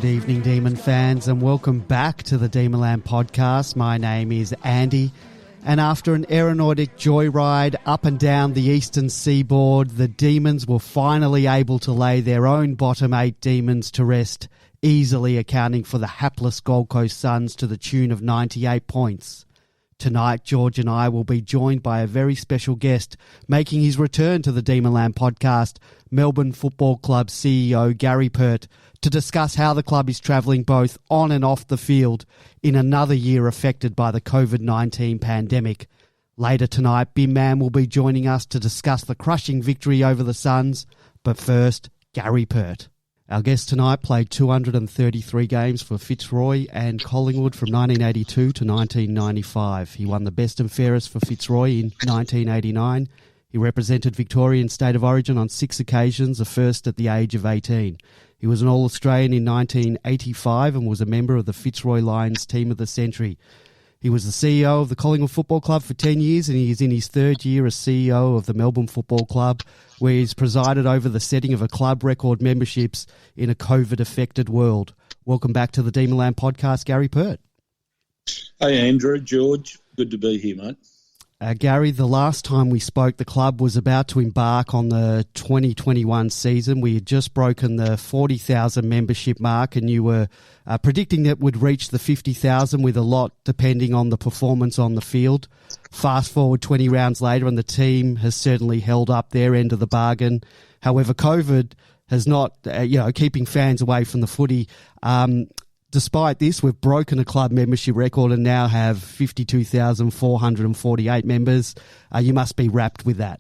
evening, Demon fans, and welcome back to the Demonland podcast. My name is Andy, and after an aeronautic joyride up and down the eastern seaboard, the Demons were finally able to lay their own bottom 8 Demons to rest, easily accounting for the hapless Gold Coast Suns to the tune of 98 points. Tonight, George and I will be joined by a very special guest making his return to the Demonland podcast, Melbourne Football Club CEO Gary Pert, to discuss how the club is travelling both on and off the field in another year affected by the COVID-19 pandemic. Later tonight, Bim Man will be joining us to discuss the crushing victory over the Suns, but first, Gary Pert. Our guest tonight played 233 games for Fitzroy and Collingwood from 1982 to 1995. He won the best and fairest for Fitzroy in 1989. He represented Victorian State of Origin on 6 occasions, the first at the age of 18. He was an All-Australian in 1985 and was a member of the Fitzroy Lions Team of the Century. He was the CEO of the Collingwood Football Club for 10 years, and he is in his third year as CEO of the Melbourne Football Club, where he's presided over the setting of a club record memberships in a COVID-affected world. Welcome back to the Demonland podcast, Gary Pert. Hey, Andrew, George. Good to be here, mate. Gary, the last time we spoke, the club was about to embark on the 2021 season. We had just broken the 40,000 membership mark, and you were predicting that would reach the 50,000 with a lot depending on the performance on the field. Fast forward 20 rounds later, and the team has certainly held up their end of the bargain. However, COVID has not, keeping fans away from the footy. Despite this, we've broken a club membership record and now have 52,448 members. You must be wrapped with that.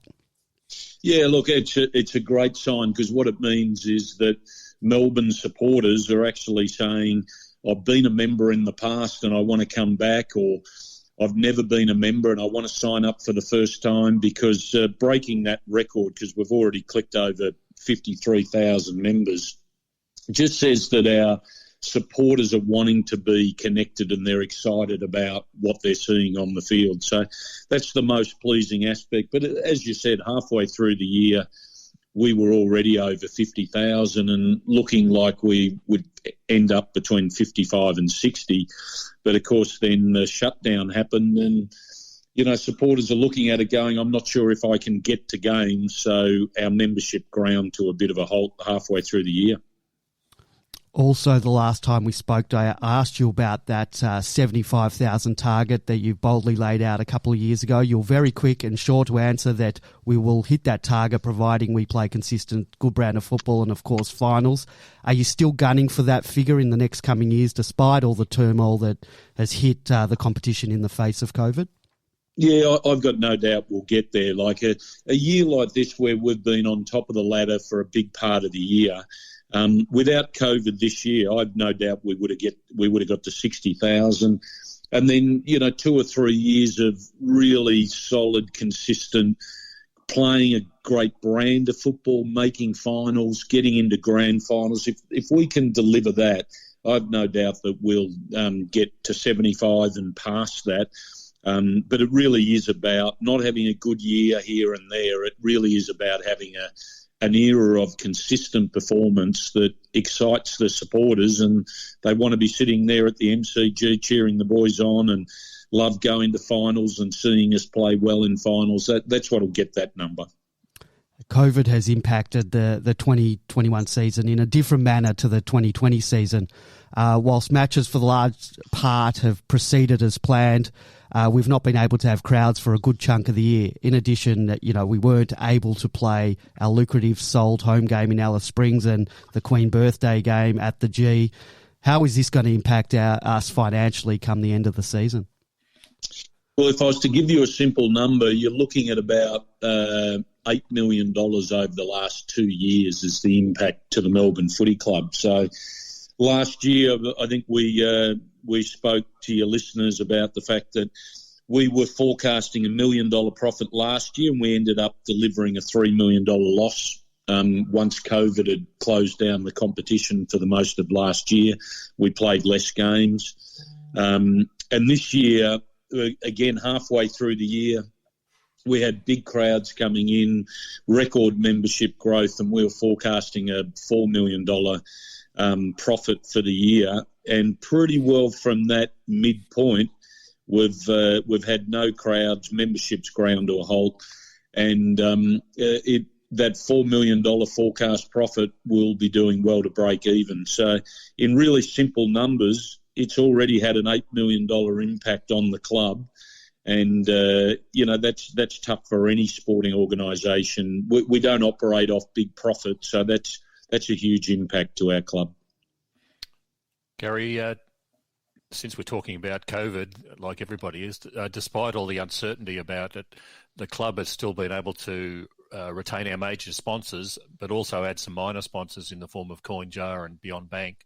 Yeah, look, it's a great sign, because what it means is that Melbourne supporters are actually saying, I've been a member in the past and I want to come back, or I've never been a member and I want to sign up for the first time, because breaking that record, because we've already clicked over 53,000 members, just says that our supporters are wanting to be connected and they're excited about what they're seeing on the field. So that's the most pleasing aspect. But as you said, halfway through the year, we were already over 50,000 and looking like we would end up between 55 and 60. But of course, then the shutdown happened and, supporters are looking at it going, I'm not sure if I can get to games. So our membership ground to a bit of a halt halfway through the year. Also, the last time we spoke, I asked you about that 75,000 target that you boldly laid out a couple of years ago. You're very quick and sure to answer that we will hit that target providing we play consistent, good brand of football and, of course, finals. Are you still gunning for that figure in the next coming years, despite all the turmoil that has hit the competition in the face of COVID? Yeah, I've got no doubt we'll get there. Like a year like this where we've been on top of the ladder for a big part of the year, without COVID this year, I've no doubt we would have got to 60,000, and then 2 or 3 years of really solid, consistent playing a great brand of football, making finals, getting into grand finals. If we can deliver that, I've no doubt that we'll get to 75 and past that. But it really is about not having a good year here and there. It really is about having an era of consistent performance that excites the supporters, and they want to be sitting there at the MCG cheering the boys on and love going to finals and seeing us play well in finals. That's what will get that number. COVID has impacted the 2021 season in a different manner to the 2020 season. Whilst matches for the large part have proceeded as planned, we've not been able to have crowds for a good chunk of the year. In addition, we weren't able to play our lucrative sold home game in Alice Springs and the Queen Birthday game at the G. How is this going to impact us financially come the end of the season? Well, if I was to give you a simple number, you're looking at about $8 million over the last 2 years as the impact to the Melbourne Footy Club. So last year, I think we spoke to your listeners about the fact that we were forecasting $1 million profit last year, and we ended up delivering a $3 million loss once COVID had closed down the competition for the most of last year. We played less games. And this year, again, halfway through the year, we had big crowds coming in, record membership growth, and we were forecasting a $4 million profit for the year, and pretty well from that midpoint, we've had no crowds, memberships ground to a halt, and that $4 million forecast profit will be doing well to break even. So in really simple numbers, it's already had an $8 million impact on the club. And, that's tough for any sporting organisation. We don't operate off big profit, so that's a huge impact to our club. Gary, since we're talking about COVID, like everybody is, despite all the uncertainty about it, the club has still been able to retain our major sponsors, but also add some minor sponsors in the form of Coin Jar and Beyond Bank.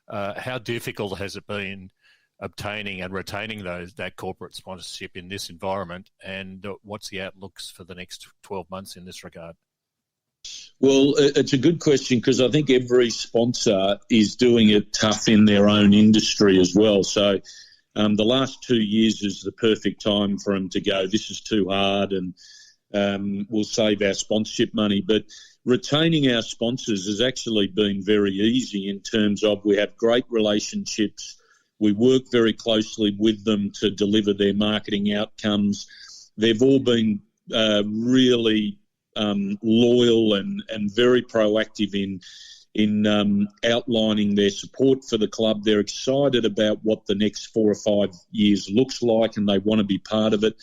How difficult has it been obtaining and retaining that corporate sponsorship in this environment, and what's the outlooks for the next 12 months in this regard? Well, it's a good question because I think every sponsor is doing it tough in their own industry as well. So the last 2 years is the perfect time for them to go, this is too hard and we'll save our sponsorship money. But retaining our sponsors has actually been very easy in terms of we have great relationships. We work very closely with them to deliver their marketing outcomes. They've all been really loyal and very proactive in outlining their support for the club. They're excited about what the next 4 or 5 years looks like, and they want to be part of it.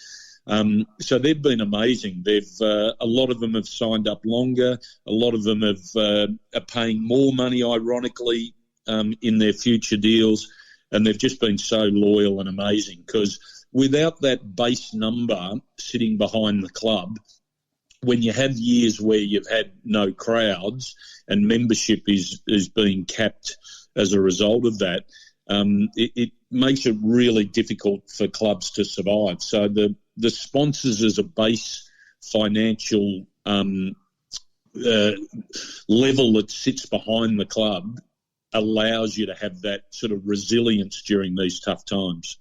So they've been amazing. A lot of them have signed up longer. A lot of them are paying more money, ironically, in their future deals, and they've just been so loyal and amazing. Because without that base number sitting behind the club, when you have years where you've had no crowds and membership is being capped as a result of that, it makes it really difficult for clubs to survive. So the sponsors as a base financial level that sits behind the club allows you to have that sort of resilience during these tough times.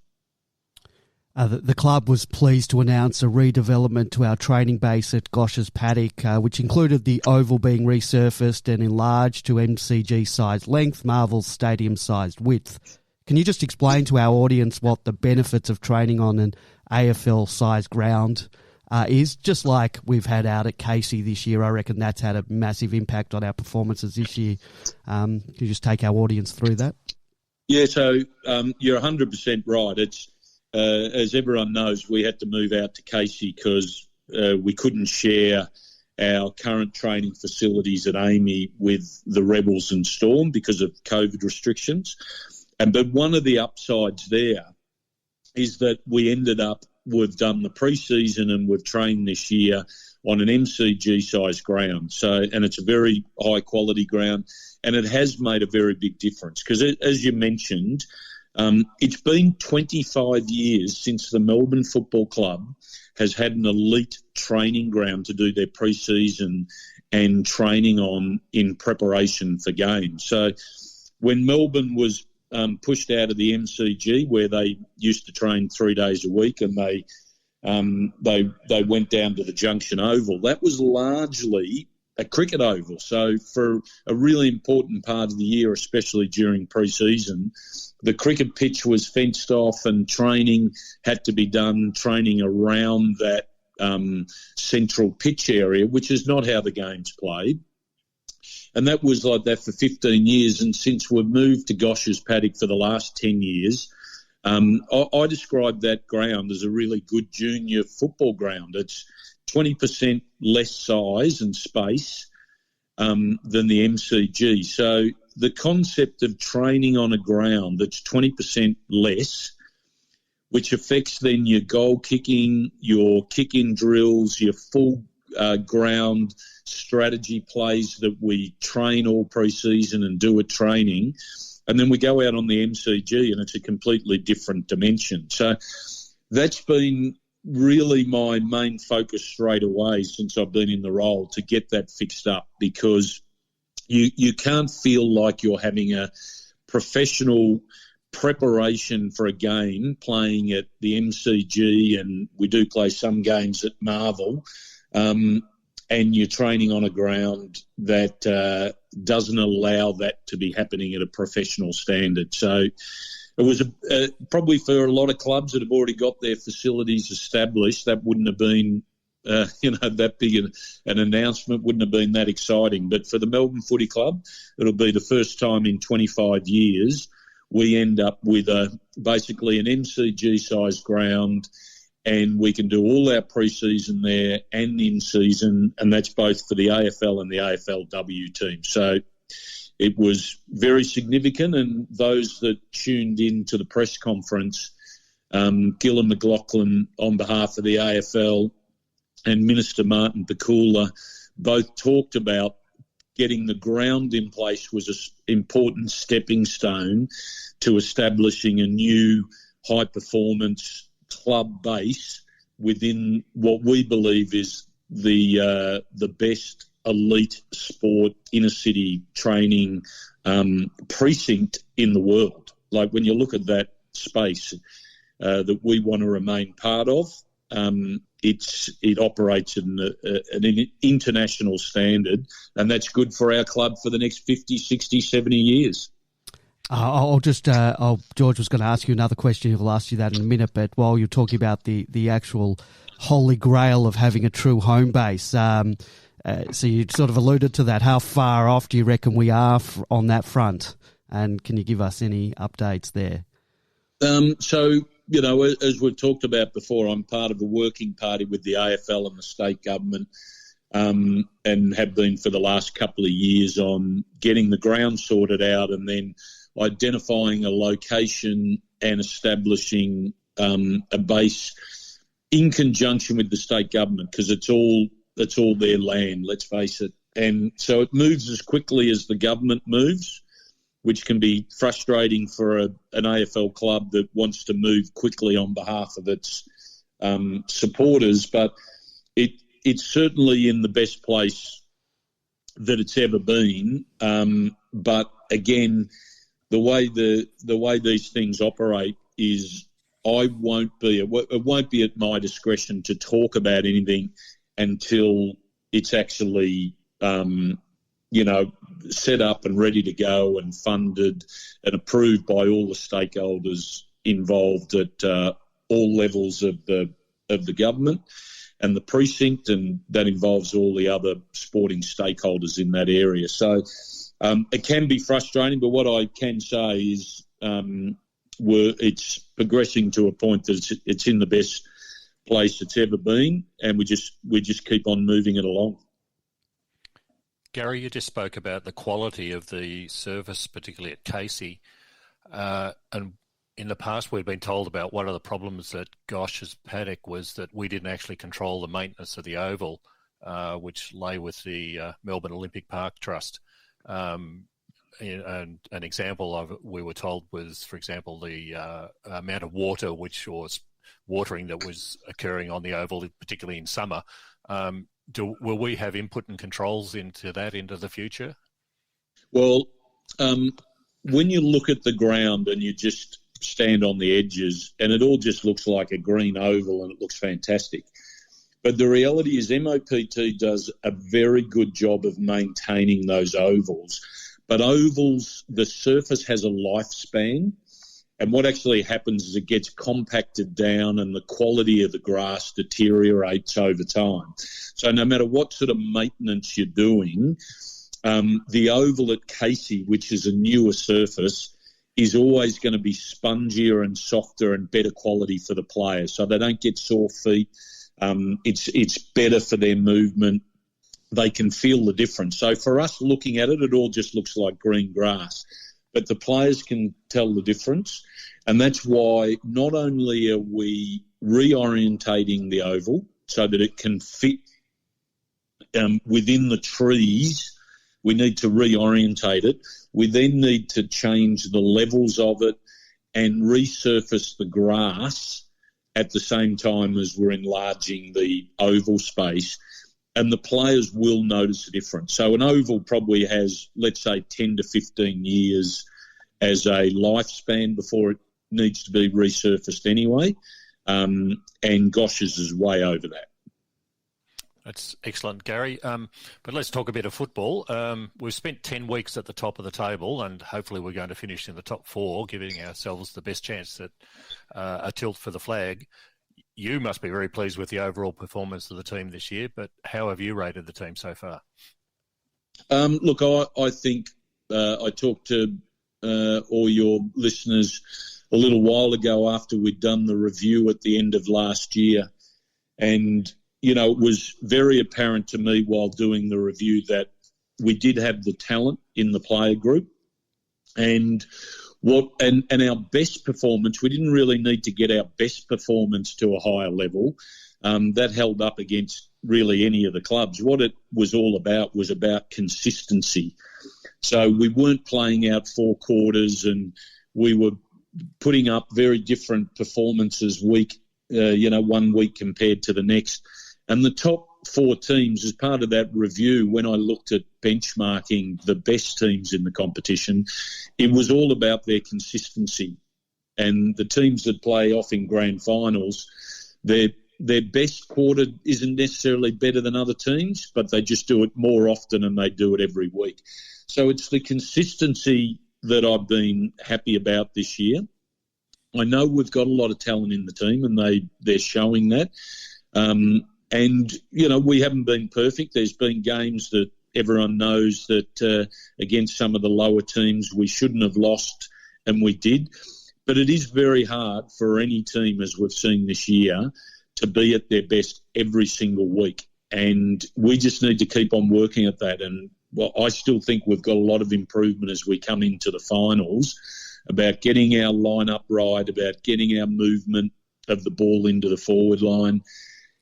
The club was pleased to announce a redevelopment to our training base at Gosh's Paddock, which included the oval being resurfaced and enlarged to MCG-sized length, Marvel's stadium-sized width. Can you just explain to our audience what the benefits of training on an AFL-sized ground is? Just like we've had out at Casey this year, I reckon that's had a massive impact on our performances this year. Can you just take our audience through that? Yeah, so you're 100% right. It's as everyone knows, we had to move out to Casey because we couldn't share our current training facilities at Amy with the Rebels and Storm because of COVID restrictions. But one of the upsides there is that we've done the pre-season and we've trained this year on an MCG-sized ground. And it's a very high-quality ground, and it has made a very big difference because, as you mentioned, it's been 25 years since the Melbourne Football Club has had an elite training ground to do their pre-season and training on in preparation for games. So when Melbourne was pushed out of the MCG, where they used to train 3 days a week, and they went down to the Junction Oval, that was largely a cricket oval. So for a really important part of the year, especially during pre-season, the cricket pitch was fenced off and training had to be done, training around that central pitch area, which is not how the game's played. And that was like that for 15 years. And since we've moved to Gosh's Paddock for the last 10 years, I describe that ground as a really good junior football ground. It's 20% less size and space than the MCG. So the concept of training on a ground that's 20% less, which affects then your goal kicking, your kick-in drills, your full ground strategy plays that we train all pre-season and do at training, and then we go out on the MCG and it's a completely different dimension. So that's been really my main focus straight away since I've been in the role, to get that fixed up, because you can't feel like you're having a professional preparation for a game playing at the MCG, and we do play some games at Marvel, and you're training on a ground that doesn't allow that to be happening at a professional standard. So it was probably for a lot of clubs that have already got their facilities established, that wouldn't have been, that big an announcement wouldn't have been that exciting. But for the Melbourne Footy Club, it'll be the first time in 25 years we end up with basically an MCG-sized ground, and we can do all our pre-season there and in-season, and that's both for the AFL and the AFLW team. So it was very significant, and those that tuned in to the press conference, Gillon McLachlan on behalf of the AFL and Minister Martin Pakula both talked about getting the ground in place was an important stepping stone to establishing a new high-performance club base within what we believe is the best elite sport inner city training precinct in the world. Like when you look at that space that we want to remain part of, it operates at an international standard, and that's good for our club for the next 50, 60, 70 years. George was going to ask you another question. He'll ask you that in a minute, but while you're talking about the actual holy grail of having a true home base, so you sort of alluded to that. How far off do you reckon we are on that front? And can you give us any updates there? As we've talked about before, I'm part of a working party with the AFL and the state government, and have been for the last couple of years on getting the ground sorted out and then identifying a location and establishing a base in conjunction with the state government, because it's all their land, let's face it. And so it moves as quickly as the government moves, which can be frustrating for an AFL club that wants to move quickly on behalf of its supporters. But it's certainly in the best place that it's ever been. But again, the way these things operate is it won't be at my discretion to talk about anything until it's actually set up and ready to go and funded and approved by all the stakeholders involved at all levels of the government and the precinct, and that involves all the other sporting stakeholders in that area. So it can be frustrating, but what I can say is it's progressing to a point that it's in the best place it's ever been, and we just keep on moving it along. Gary, you just spoke about the quality of the service, particularly at Casey. And in the past, we've been told about one of the problems at Gosh's paddock was that we didn't actually control the maintenance of the oval, which lay with the Melbourne Olympic Park Trust. And an example of it we were told was, for example, the amount of water was watering that was occurring on the oval, particularly in summer. Will we have input and controls into the future? Well, when you look at the ground and you just stand on the edges, and it all just looks like a green oval and it looks fantastic. But the reality is MOPT does a very good job of maintaining those ovals. But ovals, the surface has a lifespan. And what actually happens is it gets compacted down and the quality of the grass deteriorates over time. So no matter what sort of maintenance you're doing, the oval at Casey, which is a newer surface, is always going to be spongier and softer and better quality for the players. So they don't get sore feet. It's better for their movement. They can feel the difference. So for us looking at it, it all just looks like green grass. But the players can tell the difference, and that's why not only are we reorientating the oval so that it can fit within the trees, we need to reorientate it. We then need to change the levels of it and resurface the grass at the same time as we're enlarging the oval space. And the players will notice a difference. So an oval probably has, let's say, 10 to 15 years as a lifespan before it needs to be resurfaced anyway. And Gosh's is way over that. That's excellent, Gary. But let's talk a bit of football. We've spent 10 weeks at the top of the table, and hopefully we're going to finish in the top 4, giving ourselves the best chance at a tilt for the flag. You must be very pleased with the overall performance of the team this year, but how have you rated the team so far? Look, I think I talked to all your listeners a little while ago after we'd done the review at the end of last year, and it was very apparent to me while doing the review that we did have the talent in the player group, and our best performance. We didn't really need to get our best performance to a higher level. That held up against really any of the clubs. What it was all about was about consistency. So we weren't playing out 4 quarters, and we were putting up very different performances one week compared to the next. And the top 4 teams, as part of that review, when I looked at benchmarking the best teams in the competition, it was all about their consistency. And the teams that play off in grand finals, their best quarter isn't necessarily better than other teams, but they just do it more often and they do it every week. So it's the consistency that I've been happy about this year. I know we've got a lot of talent in the team, and they're showing that. And, we haven't been perfect. There's been games that everyone knows that against some of the lower teams we shouldn't have lost, and we did. But it is very hard for any team, as we've seen this year, to be at their best every single week. And we just need to keep on working at that. And I still think we've got a lot of improvement as we come into the finals about getting our lineup right, about getting our movement of the ball into the forward line.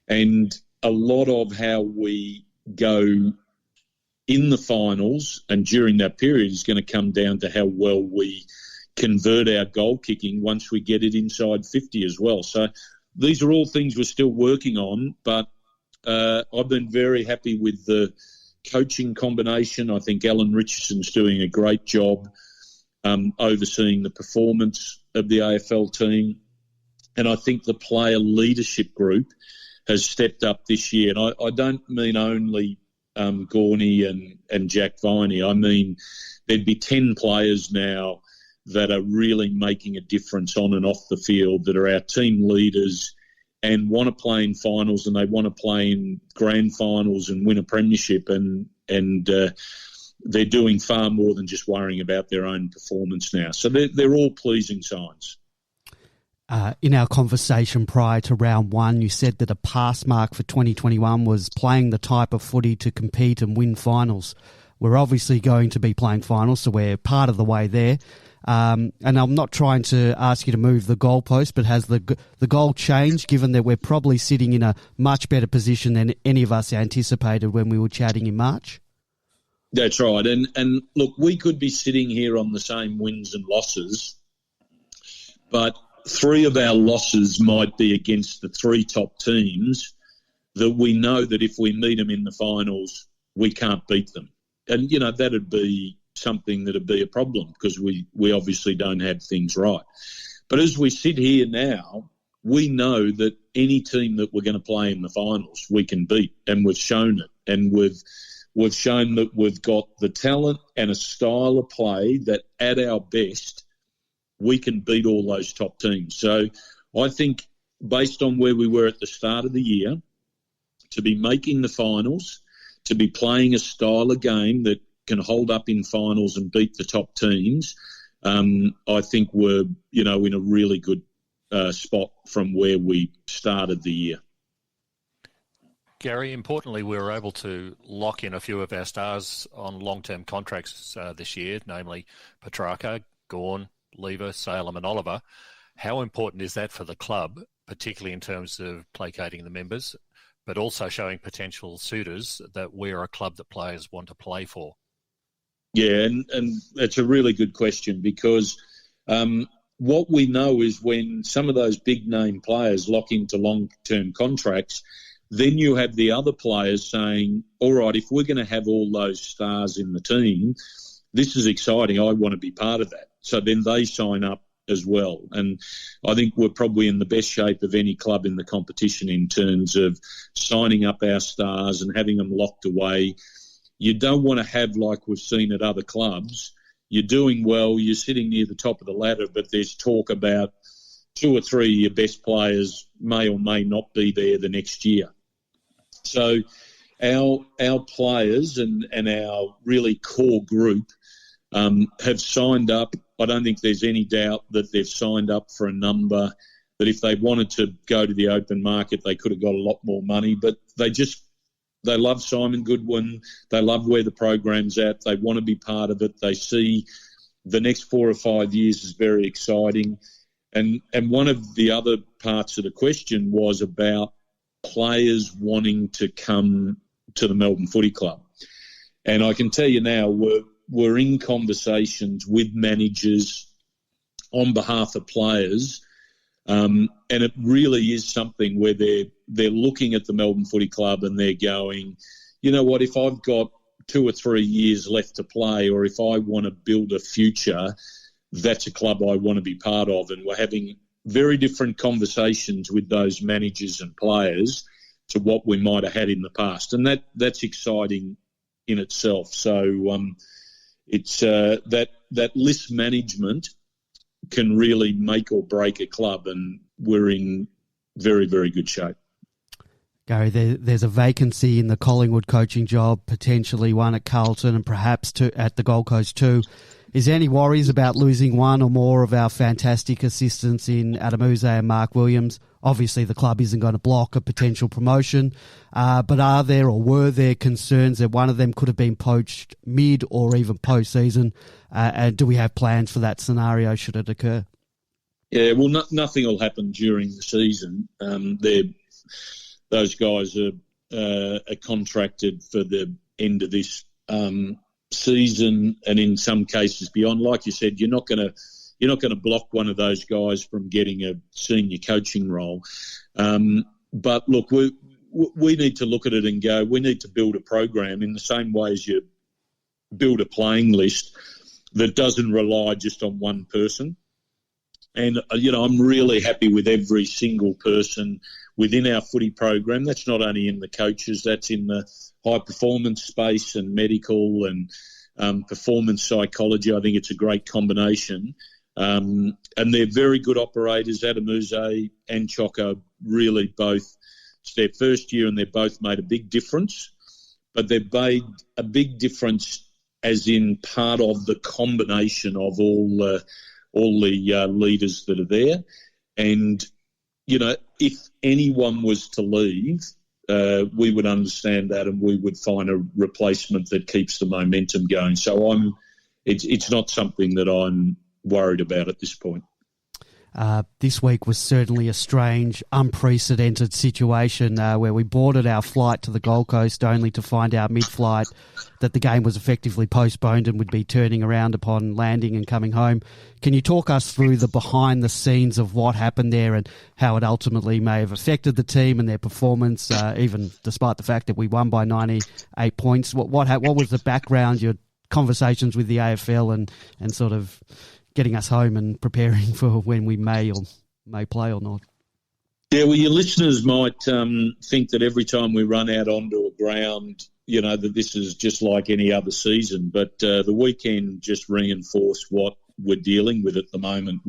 And a lot of how we go in the finals and during that period is going to come down to how well we convert our goal kicking once we get it inside 50 as well. So these are all things we're still working on, but I've been very happy with the coaching combination. I think Alan Richardson's doing a great job overseeing the performance of the AFL team. And I think the player leadership group has stepped up this year. And I don't mean only Gorney and Jack Viney. I mean there'd be 10 players now that are really making a difference on and off the field, that are our team leaders and want to play in finals, and they want to play in grand finals and win a premiership. And they're doing far more than just worrying about their own performance now. So they're all pleasing signs. In our conversation prior to round 1, you said that a pass mark for 2021 was playing the type of footy to compete and win finals. We're obviously going to be playing finals, so we're part of the way there. And I'm not trying to ask you to move the goalpost, but has the goal changed, given that we're probably sitting in a much better position than any of us anticipated when we were chatting in March? That's right. And look, we could be sitting here on the same wins and losses, but 3 of our losses might be against the 3 top teams that we know that if we meet them in the finals, we can't beat them. And, that'd be something that'd be a problem because we obviously don't have things right. But as we sit here now, we know that any team that we're going to play in the finals, we can beat, and we've shown it. And we've shown that we've got the talent and a style of play that at our best, we can beat all those top teams. So I think based on where we were at the start of the year, to be making the finals, to be playing a style of game that can hold up in finals and beat the top teams, I think we're, in a really good spot from where we started the year. Gary, importantly, we were able to lock in a few of our stars on long-term contracts this year, namely Petrarca, Gawn, Lever, Salem and Oliver. How important is that for the club, particularly in terms of placating the members, but also showing potential suitors that we're a club that players want to play for? Yeah, and that's a really good question because what we know is when some of those big-name players lock into long-term contracts, then you have the other players saying, all right, if we're going to have all those stars in the team, this is exciting. I want to be part of that. So then they sign up as well. And I think we're probably in the best shape of any club in the competition in terms of signing up our stars and having them locked away. You don't want to have, like we've seen at other clubs, you're doing well, you're sitting near the top of the ladder, but there's talk about 2 or 3 of your best players may or may not be there the next year. So our players and our really core group have signed up. I don't think there's any doubt that they've signed up for a number that if they wanted to go to the open market, they could have got a lot more money. But they love Simon Goodwin. They love where the program's at. They want to be part of it. They see the next 4 or 5 years as very exciting. And one of the other parts of the question was about players wanting to come to the Melbourne Footy Club. And I can tell you now, we're in conversations with managers on behalf of players, and it really is something where they're looking at the Melbourne Footy Club and they're going, you know what, if I've got 2 or 3 years left to play, or if I want to build a future, that's a club I want to be part of. And we're having very different conversations with those managers and players to what we might have had in the past. And that's exciting in itself. So it's that list management can really make or break a club, and we're in very, very good shape. Gary, there's a vacancy in the Collingwood coaching job, potentially one at Carlton and perhaps at the Gold Coast too. Is there any worries about losing one or more of our fantastic assistants in Adam Uze and Mark Williams? Obviously, the club isn't going to block a potential promotion, but are there or were there concerns that one of them could have been poached mid or even post-season? And do we have plans for that scenario should it occur? Yeah, well, nothing will happen during the season. Those guys are contracted for the end of this season, and in some cases beyond. Like you said, you're not going to block one of those guys from getting a senior coaching role. But look, we need to look at it and go, we need to build a program in the same way as you build a playing list that doesn't rely just on one person. And, I'm really happy with every single person within our footy program. That's not only in the coaches, that's in the high performance space and medical and performance psychology. I think it's a great combination. And they're very good operators. Adam Uze and Choco really both, it's their first year and they've both made a big difference. But they've made a big difference as in part of the combination of all the leaders that are there. And, if anyone was to leave, we would understand that and we would find a replacement that keeps the momentum going. So it's not something that I'm worried about at this point. This week was certainly a strange, unprecedented situation where we boarded our flight to the Gold Coast only to find out mid-flight that the game was effectively postponed and would be turning around upon landing and coming home. Can you talk us through the behind the scenes of what happened there and how it ultimately may have affected the team and their performance, even despite the fact that we won by 98 points? What was the background, your conversations with the AFL and sort of getting us home and preparing for when we may play or not? Yeah, well, your listeners might think that every time we run out onto a ground, that this is just like any other season. But the weekend just reinforced what we're dealing with at the moment.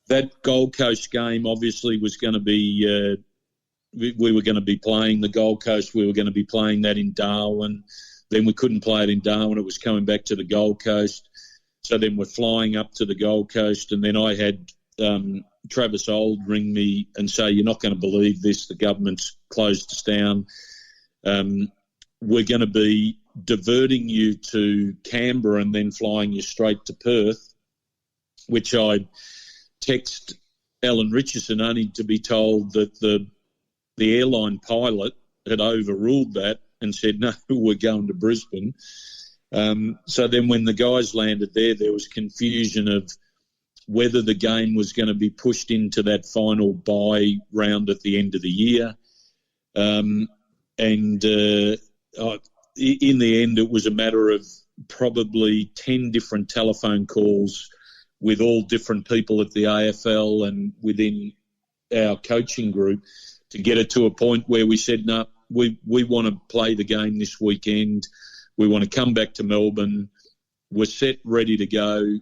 That Gold Coast game obviously was going to be, we were going to be playing the Gold Coast. We were going to be playing that in Darwin. Then we couldn't play it in Darwin. It was coming back to the Gold Coast. So then we're flying up to the Gold Coast, and then I had Travis Old ring me and say, you're not going to believe this, the government's closed us down. We're going to be diverting you to Canberra and then flying you straight to Perth, which I text Alan Richardson only to be told that the airline pilot had overruled that and said, no, we're going to Brisbane. So then when the guys landed there was confusion of whether the game was going to be pushed into that final bye round at the end of the year. In the end, it was a matter of probably 10 different telephone calls with all different people at the AFL and within our coaching group to get it to a point where we said, no, we want to play the game this weekend. We want to come back to Melbourne. We're set, ready to go.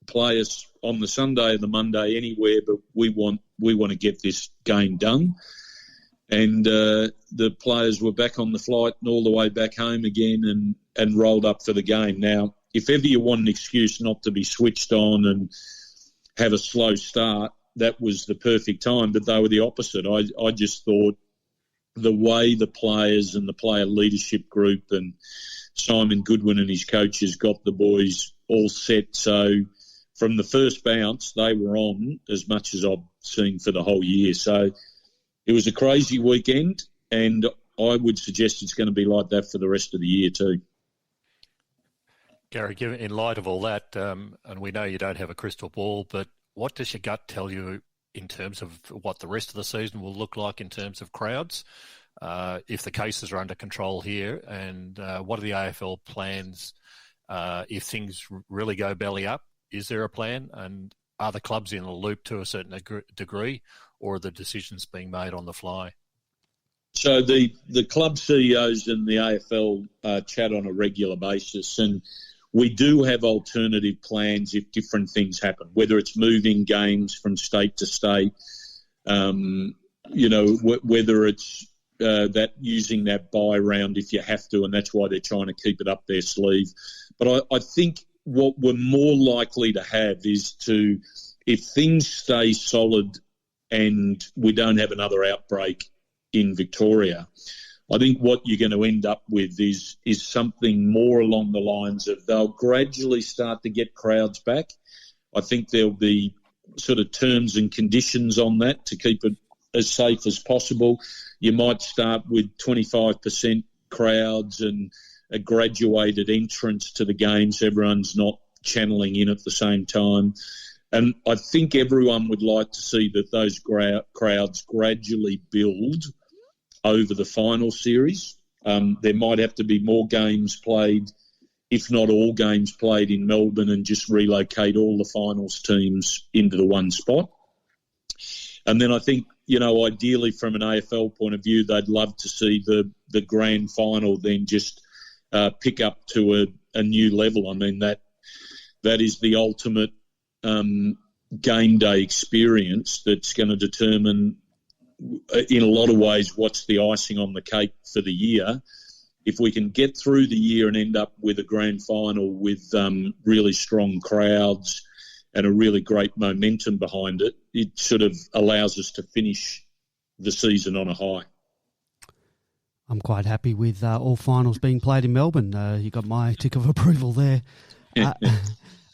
Play us on the Sunday or the Monday anywhere, but we want to get this game done. And the players were back on the flight and all the way back home again and rolled up for the game. Now, if ever you want an excuse not to be switched on and have a slow start, that was the perfect time, but they were the opposite. I just thought the way the players and the player leadership group and Simon Goodwin and his coaches got the boys all set. So from the first bounce, they were on as much as I've seen for the whole year. So it was a crazy weekend, and I would suggest it's going to be like that for the rest of the year too. Gary, in light of all that, and we know you don't have a crystal ball, but what does your gut tell you in terms of what the rest of the season will look like in terms of crowds? If the cases are under control here, and what are the AFL plans if things really go belly up? Is there a plan? And are the clubs in the loop to a certain degree, or are the decisions being made on the fly? So the club CEOs and the AFL chat on a regular basis, and we do have alternative plans if different things happen, whether it's moving games from state to state, whether it's that using that bye round if you have to, and that's why they're trying to keep it up their sleeve. But I think what we're more likely to have is if things stay solid and we don't have another outbreak in Victoria, I think what you're going to end up with is something more along the lines of they'll gradually start to get crowds back. I think there'll be sort of terms and conditions on that to keep it as safe as possible. You might start with 25% crowds and a graduated entrance to the game so everyone's not channeling in at the same time. And I think everyone would like to see that those crowds gradually build over the final series. There might have to be more games played, if not all games played in Melbourne, and just relocate all the finals teams into the one spot. And then I think, ideally from an AFL point of view, they'd love to see the grand final then just pick up to a new level. I mean, that is the ultimate game day experience that's going to determine, in a lot of ways, what's the icing on the cake for the year. If we can get through the year and end up with a grand final with really strong crowds and a really great momentum behind it, it sort of allows us to finish the season on a high. I'm quite happy with all finals being played in Melbourne. You got my tick of approval there.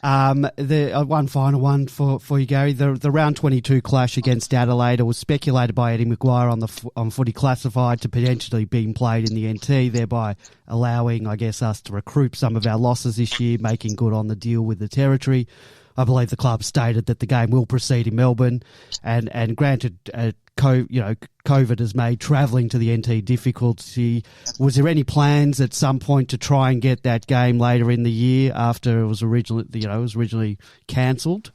One final one for you, Gary. The round 22 clash against Adelaide, it was speculated by Eddie McGuire on Footy Classified to potentially being played in the NT, thereby allowing, I guess, us to recoup some of our losses this year, making good on the deal with the Territory. I believe the club stated that the game will proceed in Melbourne, and granted, COVID has made travelling to the NT difficulty. Was there any plans at some point to try and get that game later in the year after it was originally cancelled?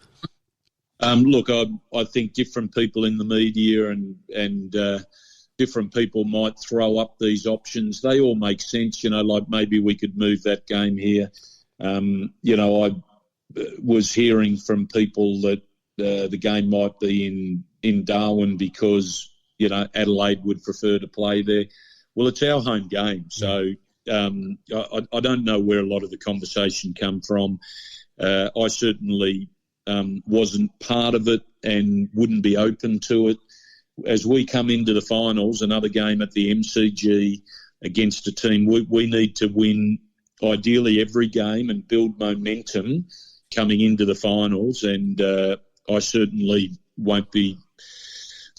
Look, I think different people in the media and different people might throw up these options. They all make sense, like maybe we could move that game here. I was hearing from people that the game might be in Darwin because, Adelaide would prefer to play there. Well, it's our home game, so I don't know where a lot of the conversation come from. I certainly wasn't part of it and wouldn't be open to it. As we come into the finals, another game at the MCG against a team, we need to win ideally every game and build momentum coming into the finals, and I certainly won't be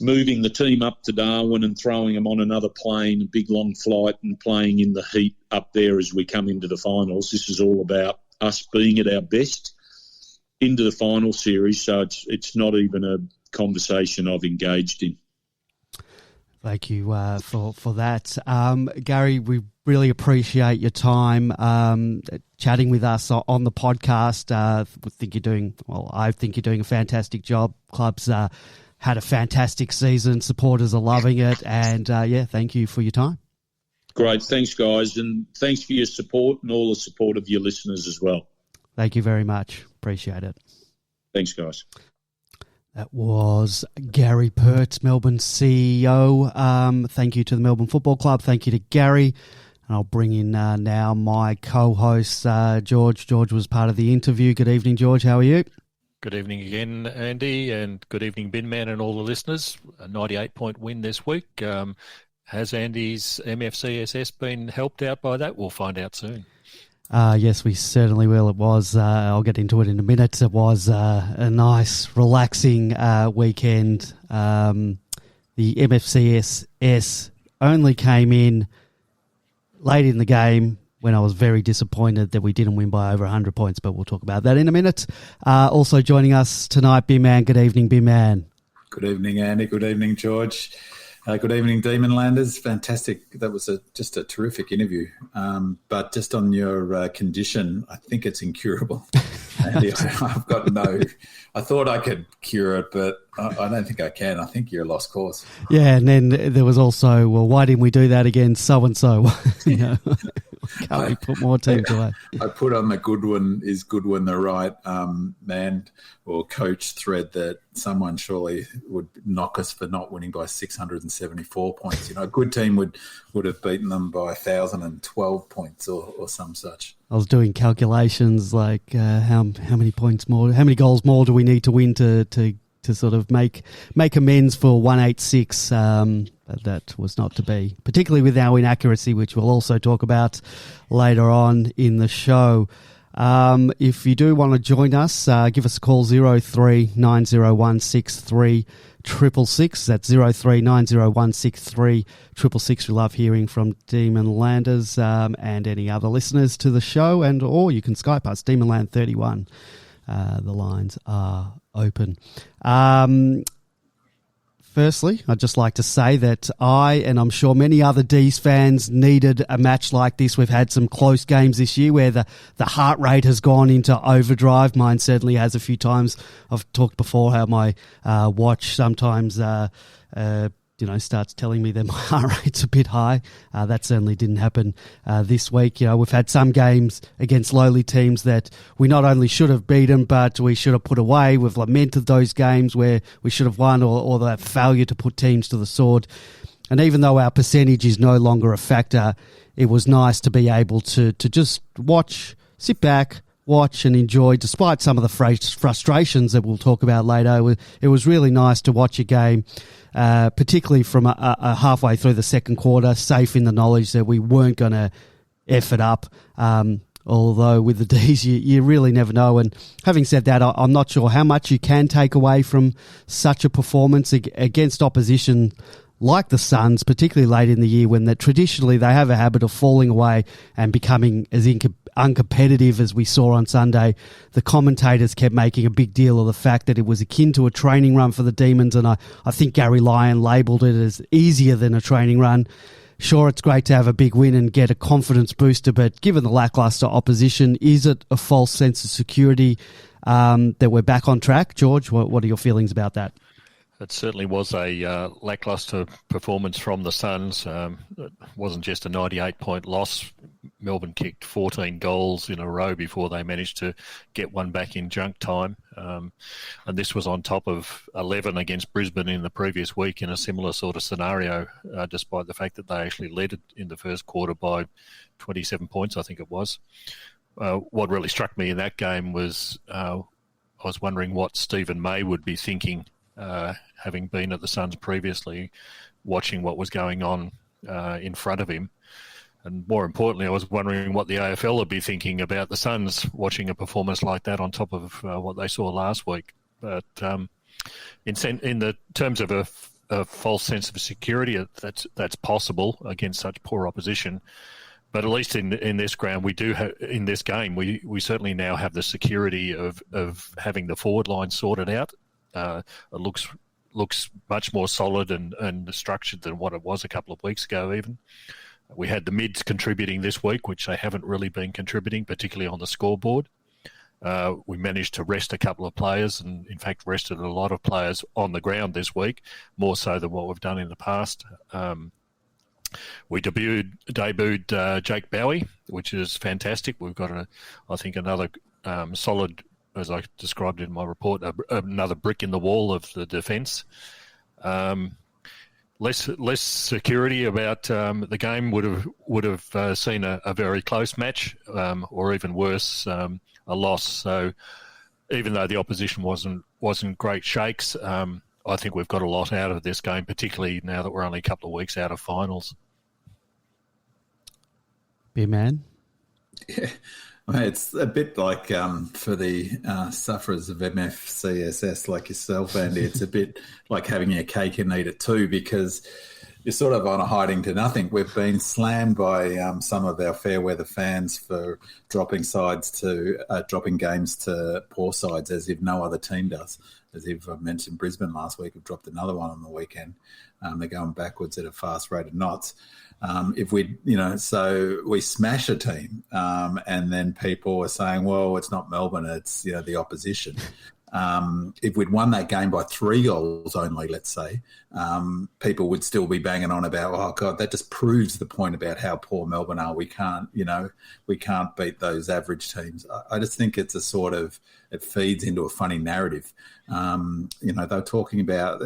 moving the team up to Darwin and throwing them on another plane, a big long flight, and playing in the heat up there as we come into the finals. This is all about us being at our best into the final series, so it's not even a conversation I've engaged in. Thank you for that. Gary, we really appreciate your time chatting with us on the podcast. I think you're doing a fantastic job. Club's had a fantastic season. Supporters are loving it. And, thank you for your time. Great. Thanks, guys. And thanks for your support and all the support of your listeners as well. Thank you very much. Appreciate it. Thanks, guys. That was Gary Pert, Melbourne CEO. Thank you to the Melbourne Football Club. Thank you to Gary. And I'll bring in now my co-host, George. George was part of the interview. Good evening, George. How are you? Good evening again, Andy, and good evening, Binman and all the listeners. A 98-point win this week. Has Andy's MFCSS been helped out by that? We'll find out soon. Yes, we certainly will. It was, I'll get into it in a minute. It was a nice, relaxing weekend. The MFCSS only came in late in the game when I was very disappointed that we didn't win by over 100 points, but we'll talk about that in a minute. Also joining us tonight, B-Man. Good evening, B-Man. Good evening, Andy. Good evening, George. Good evening, Demonlanders. Fantastic. That was just a terrific interview. But just on your condition, I think it's incurable. Andy, I've got I thought I could cure it, but I don't think I can. I think you're a lost cause. Yeah, and then there was also, well, why didn't we do that against so-and-so? Can't we put more teams away? I put on the good one is good when they're right man or coach thread that someone surely would knock us for not winning by 674 points. A good team would have beaten them by 1,012 points or some such. I was doing calculations like how many points more, how many goals more do we need to win to sort of make amends for 186. But that was not to be, particularly with our inaccuracy, which we'll also talk about later on in the show. If you do want to join us, give us a call, 03 901 63666. That's 03 901 63666. We love hearing from Demonlanders and any other listeners to the show, or you can Skype us, Demonland31. The lines are open. Firstly, I'd just like to say that and I'm sure many other D's fans, needed a match like this. We've had some close games this year where the heart rate has gone into overdrive. Mine certainly has a few times. I've talked before how my watch sometimes starts telling me that my heart rate's a bit high. That certainly didn't happen this week. We've had some games against lowly teams that we not only should have beaten, but we should have put away. We've lamented those games where we should have won or that failure to put teams to the sword. And even though our percentage is no longer a factor, it was nice to be able to just sit back, watch and enjoy, despite some of the frustrations that we'll talk about later. It was really nice to watch a game, particularly from a halfway through the second quarter, safe in the knowledge that we weren't going to F it up. Although with the Ds, you really never know. And having said that, I'm not sure how much you can take away from such a performance against opposition like the Suns, particularly late in the year when traditionally they have a habit of falling away and becoming as uncompetitive as we saw on Sunday. The commentators kept making a big deal of the fact that it was akin to a training run for the Demons, and I think Gary Lyon labelled it as easier than a training run. Sure, it's great to have a big win and get a confidence booster, but given the lacklustre opposition, is it a false sense of security that we're back on track? George, what are your feelings about that? It certainly was a lacklustre performance from the Suns. It wasn't just a 98-point loss. Melbourne kicked 14 goals in a row before they managed to get one back in junk time. And this was on top of 11 against Brisbane in the previous week in a similar sort of scenario, despite the fact that they actually led it in the first quarter by 27 points, I think it was. What really struck me in that game was I was wondering what Stephen May would be thinking, having been at the Suns previously, watching what was going on in front of him. And more importantly, I was wondering what the AFL would be thinking about the Suns watching a performance like that on top of what they saw last week. But in the terms of a false sense of security, that's possible against such poor opposition. But at least in this ground, we do have, in this game, we certainly now have the security of having the forward line sorted out. It looks looks much more solid and structured than what it was a couple of weeks ago even. We had the mids contributing this week, which they haven't really been contributing, particularly on the scoreboard. We managed to rest a couple of players and, in fact, rested a lot of players on the ground this week, more so than what we've done in the past. We debuted Jake Bowie, which is fantastic. We've got, I think, another solid, as I described in my report, another brick in the wall of the defence. Less security about the game would have seen a very close match, or even worse, a loss. So even though the opposition wasn't great shakes, I think we've got a lot out of this game, particularly now that we're only a couple of weeks out of finals. Beer man. Yeah. Well, it's a bit like for the sufferers of MFCSS like yourself, Andy, it's a bit like having your cake and eat it too, because you're sort of on a hiding to nothing. We've been slammed by some of our fair weather fans for dropping games to poor sides, as if no other team does. As if I mentioned Brisbane last week, have dropped another one on the weekend. They're going backwards at a fast rate of knots. So we smash a team, and then people are saying, well, it's not Melbourne, it's, the opposition. If we'd won that game by 3 goals only, let's say, people would still be banging on about, oh God, that just proves the point about how poor Melbourne are. We can't beat those average teams. I just think it's it feeds into a funny narrative. They were talking about,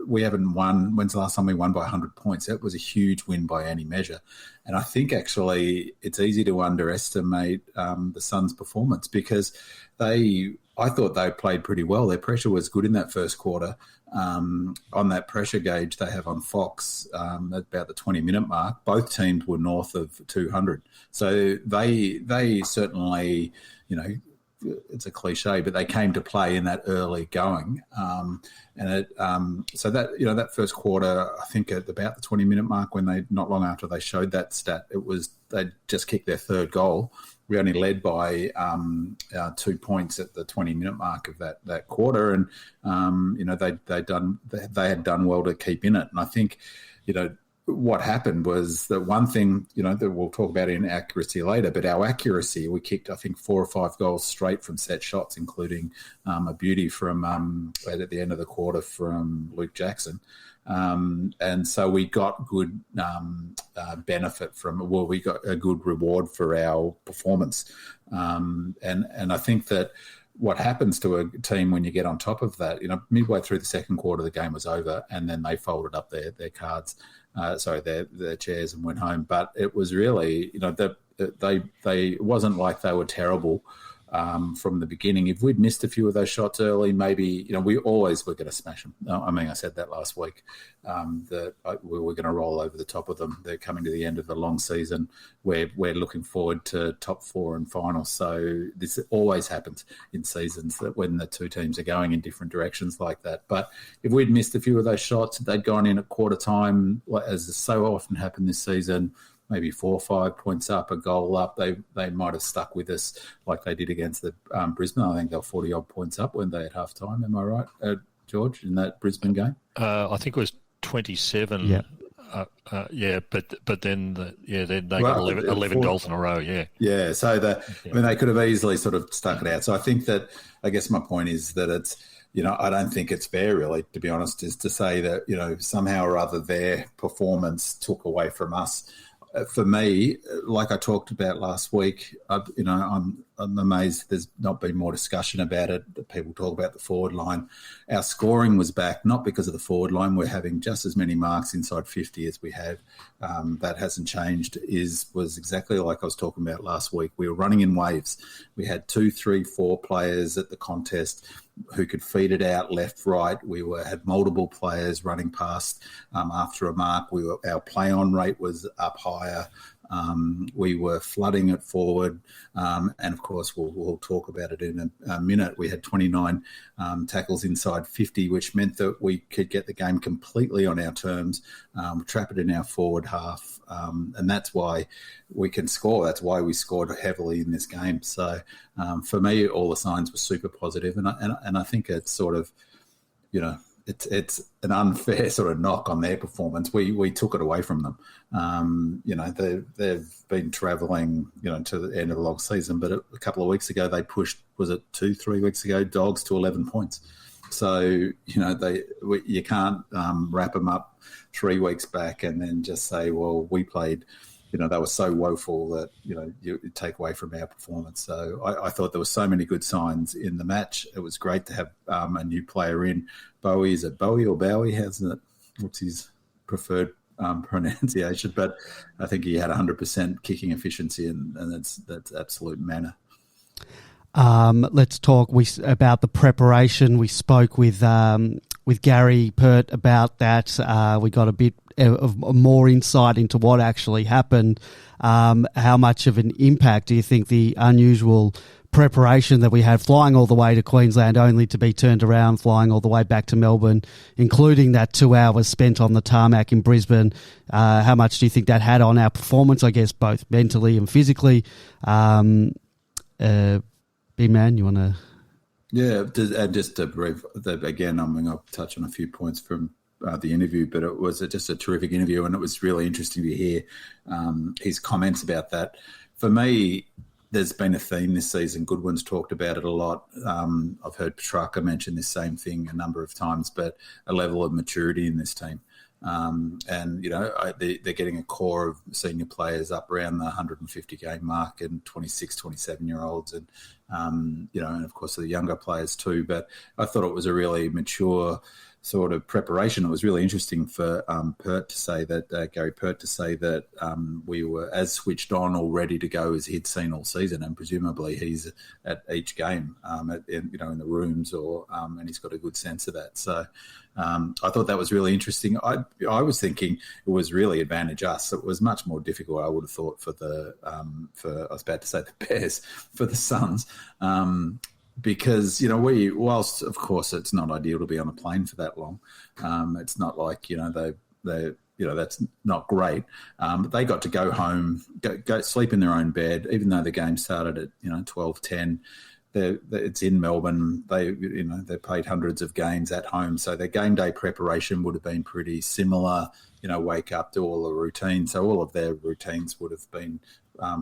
we haven't won, when's the last time we won by 100 points? That was a huge win by any measure. And I think actually it's easy to underestimate the Suns' performance, because I thought they played pretty well. Their pressure was good in that first quarter. On that pressure gauge they have on Fox, at about the 20-minute mark, both teams were north of 200. So they certainly, it's a cliche, but they came to play in that early going. So that first quarter, I think at about the 20-minute mark, not long after they showed that stat, they just kicked their third goal. We only led by 2 points at the 20-minute mark of that quarter, and they had done well to keep in it. And I think, what happened was that one thing, that we'll talk about in accuracy later, but our accuracy, we kicked, I think, 4 or 5 goals straight from set shots, including a beauty from at the end of the quarter from Luke Jackson. And so we got good benefit we got a good reward for our performance. And I think that what happens to a team when you get on top of that, midway through the second quarter, the game was over, and then they folded up their cards, their chairs, and went home. But it was really, it wasn't like they were terrible from the beginning. If we'd missed a few of those shots early, maybe, we always were going to smash them. I mean, I said that last week, that we were going to roll over the top of them. They're coming to the end of the long season. We're looking forward to top 4 and finals. So this always happens in seasons, that when the two teams are going in different directions like that. But if we'd missed a few of those shots, they'd gone in at quarter time, as so often happened this season, maybe 4 or 5 points up, a goal up, they might have stuck with us like they did against the Brisbane. I think they were 40-odd points up when they had half-time. Am I right, George, in that Brisbane game? I think it was 27. Yeah. But then they got 11 goals in a row. Yeah. Yeah. So they could have easily sort of stuck it out. So I think that, I guess my point is that it's, I don't think it's fair, really, to be honest, is to say that, somehow or other their performance took away from us. For me, like I talked about last week, I'm amazed there's not been more discussion about it. People talk about the forward line. Our scoring was back, not because of the forward line. We're having just as many marks inside 50 as we have. That hasn't changed. Was exactly like I was talking about last week. We were running in waves. We had 2, 3, 4 players at the contest who could feed it out left, right. We had multiple players running past after a mark. Our play-on rate was up higher. We were flooding it forward. And, of course, we'll talk about it in a minute. We had 29 tackles inside 50, which meant that we could get the game completely on our terms, trap it in our forward half. And that's why we can score. That's why we scored heavily in this game. So, for me, all the signs were super positive. And I think it's sort of, it's an unfair sort of knock on their performance. We took it away from them. They've been travelling, to the end of the long season, but a couple of weeks ago they pushed, was it 2-3 weeks ago, Dogs to 11 points. So, you can't wrap them up 3 weeks back and then just say, well, we played, they were so woeful that, you take away from our performance. So I thought there were so many good signs in the match. It was great to have a new player in. Bowie, is it Bowie or Bowie? What's his preferred pronunciation? But I think he had 100% kicking efficiency, and that's absolute manner. Let's talk about the preparation. We spoke with Gary Pert about that. We got a bit of more insight into what actually happened. How much of an impact do you think the unusual preparation that we had, flying all the way to Queensland only to be turned around, flying all the way back to Melbourne, including that 2 hours spent on the tarmac in Brisbane, how much do you think that had on our performance, I guess, both mentally and physically? B-Man, you want to... Yeah, and just a brief, again, I'm going to touch on a few points from the interview, but it was just a terrific interview, and it was really interesting to hear his comments about that. For me, there's been a theme this season. Goodwin's talked about it a lot. I've heard Petrarca mention this same thing a number of times, but a level of maturity in this team. They're getting a core of senior players up around the 150 game mark, and 26, 27-year-olds, and and of course the younger players too. But I thought it was a really mature sort of preparation. It was really interesting for Pert to say that, Gary Pert to say that we were as switched on or ready to go as he'd seen all season, and presumably he's at each game, in the rooms, or and he's got a good sense of that. So I thought that was really interesting. I was thinking it was really advantage us. It was much more difficult, I would have thought, for I was about to say the Bears, for the Suns. Because, whilst of course it's not ideal to be on a plane for that long, it's not like, that's not great. But they got to go home, go sleep in their own bed, even though the game started at, 12:10. It's in Melbourne. They played hundreds of games at home, so their game day preparation would have been pretty similar. Wake up, do all the routines. So all of their routines would have been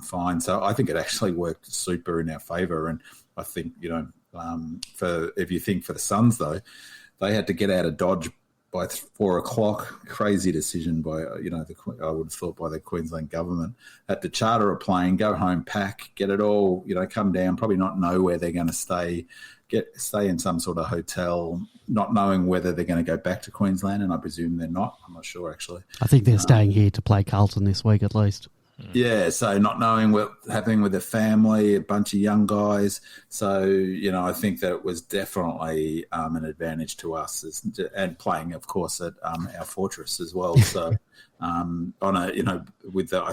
fine. So I think it actually worked super in our favour. And I think if you think for the Suns though, they had to get out of Dodge by 4 o'clock. Crazy decision by I would have thought by the Queensland government. Had to charter a plane, go home, pack, get it all, come down, probably not know where they're going to stay, stay in some sort of hotel, not knowing whether they're going to go back to Queensland, and I presume they're not. I'm not sure actually. I think they're staying here to play Carlton this week at least. Yeah, so not knowing what's happening with their family, a bunch of young guys. So, I think that it was definitely an advantage to us, and playing, of course, at our fortress as well. So, I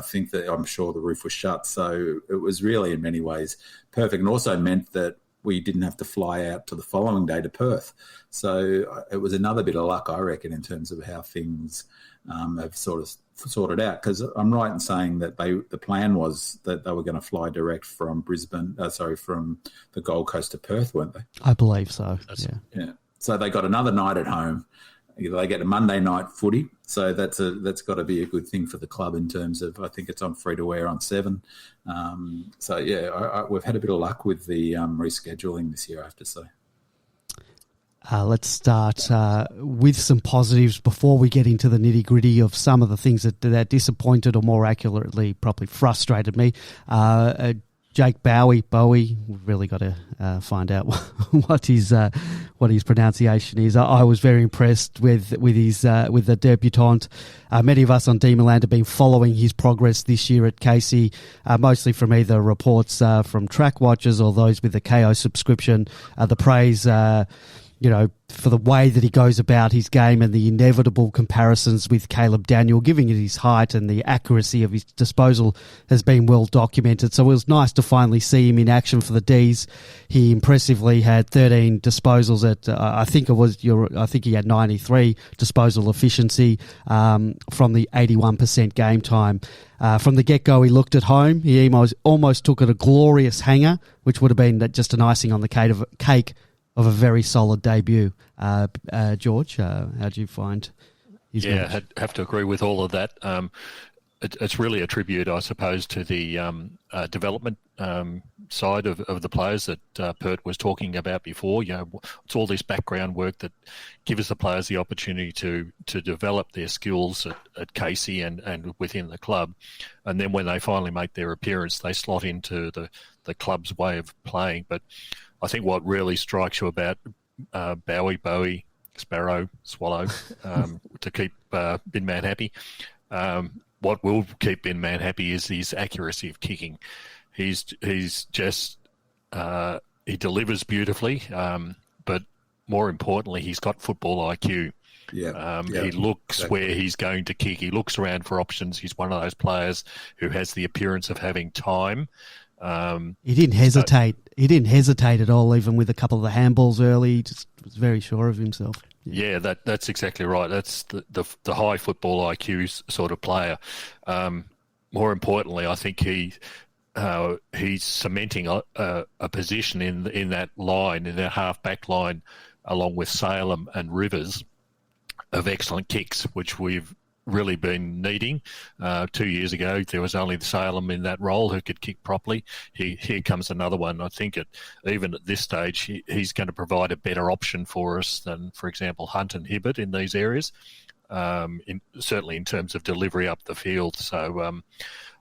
think that I'm sure the roof was shut. So it was really, in many ways, perfect, and also meant that we didn't have to fly out to the following day to Perth. So it was another bit of luck, I reckon, in terms of how things have sort of sorted out. Because I'm right in saying that the plan was that they were going to fly direct from from the Gold Coast to Perth, weren't they? I believe so. Yeah. So they got another night at home. They get a Monday night footy, so that's got to be a good thing for the club in terms of, I think it's on free to air on 7. We've had a bit of luck with the rescheduling this year, I have to say. Let's start with some positives before we get into the nitty-gritty of some of the things that disappointed, or more accurately, probably frustrated me. Jake Bowie, we've really got to find out what his pronunciation is. I was very impressed with the debutant. Many of us on Demonland have been following his progress this year at Casey, mostly from either reports from Track Watchers or those with the KO subscription. The praise, for the way that he goes about his game and the inevitable comparisons with Caleb Daniel, giving it his height and the accuracy of his disposal, has been well documented. So it was nice to finally see him in action for the D's. He impressively had 13 disposals at, I think he had 93 disposal efficiency from the 81% game time. From the get-go, he looked at home. He almost took it a glorious hanger, which would have been just an icing on the cake a very solid debut. George, how do you find his match? Yeah, have to agree with all of that. It's really a tribute, I suppose, to the development side of the players that Pert was talking about before. It's all this background work that gives the players the opportunity to develop their skills at Casey and within the club. And then when they finally make their appearance, they slot into the club's way of playing. But I think what really strikes you about Bowie, Sparrow, Swallow, to keep Bin Man happy, what will keep Ben Man happy is his accuracy of kicking. He's just he delivers beautifully, but more importantly, he's got football IQ. He looks exactly where he's going to kick. He looks around for options. He's one of those players who has the appearance of having time. He didn't hesitate. He didn't hesitate at all, even with a couple of the handballs early. He just was very sure of himself. Yeah, that's exactly right. That's the high football IQ sort of player. More importantly, I think he's cementing a position in that line, in that half-back line, along with Salem and Rivers, of excellent kicks, which we've really been needing. 2 years ago, there was only Salem in that role who could kick properly. Here comes another one. I think even at this stage, he's going to provide a better option for us than, for example, Hunt and Hibbert in these areas, certainly in terms of delivery up the field. So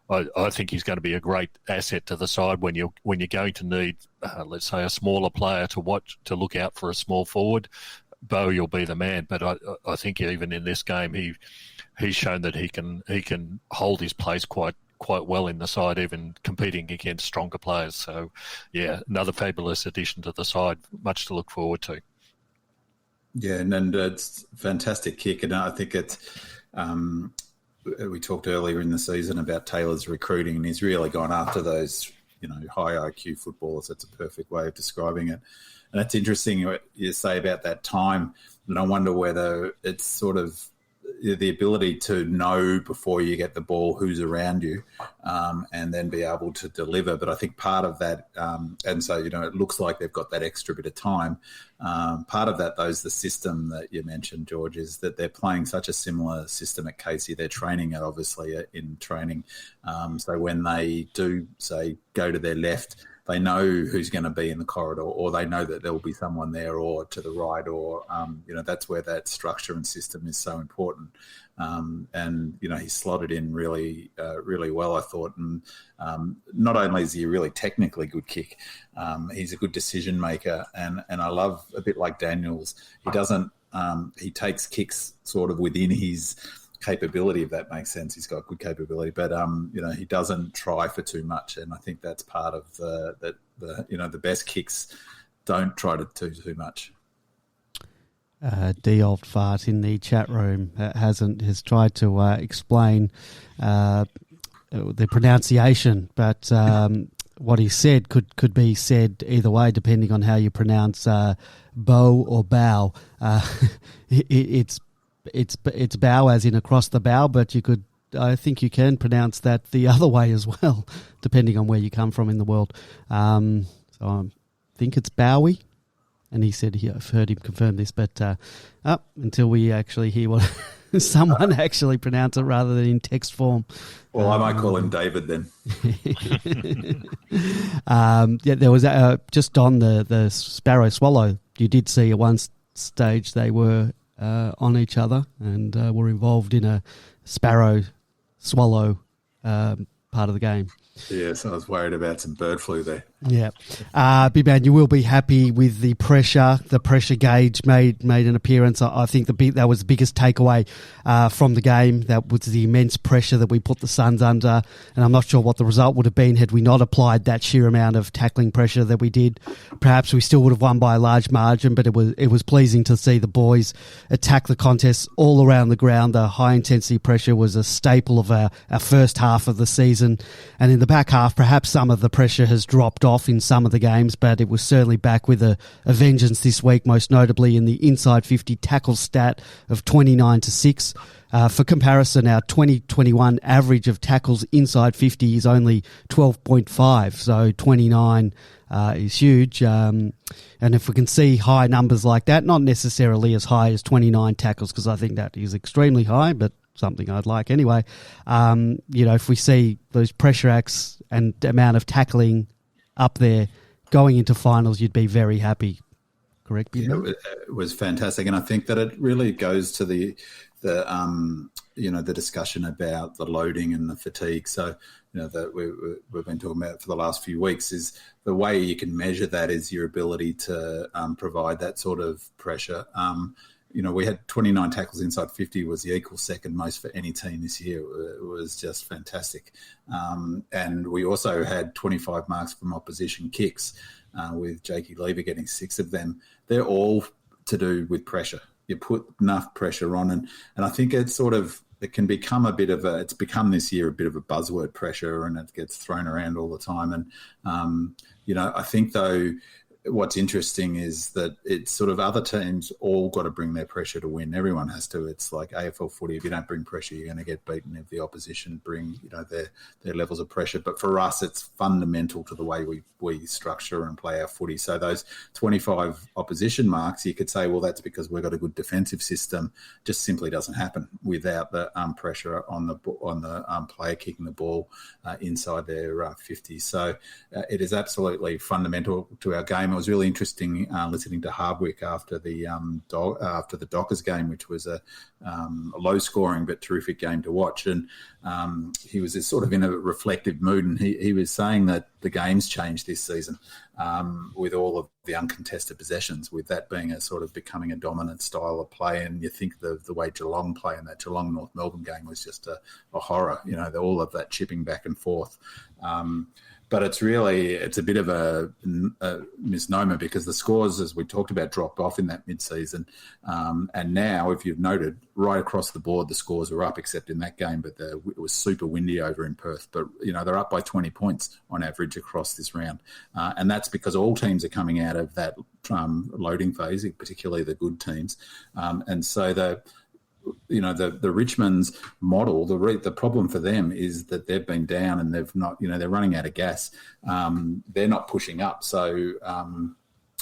I think he's going to be a great asset to the side when you're going to need, let's say, a smaller player to look out for a small forward. Bowie will be the man, but I think even in this game, he's shown that he can hold his place quite well in the side, even competing against stronger players. So, yeah, another fabulous addition to the side. Much to look forward to. Yeah, and it's a fantastic kick, and I think it's. We talked earlier in the season about Taylor's recruiting, and he's really gone after those, high IQ footballers. That's a perfect way of describing it. And that's interesting what you say about that time. And I wonder whether it's sort of the ability to know before you get the ball who's around you, and then be able to deliver. But I think part of that, and so, it looks like they've got that extra bit of time. Part of that, though, is the system that you mentioned, George, is that they're playing such a similar system at Casey. They're training it, obviously, in training. So when they do, say, go to their left, they know who's going to be in the corridor, or they know that there will be someone there, or to the right, or, that's where that structure and system is so important. And he slotted in really, really well, I thought. And not only is he a really technically good kick, he's a good decision maker. And I love, a bit like Daniels, he takes kicks sort of within his capability, if that makes sense. He's got good capability, but he doesn't try for too much, and I think that's part of the best kicks don't try to do too much. D old fart in the chat room has tried to explain the pronunciation, but what he said could be said either way depending on how you pronounce bow or bow. It's bow as in across the bow, but I think you can pronounce that the other way as well, depending on where you come from in the world. So I think it's Bowie, and he said I've heard him confirm this, but until we actually hear what someone actually pronounce it rather than in text form. Well, I might call him David then. There was just on the Sparrow Swallow. You did see at one stage they were on each other and were involved in a Sparrow-Swallow part of the game. Yes, I was worried about some bird flu there. Yeah. Big man, you will be happy with the pressure. The pressure gauge made an appearance. I think that was the biggest takeaway from the game. That was the immense pressure that we put the Suns under, and I'm not sure what the result would have been had we not applied that sheer amount of tackling pressure that we did. Perhaps we still would have won by a large margin, but it was pleasing to see the boys attack the contest all around the ground. The high-intensity pressure was a staple of our first half of the season, and in the the back half, perhaps some of the pressure has dropped off in some of the games, but it was certainly back with a vengeance this week, most notably in the inside 50 tackle stat of 29-6. For comparison, our 2021 average of tackles inside 50 is only 12.5, so 29 is huge. And if we can see high numbers like that, not necessarily as high as 29 tackles, because I think that is extremely high, but something I'd like anyway. If we see those pressure acts and amount of tackling up there going into finals, you'd be very happy. Correct? Yeah, it was fantastic, and I think that it really goes to the discussion about the loading and the fatigue. So that we've been talking about for the last few weeks is the way you can measure that is your ability to provide that sort of pressure. We had 29 tackles inside 50 was the equal second most for any team this year. It was just fantastic. And we also had 25 marks from opposition kicks with Jakey Lever getting 6 of them. They're all to do with pressure. You put enough pressure on and I think it can become it's become this year a bit of a buzzword, pressure, and it gets thrown around all the time. And, I think though, what's interesting is that it's sort of other teams all got to bring their pressure to win. Everyone has to. It's like AFL footy. If you don't bring pressure, you're going to get beaten. If the opposition bring, their levels of pressure. But for us, it's fundamental to the way we structure and play our footy. So those 25 opposition marks, you could say, well, that's because we've got a good defensive system. Just simply doesn't happen without the pressure on the player kicking the ball inside their 50. So it is absolutely fundamental to our game. It was really interesting listening to Hardwick after the Dockers game, which was a low-scoring but terrific game to watch. And he was sort of in a reflective mood, and he was saying that the game's changed this season with all of the uncontested possessions, with that being a sort of becoming a dominant style of play. And you think the way Geelong play in that Geelong North Melbourne game was just a horror, all of that chipping back and forth. But it's a bit of a misnomer because the scores, as we talked about, dropped off in that mid-season. And now, if you've noted, right across the board, the scores are up, except in that game, but it was super windy over in Perth. But, they're up by 20 points on average across this round. And that's because all teams are coming out of that loading phase, particularly the good teams. And so the Richmond's model, the problem for them is that they've been down and they've not, they're running out of gas. They're not pushing up. So,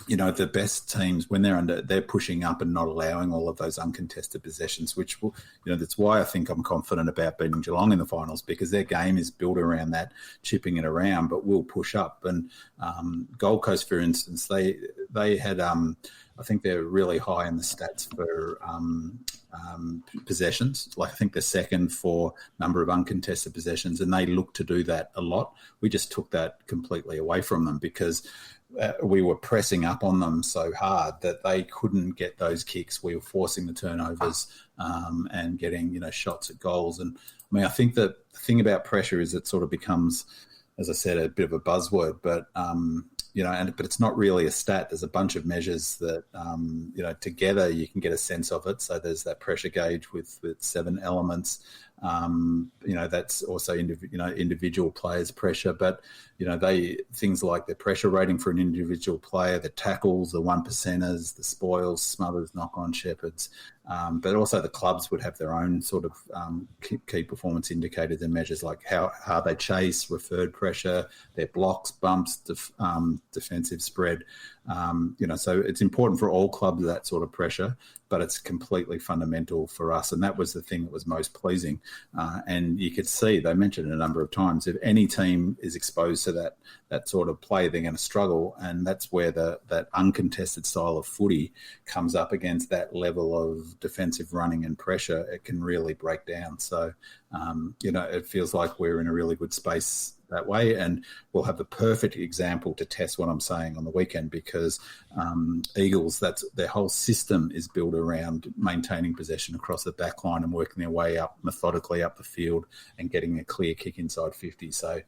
the best teams, when they're pushing up and not allowing all of those uncontested possessions, which will, that's why I think I'm confident about beating Geelong in the finals, because their game is built around that, chipping it around, but will push up. And Gold Coast, for instance, they had, I think they're really high in the stats for possessions. Like I think they're second for number of uncontested possessions, and they look to do that a lot. We just took that completely away from them because we were pressing up on them so hard that they couldn't get those kicks. We were forcing the turnovers and getting, shots at goals. And I mean, I think that the thing about pressure is it sort of becomes, as I said, a bit of a buzzword, but but it's not really a stat. There's a bunch of measures that, together you can get a sense of it. So there's that pressure gauge with 7 elements. That's also individual players' pressure, but things like the pressure rating for an individual player, the tackles, the 1%ers, the spoils, smothers, knock-on, shepherds, but also the clubs would have their own sort of key performance indicators and measures, like how hard they chase, referred pressure, their blocks, bumps, defensive spread. So it's important for all clubs, that sort of pressure, but it's completely fundamental for us. And that was the thing that was most pleasing. And you could see, they mentioned it a number of times, if any team is exposed to that sort of play, they're going to struggle. And that's where that uncontested style of footy comes up against that level of defensive running and pressure. It can really break down. So, it feels like we're in a really good space that way, and we'll have the perfect example to test what I'm saying on the weekend, because Eagles, that's their whole system is built around maintaining possession across the back line and working their way up methodically up the field and getting a clear kick inside 50. So,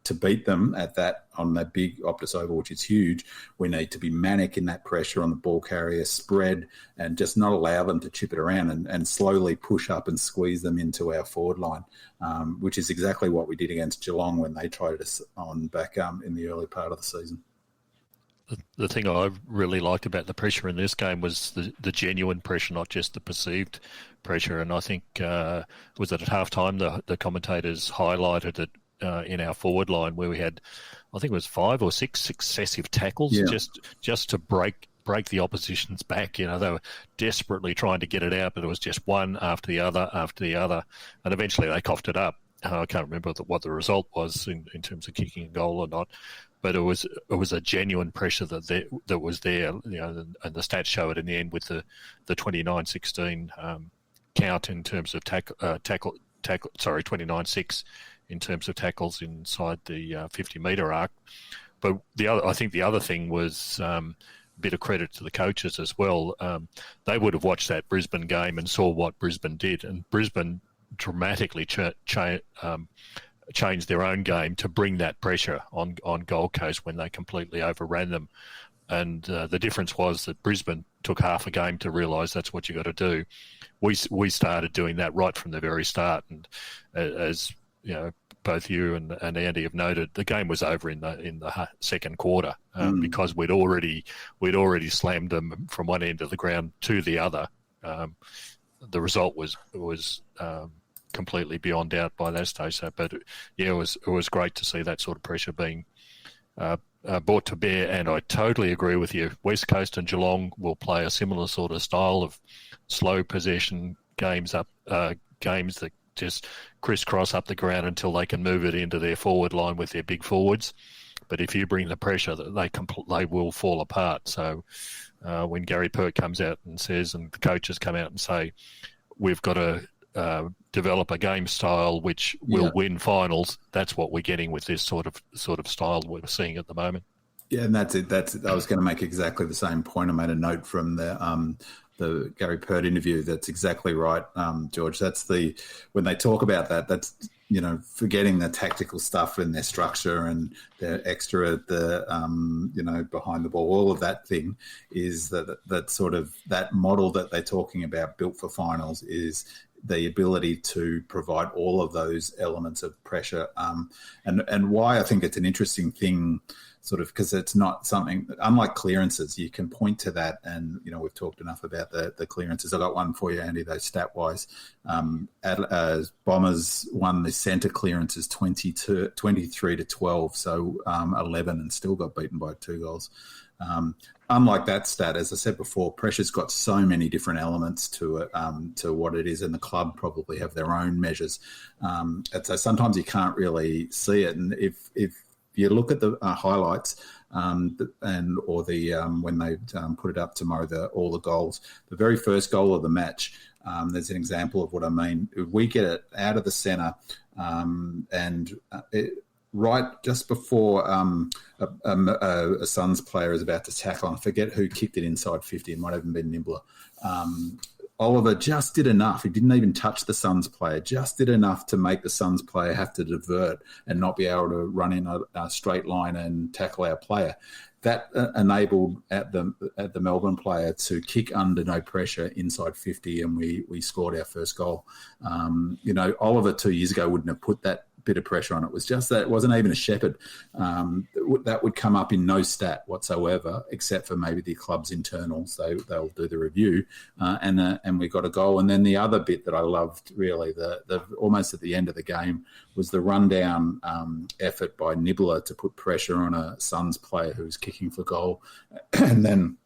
to beat them at that on that big Optus Oval, which is huge, we need to be manic in that pressure on the ball carrier, spread, and just not allow them to chip it around and slowly push up and squeeze them into our forward line, which is exactly what we did against Geelong when they tried us on back in the early part of the season. The thing I really liked about the pressure in this game was the genuine pressure, not just the perceived pressure. And I think, was it at halftime, the commentators highlighted it in our forward line where we had, I think it was 5 or 6 successive tackles just to break the opposition's back. They were desperately trying to get it out, but it was just one after the other. And eventually they coughed it up. I can't remember what the result was in terms of kicking a goal or not. But it was a genuine pressure that was there, and the stats show it in the end with the 29-16 count in terms of 29-6 in terms of tackles inside the 50-metre arc. But I think the other thing was a bit of credit to the coaches as well. They would have watched that Brisbane game and saw what Brisbane did, and Brisbane dramatically changed their own game to bring that pressure on Gold Coast when they completely overran them. And the difference was that Brisbane took half a game to realise that's what you got to do. We started doing that right from the very start, and as both you and Andy have noted, the game was over in the second quarter because we'd already slammed them from one end of the ground to the other. The result was completely beyond doubt by that stage. But it was great to see that sort of pressure being brought to bear. And I totally agree with you. West Coast and Geelong will play a similar sort of style of slow possession games that just crisscross up the ground until they can move it into their forward line with their big forwards. But if you bring the pressure, they will fall apart. So when Gary Pert comes out and says, and the coaches come out and say, we've got to develop a game style which will win finals, that's what we're getting with this sort of style we're seeing at the moment. Yeah, and that's it. I was going to make exactly the same point. I made a note from the Gary Pert interview. That's exactly right, George. When they talk about that, that's forgetting the tactical stuff in their structure and their extra behind the ball. All of that thing is that sort of that model that they're talking about, built for finals, is the ability to provide all of those elements of pressure. And why I think it's an interesting thing, sort of, because it's not something, unlike clearances, you can point to that, and we've talked enough about the clearances. I got one for you, Andy, though, stat-wise. Bombers won the centre clearances 23-12, so 11, and still got beaten by 2 goals. Unlike that stat, as I said before, pressure's got so many different elements to it, to what it is, and the club probably have their own measures. And so sometimes you can't really see it. And if you look at the highlights when they put it up tomorrow, all the goals, the very first goal of the match, there's an example of what I mean. If we get it out of the centre right just before a Suns player is about to tackle, I forget who kicked it inside 50. It might have been Nibbler. Oliver just did enough. He didn't even touch the Suns player, just did enough to make the Suns player have to divert and not be able to run in a straight line and tackle our player. That enabled at the Melbourne player to kick under no pressure inside 50, and we scored our first goal. Oliver 2 years ago wouldn't have put that bit of pressure on it. Was just that it wasn't even a shepherd. That would come up in no stat whatsoever, except for maybe the club's internals. They'll do the review, and we got a goal. And then the other bit that I loved, really, the almost at the end of the game, was the rundown effort by Nibbler to put pressure on a Suns player who was kicking for goal, and then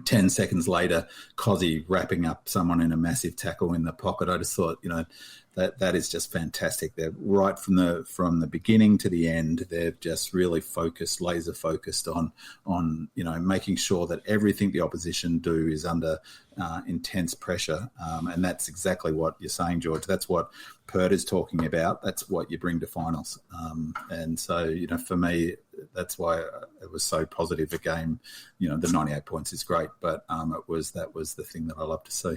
10 seconds later, Cozzy wrapping up someone in a massive tackle in the pocket. I just thought, that is just fantastic. They're right from the beginning to the end. They're just really focused, laser focused on making sure that everything the opposition do is under intense pressure. And that's exactly what you're saying, George. That's what Pert is talking about. That's what you bring to finals. And so, for me, that's why it was so positive a game. The 98 points is great, but that was the thing that I love to see.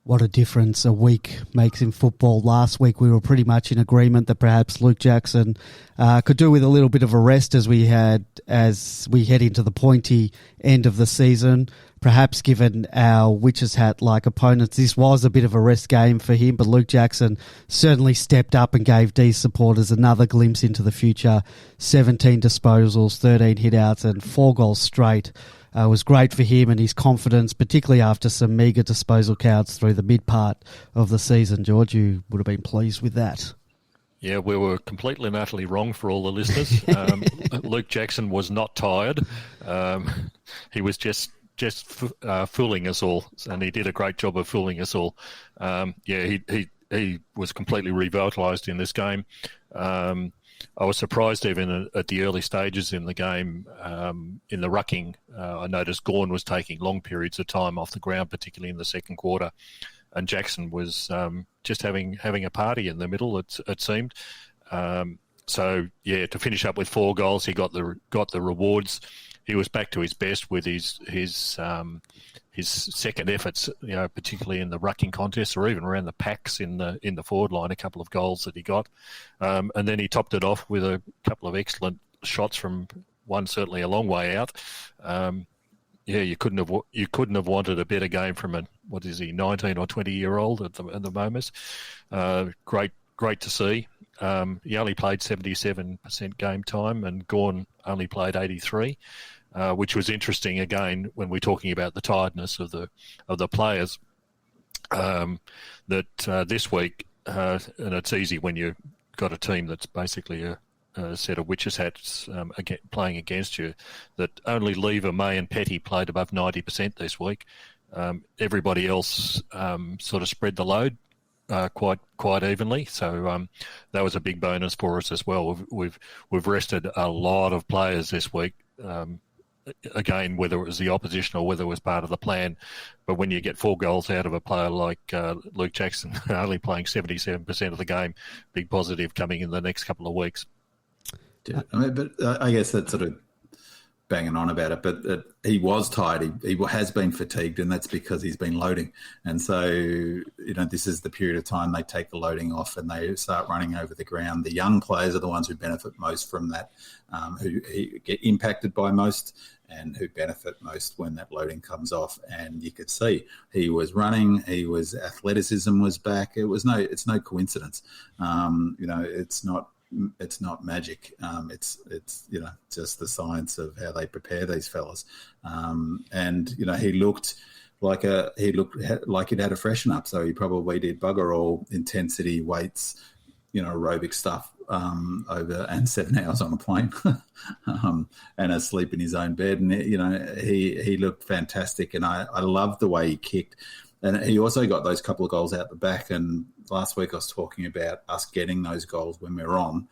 What a difference a week makes in football. Last week we were pretty much in agreement that perhaps Luke Jackson could do with a little bit of a rest as we head into the pointy end of the season. Perhaps given our witch's hat-like opponents, this was a bit of a rest game for him, but Luke Jackson certainly stepped up and gave these supporters another glimpse into the future. 17 disposals, 13 hit-outs and 4 goals straight. Was great for him and his confidence, particularly after some meagre disposal counts through the mid-part of the season. George, you would have been pleased with that. Yeah, we were completely and utterly wrong for all the listeners. Luke Jackson was not tired. He was just fooling us all, and he did a great job of fooling us all. He was completely revitalised in this game. I was surprised even at the early stages in the game, in the rucking. I noticed Gawn was taking long periods of time off the ground, particularly in the second quarter, and Jackson was just having a party in the middle. It seemed. To finish up with 4 goals, he got the rewards. He was back to his best with his second efforts, particularly in the rucking contest or even around the packs in the forward line. A couple of goals that he got, and then he topped it off with a couple of excellent shots from one certainly a long way out. You couldn't have wanted a better game from a 19 or 20-year-old at the moment. Great to see. He only played 77% game time, and Gawn only played 83%. Which was interesting again when we're talking about the tiredness of the players. This week, and it's easy when you've got a team that's basically a set of witches' hats playing against you, that only Lever, May and Petty played above 90% this week. Everybody else sort of spread the load quite evenly, so that was a big bonus for us as well. We've rested a lot of players this week. Again, whether it was the opposition or whether it was part of the plan. But when you get 4 goals out of a player like Luke Jackson, only playing 77% of the game, big positive coming in the next couple of weeks. Yeah, I guess that's sort of banging on about it, but he was tired. He has been fatigued, and that's because he's been loading. And so, this is the period of time they take the loading off and they start running over the ground. The young players are the ones who benefit most from that, who get impacted by most and who benefit most when that loading comes off. And you could see he was running, athleticism was back. It's no coincidence. It's not magic. It's just the science of how they prepare these fellas. He looked like he'd had a freshen up. So he probably did bugger all intensity, weights, aerobic stuff over and 7 hours on a plane and asleep in his own bed. And he looked fantastic. And I loved the way he kicked. And he also got those couple of goals out the back. And last week I was talking about us getting those goals when we're on.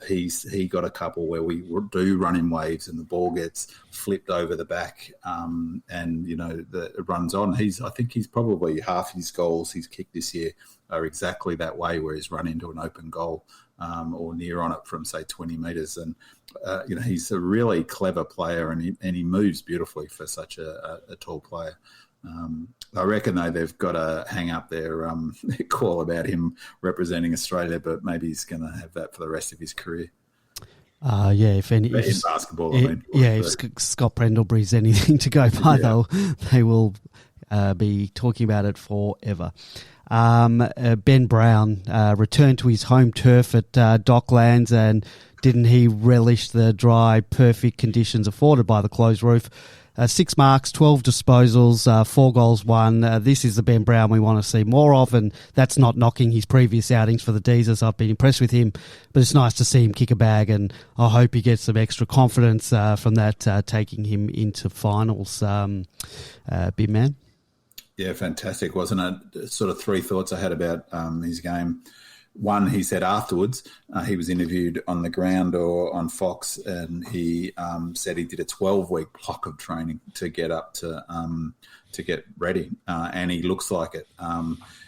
He got a couple where we do run in waves and the ball gets flipped over the back, it runs on. I think he's probably half his goals he's kicked this year are exactly that way, where he's run into an open goal or near on it from, say, 20 metres. And, he's a really clever player and he moves beautifully for such a tall player. I reckon, though, they've got to hang up their call about him representing Australia, but maybe he's going to have that for the rest of his career. If basketball, if Scott Pendlebury's anything to go by, they will be talking about it forever. Ben Brown returned to his home turf at Docklands, and didn't he relish the dry, perfect conditions afforded by the closed roof? 6 marks, 12 disposals, 4 goals, 1. This is the Ben Brown we want to see more of, and that's not knocking his previous outings for the Deezers. I've been impressed with him, but it's nice to see him kick a bag, and I hope he gets some extra confidence from that, taking him into finals. Big man. Yeah, fantastic, wasn't it? Sort of 3 thoughts I had about his game. One, he said afterwards, he was interviewed on the ground or on Fox, and he said he did a 12-week block of training to get up to get ready, and he looks like it.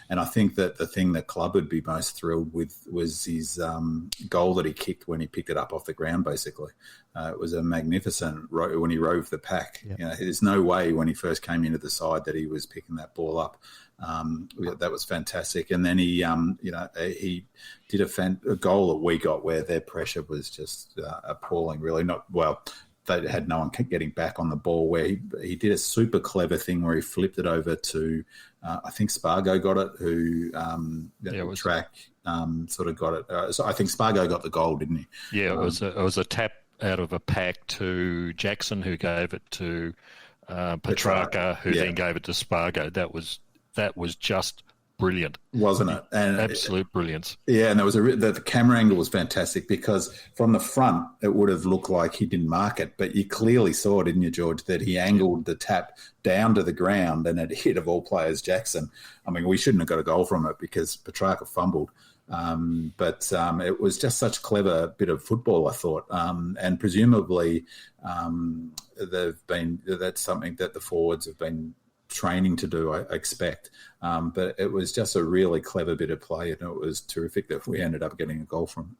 And I think that the thing that club would be most thrilled with was his goal that he kicked when he picked it up off the ground, basically. It was a magnificent when he rove the pack. Yep. You know, there's no way when he first came into the side that he was picking that ball up. That was fantastic. And then he did a goal that we got where their pressure was just appalling, really. They had no one getting back on the ball, where he did a super clever thing where he flipped it over to, I think Spargo got it, who track sort of got it. So I think Spargo got the goal, didn't he? Yeah, it was a tap out of a pack to Jackson, who gave it to Petrarca, who then gave it to Spargo. That was just brilliant, wasn't it? And absolute brilliance. Yeah, and there was the camera angle was fantastic, because from the front it would have looked like he didn't mark it, but you clearly saw, didn't you, George, that he angled the tap down to the ground and it hit, of all players, Jackson. I mean, we shouldn't have got a goal from it because Petrarca fumbled. But it was just such a clever bit of football, I thought. And presumably that's something that the forwards have been training to do, I expect. But it was just a really clever bit of play, and it was terrific that we ended up getting a goal from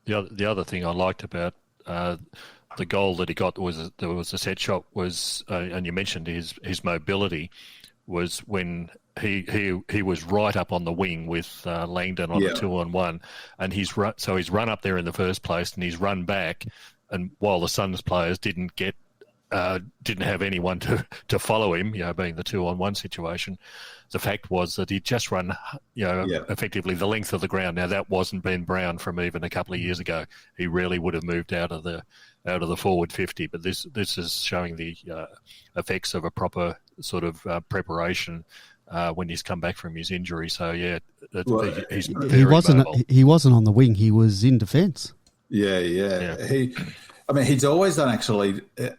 it. The other thing I liked about the goal that he got there was a set shot, and you mentioned his mobility, was when he was right up on the wing with Langdon on the 2-on-1, and he's run up there in the first place, and he's run back, and while the Suns players didn't have anyone to follow him, being the 2-on-1 situation, the fact was that he'd just run, effectively the length of the ground. Now, that wasn't Ben Brown from even a couple of years ago. He really would have moved out of the forward 50, but this is showing the effects of a proper sort of preparation when he's come back from his injury. So he's very mobile. He wasn't on the wing. He was in defence. Yeah. He's always done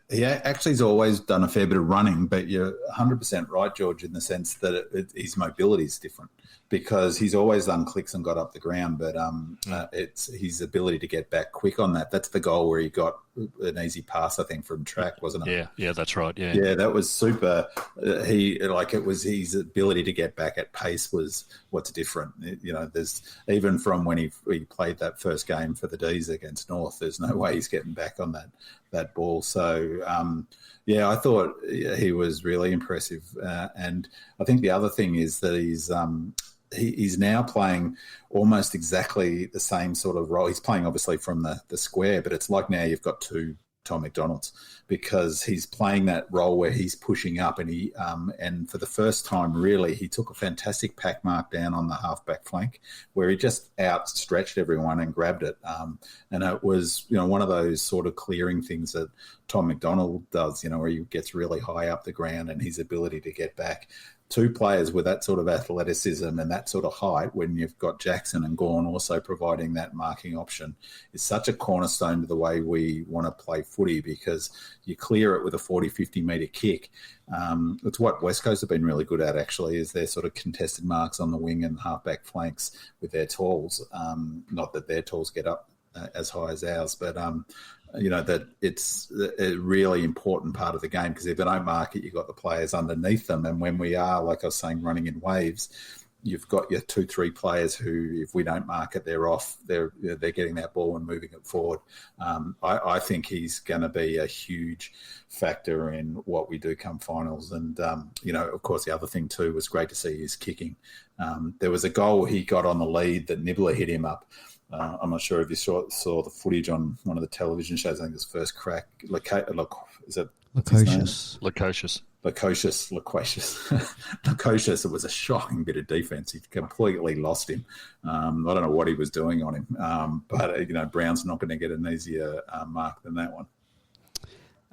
he's always done a fair bit of running, but you're 100% right, George, in the sense that his mobility is different, because he's always done clicks and got up the ground, but it's his ability to get back quick on that. That's the goal where he got an easy pass, I think, from track, wasn't it? Yeah, that's right. Yeah, that was super. It was his ability to get back at pace was what's different. There's even from when he played that first game for the D's against North, there's no way he's getting back on that ball. So I thought he was really impressive, and I think the other thing is that he's now playing almost exactly the same sort of role. He's playing obviously from the square, but it's like now you've got two Tom McDonalds, because he's playing that role where he's pushing up, and and for the first time, really, he took a fantastic pack mark down on the half-back flank where he just outstretched everyone and grabbed it. And it was, one of those sort of clearing things that Tom McDonald does, where he gets really high up the ground, and his ability to get back. Two players with that sort of athleticism and that sort of height, when you've got Jackson and Gawn also providing that marking option, is such a cornerstone to the way we want to play footy, because you clear it with a 40, 50-metre kick. It's what West Coast have been really good at, actually, is their sort of contested marks on the wing and half-back flanks with their talls. Not that their talls get up as high as ours, but that it's a really important part of the game, because if they don't mark it, you've got the players underneath them. And when we are, like I was saying, running in waves, you've got your 2-3 players who, if we don't mark it, they're off. They're getting that ball and moving it forward. I think he's going to be a huge factor in what we do come finals. And, of course, the other thing too was great to see his kicking. There was a goal he got on the lead that Nibbler hit him up. I'm not sure if you saw the footage on one of the television shows. I think it was First Crack. Is it Loquacious? Loquacious. It was a shocking bit of defence. He completely lost him. I don't know what he was doing on him. But Brown's not going to get an easier mark than that one.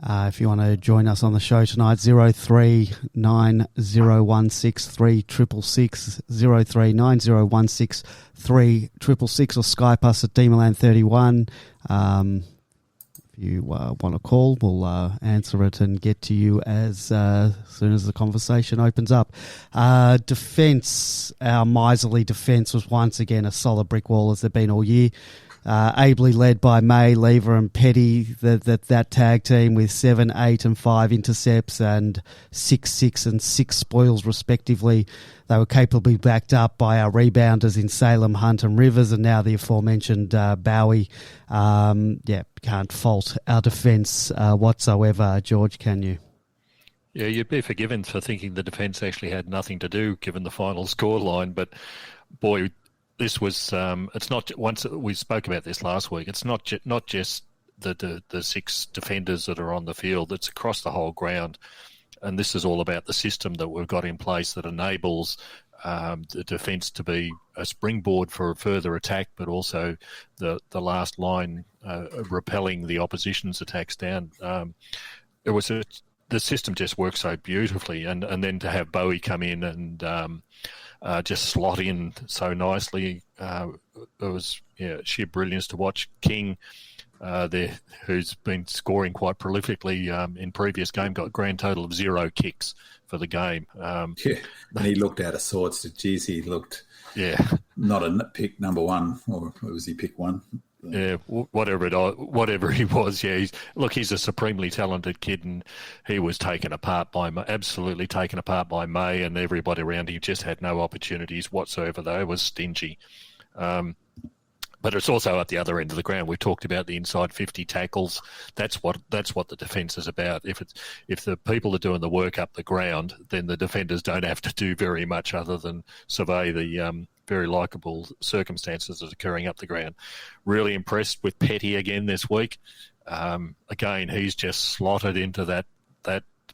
If you want to join us on the show tonight, 0390163666, 0390163666, or Skype us at DMilan31. If you want to call, we'll answer it and get to you as soon as the conversation opens up. Defence, our miserly defence was once again a solid brick wall, as they've been all year. ably led by May, Lever and Petty, that tag team with 7, 8 and 5 intercepts and 6, 6 and 6 spoils respectively. They were capably backed up by our rebounders in Salem, Hunt and Rivers, and now the aforementioned Bowie. Can't fault our defence whatsoever, George, can you? Yeah, you'd be forgiven for thinking the defence actually had nothing to do given the final scoreline, but boy, this was, it's not, once we spoke about this last week, it's not just the 6 defenders that are on the field, it's across the whole ground. And this is all about the system that we've got in place that enables the defence to be a springboard for further attack, but also the last line repelling the opposition's attacks down. The system just works so beautifully, and then to have Bowie come in and just slot in so nicely, it was sheer brilliance to watch. King, who's been scoring quite prolifically in previous game, got a grand total of 0 kicks for the game. And he looked out of sorts. Geez, he looked not a pick number 1, or was he pick 1? Yeah, whatever he was. Yeah, he's a supremely talented kid, and he was absolutely taken apart by May, and everybody around him just had no opportunities whatsoever. They was stingy. But it's also at the other end of the ground. We talked about the inside 50 tackles. That's what the defence is about. If the people are doing the work up the ground, then the defenders don't have to do very much other than survey the very likeable circumstances that are occurring up the ground. Really impressed with Petty again this week. Again, he's just slotted into that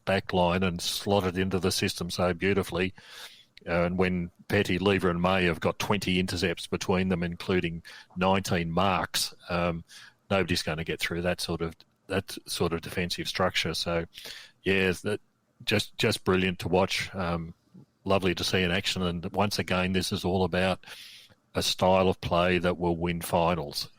back line and slotted into the system so beautifully. And when Petty, Lever and May have got 20 intercepts between them, including 19 marks, nobody's going to get through that sort of defensive structure. So, yeah, just brilliant to watch. Lovely to see in action. And once again, this is all about a style of play that will win finals.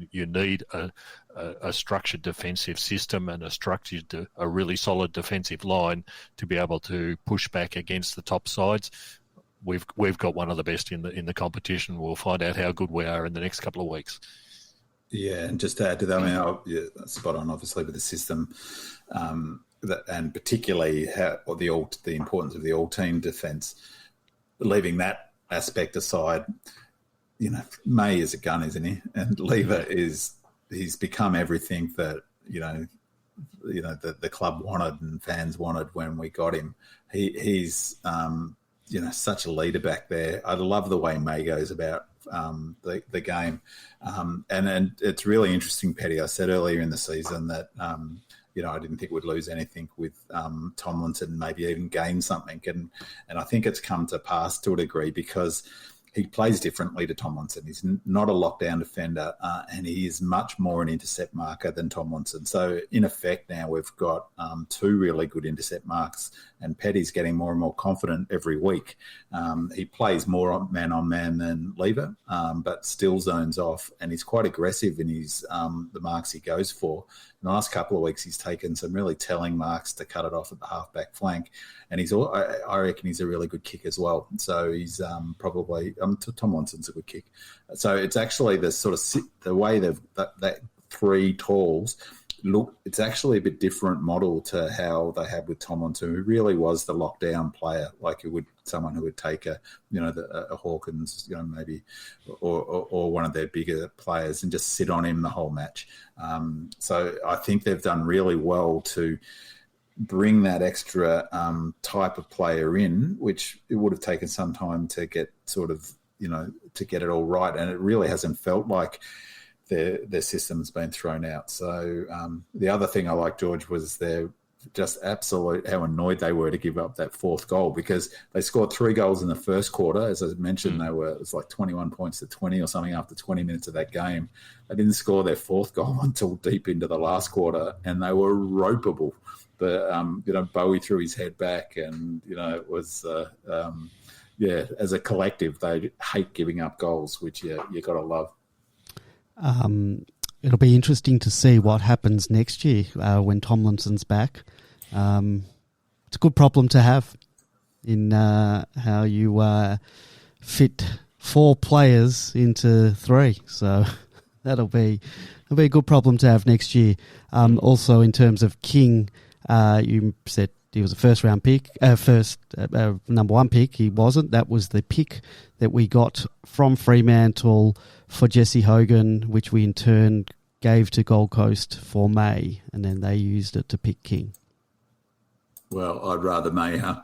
You need a structured defensive system and a really solid defensive line to be able to push back against the top sides. We've got one of the best in the competition. We'll find out how good we are in the next couple of weeks. Yeah, and just to add to that, spot on, obviously, with the system, and particularly the importance of the all-team defence. Leaving that aspect aside, May is a gun, isn't he? And Lever he's become everything that the club wanted and fans wanted when we got him. He's such a leader back there. I love the way May goes about the game, and it's really interesting, Petty. I said earlier in the season that I didn't think we'd lose anything with Tomlinson, maybe even gain something, and I think it's come to pass to a degree because he plays differently to Tomlinson. He's not a lockdown defender, and he is much more an intercept marker than Tomlinson. So, in effect, now we've got 2 really good intercept marks, and Petty's getting more and more confident every week. He plays more man-on-man than Lever, but still zones off, and he's quite aggressive in his the marks he goes for. In the last couple of weeks, he's taken some really telling marks to cut it off at the halfback flank, and I reckon he's a really good kick as well. So he's probably Tomlinson's a good kick. So it's actually the way that 3 talls look. It's actually a bit different model to how they had with Tomlinson, who really was the lockdown player, like someone who would take a Hawkins, maybe, or one of their bigger players and just sit on him the whole match. So I think they've done really well to bring that extra type of player in, which it would have taken some time to get to get it all right. And it really hasn't felt like their system's been thrown out. So the other thing I like, George, was their just absolute how annoyed they were to give up that 4th goal, because they scored 3 goals in the first quarter. As I mentioned, it was like 21 points to 20 or something after 20 minutes of that game. They didn't score their 4th goal until deep into the last quarter, and they were ropeable. But Bowie threw his head back, and it was as a collective they hate giving up goals, which you got to love. It'll be interesting to see what happens next year when Tomlinson's back. It's a good problem to have in how you fit 4 players into 3. So That'll be a good problem to have next year. Also, in terms of King, you said he was a first-round pick, number one pick. He wasn't. That was the pick that we got from Fremantle for Jesse Hogan, which we in turn gave to Gold Coast for May, and then they used it to pick King. Well, I'd rather May, huh?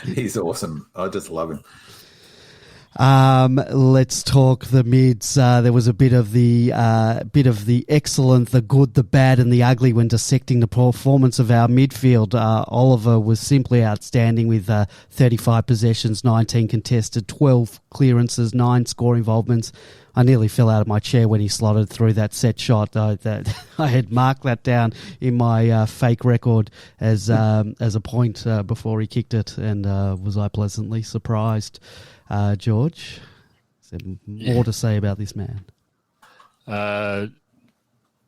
He's awesome. I just love him. Let's talk the mids. There was a bit of the excellent, the good, the bad, and the ugly when dissecting the performance of our midfield. Oliver was simply outstanding with 35 possessions, 19 contested, 12 clearances, 9 score involvements. I nearly fell out of my chair when he slotted through that set shot. I had marked that down in my fake record as a point before he kicked it, and was I pleasantly surprised. George, is there more to say about this man?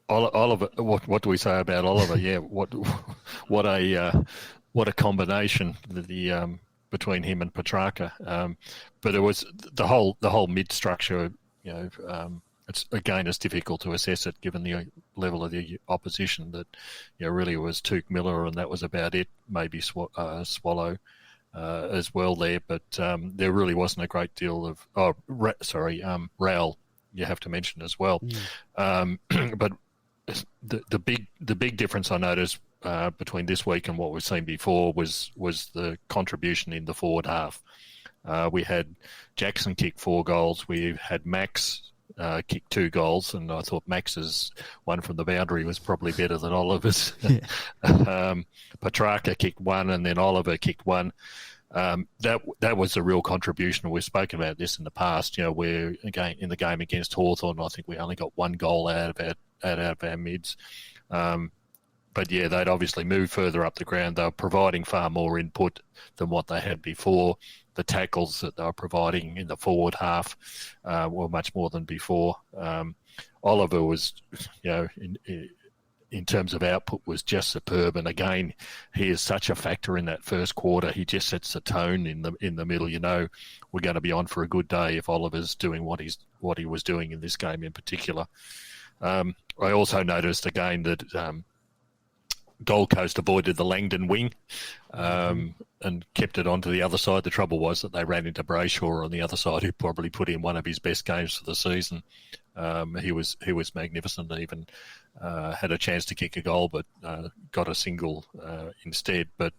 Oliver, what do we say about Oliver? Yeah, what a combination between him and Petrarca. But it was the whole mid structure. It's difficult to assess it given the level of the opposition. That really was Tuke Miller, and that was about it. Maybe Swallow. As well there, but there really wasn't a great deal of Raoul you have to mention as well. But the big difference I noticed between this week and what we've seen before was the contribution in the forward half. We had Jackson kick 4 goals. We had Max kick 2 goals, and I thought Max's one from the boundary was probably better than Oliver's. Petrarca kicked 1, and then Oliver kicked 1. That was a real contribution. We've spoken about this in the past. Where again in the game against Hawthorn, I think we only got 1 goal out of our mids. But yeah, they'd obviously moved further up the ground. They were providing far more input than what they had before. The tackles that they were providing in the forward half were much more than before. Oliver was, in terms of output, was just superb. And again, he is such a factor in that first quarter. He just sets the tone in the middle. We're going to be on for a good day if Oliver's doing what he was doing in this game in particular. I also noticed again that Gold Coast avoided the Langdon wing and kept it onto the other side. The trouble was that they ran into Brayshaw on the other side, who probably put in one of his best games for the season. He was magnificent. Even had a chance to kick a goal, but got a single instead. But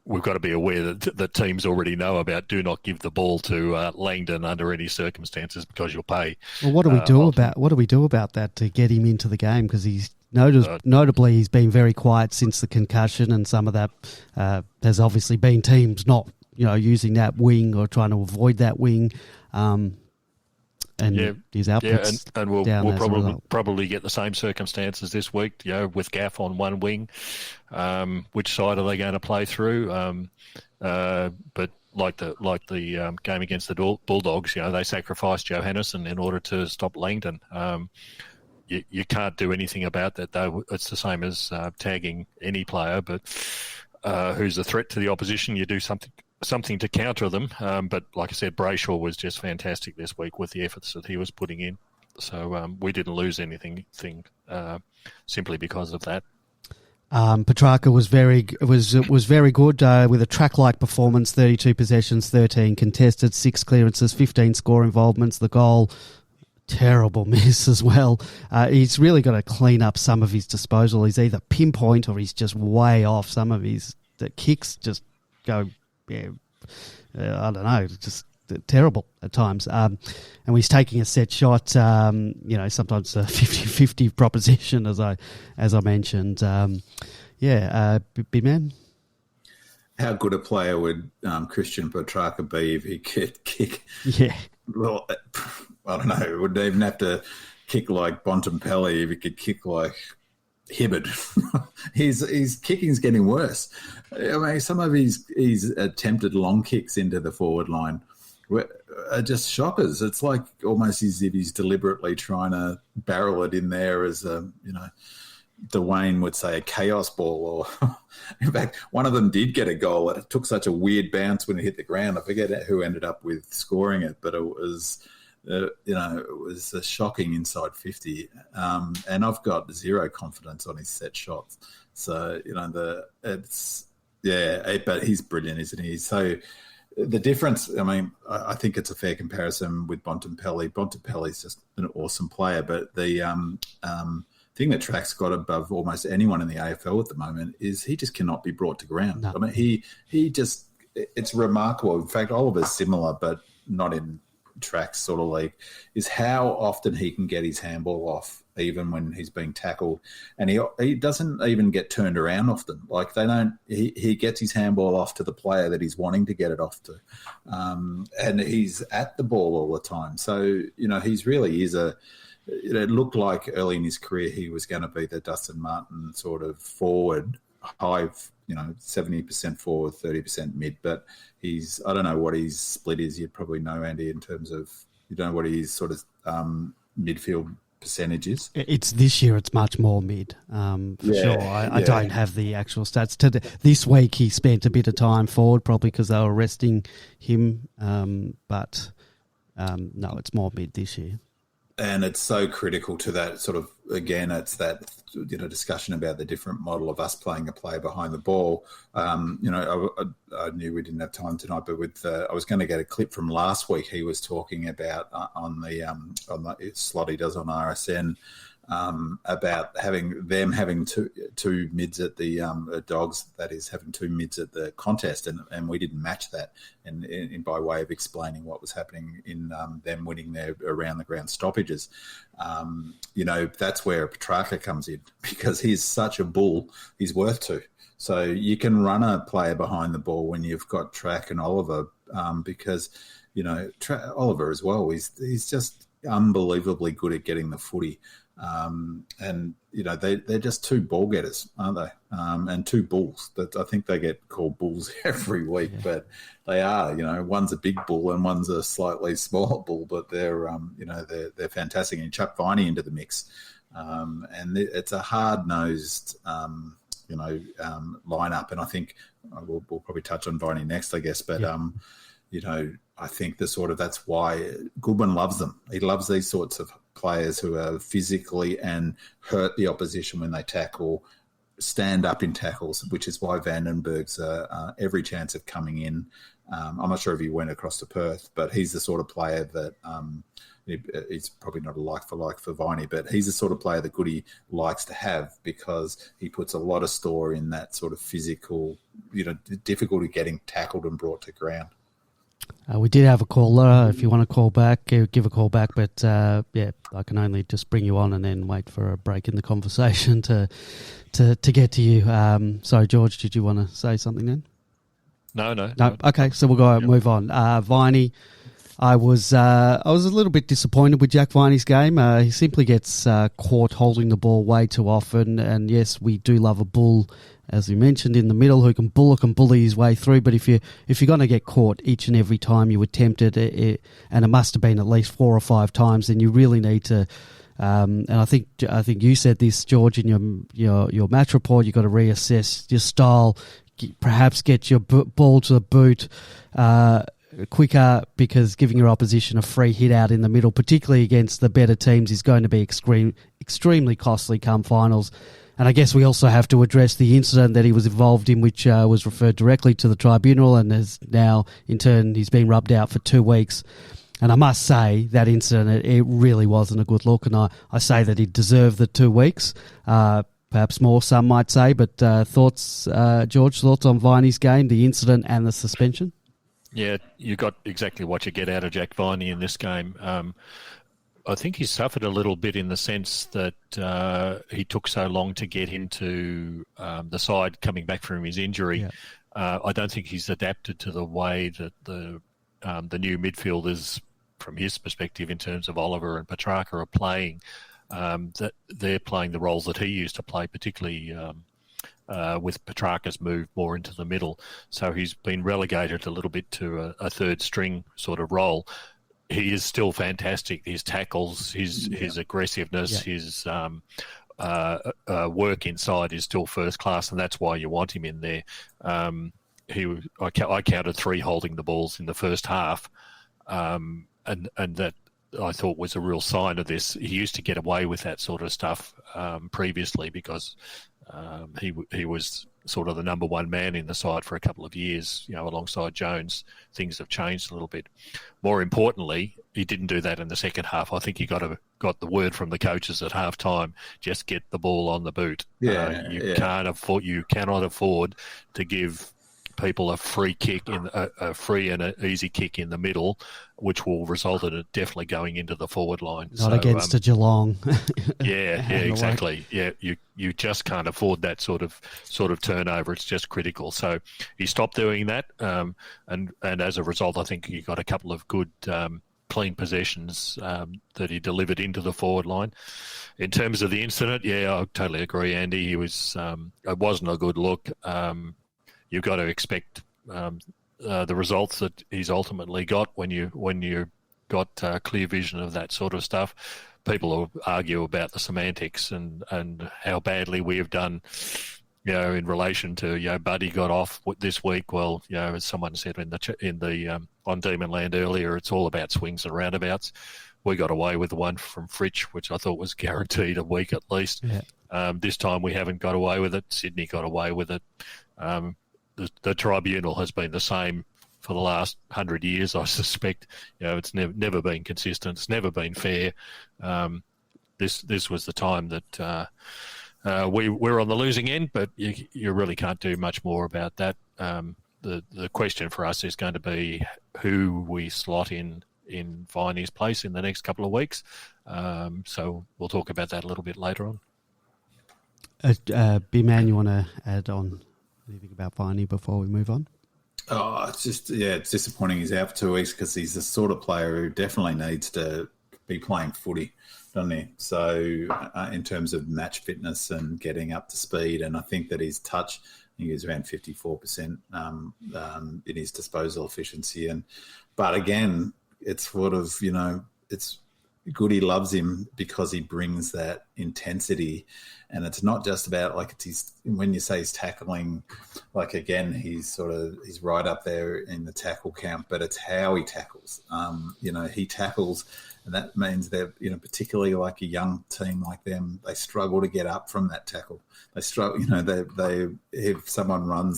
we've got to be aware that teams already know about do not give the ball to Langdon under any circumstances because you'll pay. Well, what do we do about that to get him into the game? Because he's notably he's been very quiet since the concussion, and some of that has obviously been teams not using that wing or trying to avoid that wing. And his outputs and we'll probably get the same circumstances this week. With Gaff on one wing, which side are they going to play through? But like the game against the Bulldogs, they sacrificed Johannesson in order to stop Langdon. You can't do anything about that, though. It's the same as tagging any player, but who's a threat to the opposition, you do something to counter them. But like I said, Brayshaw was just fantastic this week with the efforts that he was putting in. So we didn't lose anything simply because of that. Petrarca was very good with a track-like performance, 32 possessions, 13 contested, 6 clearances, 15 score involvements. The goal, terrible miss as well. He's really got to clean up some of his disposal. He's either pinpoint or he's just way off. Some of his kicks just go, I don't know, just terrible at times. And he's taking a set shot, sometimes a 50-50 proposition, as I mentioned. Big man. How good a player would Christian Petrarca be if he could kick? Yeah. Well, I don't know. Would they even have to kick like Bontempelli if he could kick like Hibbard? His kicking's getting worse. I mean, some of his attempted long kicks into the forward line are just shockers. It's like almost as if he's deliberately trying to barrel it in there as Dwayne would say, a chaos ball. Or in fact, one of them did get a goal. It took such a weird bounce when it hit the ground. I forget who ended up with scoring it, but it was it was a shocking inside 50. And I've got zero confidence on his set shots. So, but he's brilliant, isn't he? So the difference, I think it's a fair comparison with Bontempelli. Bontempelli's just an awesome player, but the thing that Track's got above almost anyone in the AFL at the moment is he just cannot be brought to ground. No. He just, it's remarkable. In fact, Oliver's similar, but not in Track's sort of league, is how often he can get his handball off, even when he's being tackled. And he doesn't even get turned around often. Like he gets his handball off to the player that he's wanting to get it off to. And he's at the ball all the time. So, he's really is it looked like early in his career he was going to be the Dustin Martin sort of forward, high, 70% forward, 30% mid. But I don't know what his split is. You'd probably know, Andy, in terms of, what his sort of midfield percentage is. It's this year, it's much more mid, sure. I don't have the actual stats. This week he spent a bit of time forward, probably because they were resting him. But no, it's more mid this year. And it's so critical to that sort of, again, it's that, discussion about the different model of us playing a player behind the ball. I knew we didn't have time tonight, but I was going to get a clip from last week. He was talking about on the slot he does on RSN, about having two mids at the Dogs, that is, having two mids at the contest, and we didn't match that, and by way of explaining what was happening in them winning their around the ground stoppages. That's where Petrarca comes in, because he's such a bull, he's worth two. So you can run a player behind the ball when you've got Track and Oliver, because Oliver as well, he's just unbelievably good at getting the footy. They're just two ball getters, aren't they? And two bulls. That I think they get called bulls every week, but they are. One's a big bull and one's a slightly smaller bull, but they're fantastic. And Chuck Viney into the mix, and it's a hard nosed lineup. And I think we'll probably touch on Viney next, I guess, but. I think that's why Goodwin loves them. He loves these sorts of players who are physically and hurt the opposition when they tackle, stand up in tackles, which is why Vandenberg's every chance of coming in. I'm not sure if he went across to Perth, but he's the sort of player that he's probably not a like for Viney, but he's the sort of player that Goody likes to have, because he puts a lot of store in that sort of physical, difficulty getting tackled and brought to ground. We did have a caller. If you want to call back, give a call back. But, I can only just bring you on and then wait for a break in the conversation to get to you. Sorry, George, did you want to say something then? No. Okay, so we'll move on. Viney, I was a little bit disappointed with Jack Viney's game. He simply gets caught holding the ball way too often. And, yes, we do love a bull, as we mentioned, in the middle, who can bully his way through. But if you're going to get caught each and every time you attempt it, and it must have been at least 4 or 5 times, then you really need to. And I think you said this, George, in your match report. You've got to reassess your style, perhaps get your ball to the boot quicker, because giving your opposition a free hit out in the middle, particularly against the better teams, is going to be extremely costly come finals. And I guess we also have to address the incident that he was involved in, which was referred directly to the tribunal, and has now, in turn, he's been rubbed out for 2 weeks. And I must say, that incident, it really wasn't a good look, and I say that he deserved the 2 weeks, perhaps more, some might say. But thoughts, George, thoughts on Viney's game, the incident and the suspension? Yeah, you got exactly what you get out of Jack Viney in this game. I think he suffered a little bit in the sense that he took so long to get into the side coming back from his injury. Yeah. I don't think he's adapted to the way that the new midfielders, from his perspective, in terms of Oliver and Petrarca, are playing. That they're playing the roles that he used to play, particularly with Petrarca's move more into the middle. So he's been relegated a little bit to a third string sort of role. He is still fantastic. His tackles, his aggressiveness, his work inside is still first class, and that's why you want him in there. I counted 3 holding the balls in the first half, and that I thought was a real sign of this. He used to get away with that sort of stuff previously because he was sort of the number one man in the side for a couple of years, alongside Jones. Things have changed a little bit. More importantly, he didn't do that in the second half. I think he got the word from the coaches at half time, just get the ball on the boot. You cannot afford to give people a free kick, a free and an easy kick in the middle, which will result in it definitely going into the forward line. Not against a Geelong. Yeah, exactly. Yeah, you just can't afford that sort of turnover. It's just critical. So he stopped doing that, and as a result, I think he got a couple of good clean possessions that he delivered into the forward line. In terms of the incident, I totally agree, Andy. It wasn't a good look. You've got to expect the results that he's ultimately got when you got clear vision of that sort of stuff. People will argue about the semantics and how badly we have done, in relation to Buddy got off this week. Well, as someone said in the on Demonland earlier, it's all about swings and roundabouts. We got away with the one from Fritsch, which I thought was guaranteed a week at least. Yeah. This time we haven't got away with it. Sydney got away with it. The tribunal has been the same for the last 100 years, I suspect. It's never been consistent. It's never been fair. This was the time that we're on the losing end, but you really can't do much more about that. The question for us is going to be who we slot in Viney's place in the next couple of weeks. So we'll talk about that a little bit later on. B-Man, you want to add on anything about Viney before we move on? Oh, it's disappointing he's out for 2 weeks because he's the sort of player who definitely needs to be playing footy, doesn't he? So in terms of match fitness and getting up to speed, and I think that his touch, I think he's around 54% in his disposal efficiency. But again, it's sort of, it's Goody loves him because he brings that intensity. And it's not just about when you say he's tackling, again, he's right up there in the tackle count, but it's how he tackles. He tackles, and that means they're, particularly like a young team like them, they struggle to get up from that tackle. They struggle, if someone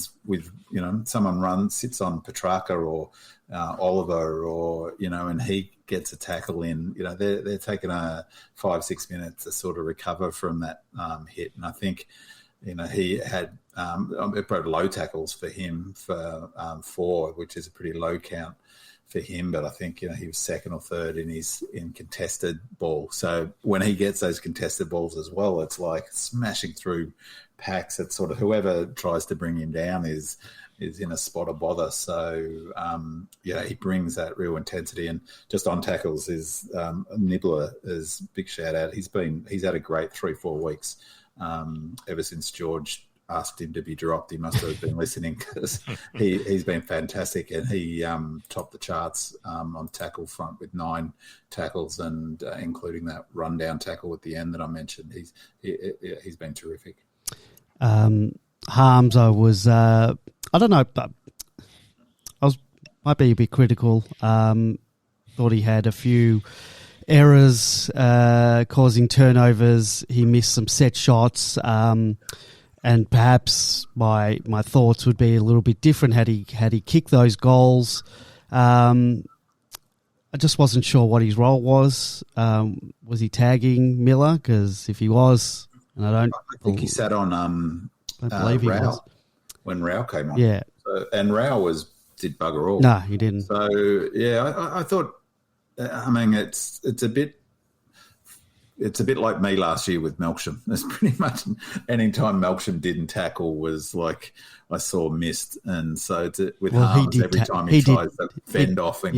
sits on Petrarca or Oliver or, and he gets a tackle in, they're taking 5-6 minutes to sort of recover from that hit. And I think, he had low tackles for him for 4, which is a pretty low count for him. But I think, he was second or third in contested ball. So when he gets those contested balls as well, it's like smashing through packs. It's sort of whoever tries to bring him down is in a spot of bother. So, he brings that real intensity. And just on tackles is Nibbler is big shout out. He's had a great 3-4 weeks ever since George asked him to be dropped. He must have been listening because he's been fantastic. And he topped the charts on tackle front with 9 tackles and including that rundown tackle at the end that I mentioned. He's been terrific. Harms, I was... I don't know, but might be a bit critical. Thought he had a few errors causing turnovers. He missed some set shots, and perhaps my thoughts would be a little bit different had he kicked those goals. I just wasn't sure what his role was. Was he tagging Miller? Because if he was, and I think he sat on. I believe he was. When Rao came on. Yeah. And Rao did bugger all. No, he didn't. So, I thought, it's a bit like me last year with Melksham. It's pretty much any time Melksham didn't tackle was like I saw missed. And so Harms, every time he tries to fend off and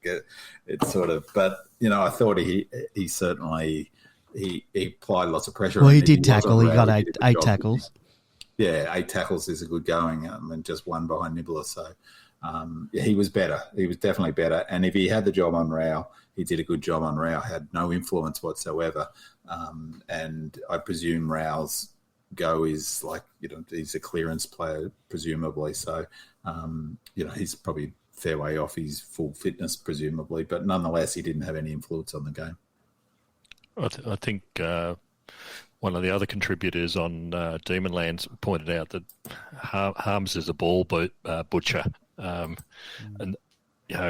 get it sort of, but, I thought he certainly, he applied lots of pressure. Well, he did tackle. He got eight tackles. Yeah, 8 tackles is a good going, and just 1 behind Nibbler. So, he was better. He was definitely better. And if he had the job on Rao, he did a good job on Rao, had no influence whatsoever. And I presume Rao's go is he's a clearance player, presumably. So, he's probably fair way off his full fitness, presumably. But nonetheless, he didn't have any influence on the game. I think one of the other contributors on Demonlands pointed out that Harms is a ball butcher. And,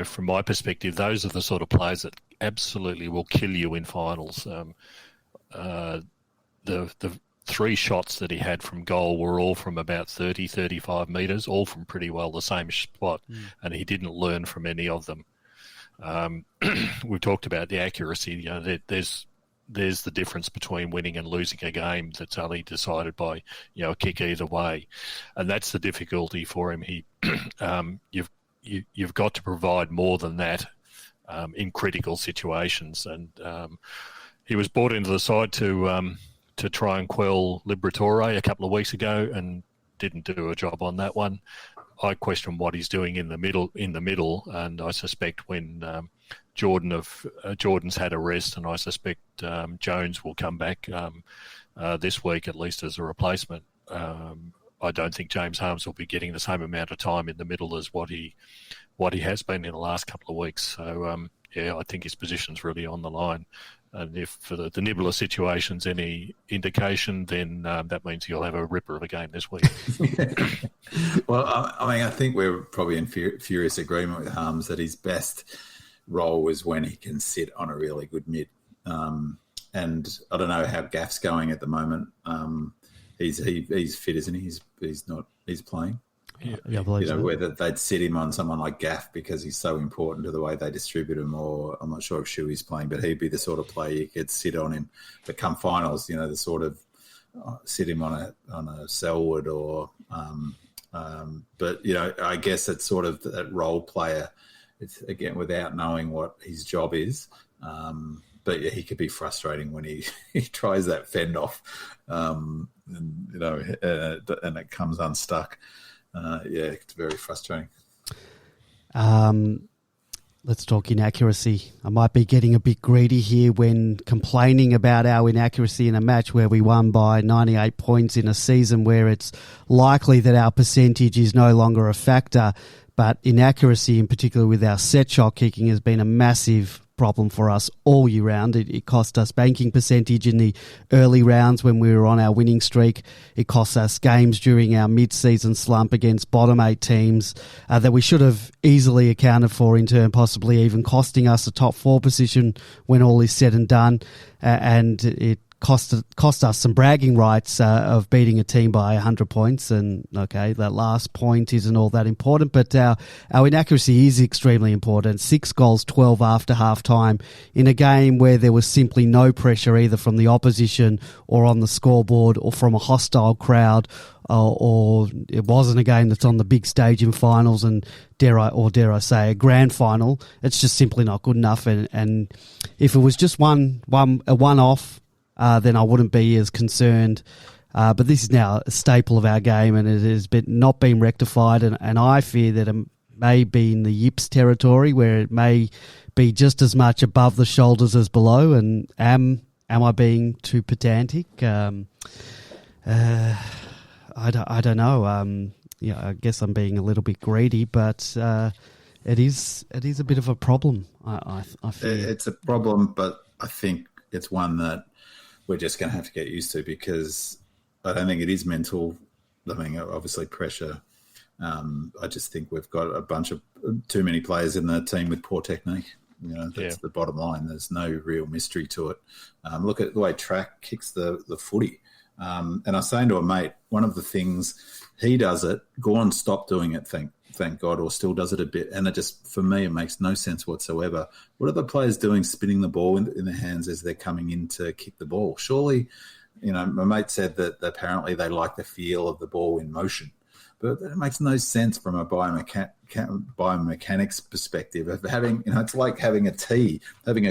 from my perspective, those are the sort of players that absolutely will kill you in finals. The 3 shots that he had from goal were all from about 30, 35 metres, all from pretty well the same spot, and he didn't learn from any of them. We've talked about the accuracy. There's the difference between winning and losing a game that's only decided by a kick either way, and that's the difficulty for him. You've got to provide more than that in critical situations, and he was brought into the side to try and quell Liberatore a couple of weeks ago, and didn't do a job on that one. I question what he's doing in the middle, and I suspect when Jordan's had a rest, and I suspect Jones will come back this week at least as a replacement. I don't think James Harms will be getting the same amount of time in the middle as what he has been in the last couple of weeks. So I think his position's really on the line. And if for the Nibbler situation's any indication, then that means he'll have a ripper of a game this week. Well, I think we're probably in furious agreement with Harms that his best role is when he can sit on a really good mid. And I don't know how Gaff's going at the moment. He's fit, isn't he? He's playing. Yeah, I believe so. Whether they'd sit him on someone like Gaff because he's so important to the way they distribute him, or I'm not sure if Shuey's playing, but he'd be the sort of player you could sit on him. But come finals, the sort of sit him on a Selwood or, but I guess it's sort of that role player. It's again without knowing what his job is. But yeah, he could be frustrating when he tries that fend off, and it comes unstuck. It's very frustrating. Let's talk inaccuracy. I might be getting a bit greedy here when complaining about our inaccuracy in a match where we won by 98 points in a season where it's likely that our percentage is no longer a factor. But inaccuracy, in particular with our set shot kicking, has been a massive problem for us all year round. It cost us banking percentage in the early rounds when we were on our winning streak. It cost us games during our mid-season slump against bottom 8 teams that we should have easily accounted for, in turn possibly even costing us a top 4 position when all is said and done. And it cost us some bragging rights of beating a team by 100 points. And, okay, that last point isn't all that important, but our inaccuracy is extremely important. 6 goals, 12 after half-time in a game where there was simply no pressure either from the opposition or on the scoreboard or from a hostile crowd, or it wasn't a game that's on the big stage in finals and dare I say a grand final. It's just simply not good enough. And if it was just a one-off, then I wouldn't be as concerned. But this is now a staple of our game, and it has not been rectified. And I fear that it may be in the yips territory, where it may be just as much above the shoulders as below. And am I being too pedantic? I don't know. I guess I'm being a little bit greedy, but it is a bit of a problem. I fear it's a problem, but I think it's one that we're just going to have to get used to, because I don't think it is mental. I mean, obviously pressure. I just think we've got a bunch of too many players in the team with poor technique. That's the bottom line. There's no real mystery to it. Look at the way Track kicks the footy. And I was saying to a mate, one of the things he does it, Gorn stopped doing it, thank God, or still does it a bit. And it just, for me, it makes no sense whatsoever. What are the players doing spinning the ball in their hands as they're coming in to kick the ball? Surely, my mate said that apparently they like the feel of the ball in motion. But it makes no sense from a biomechanics perspective of having, it's like having a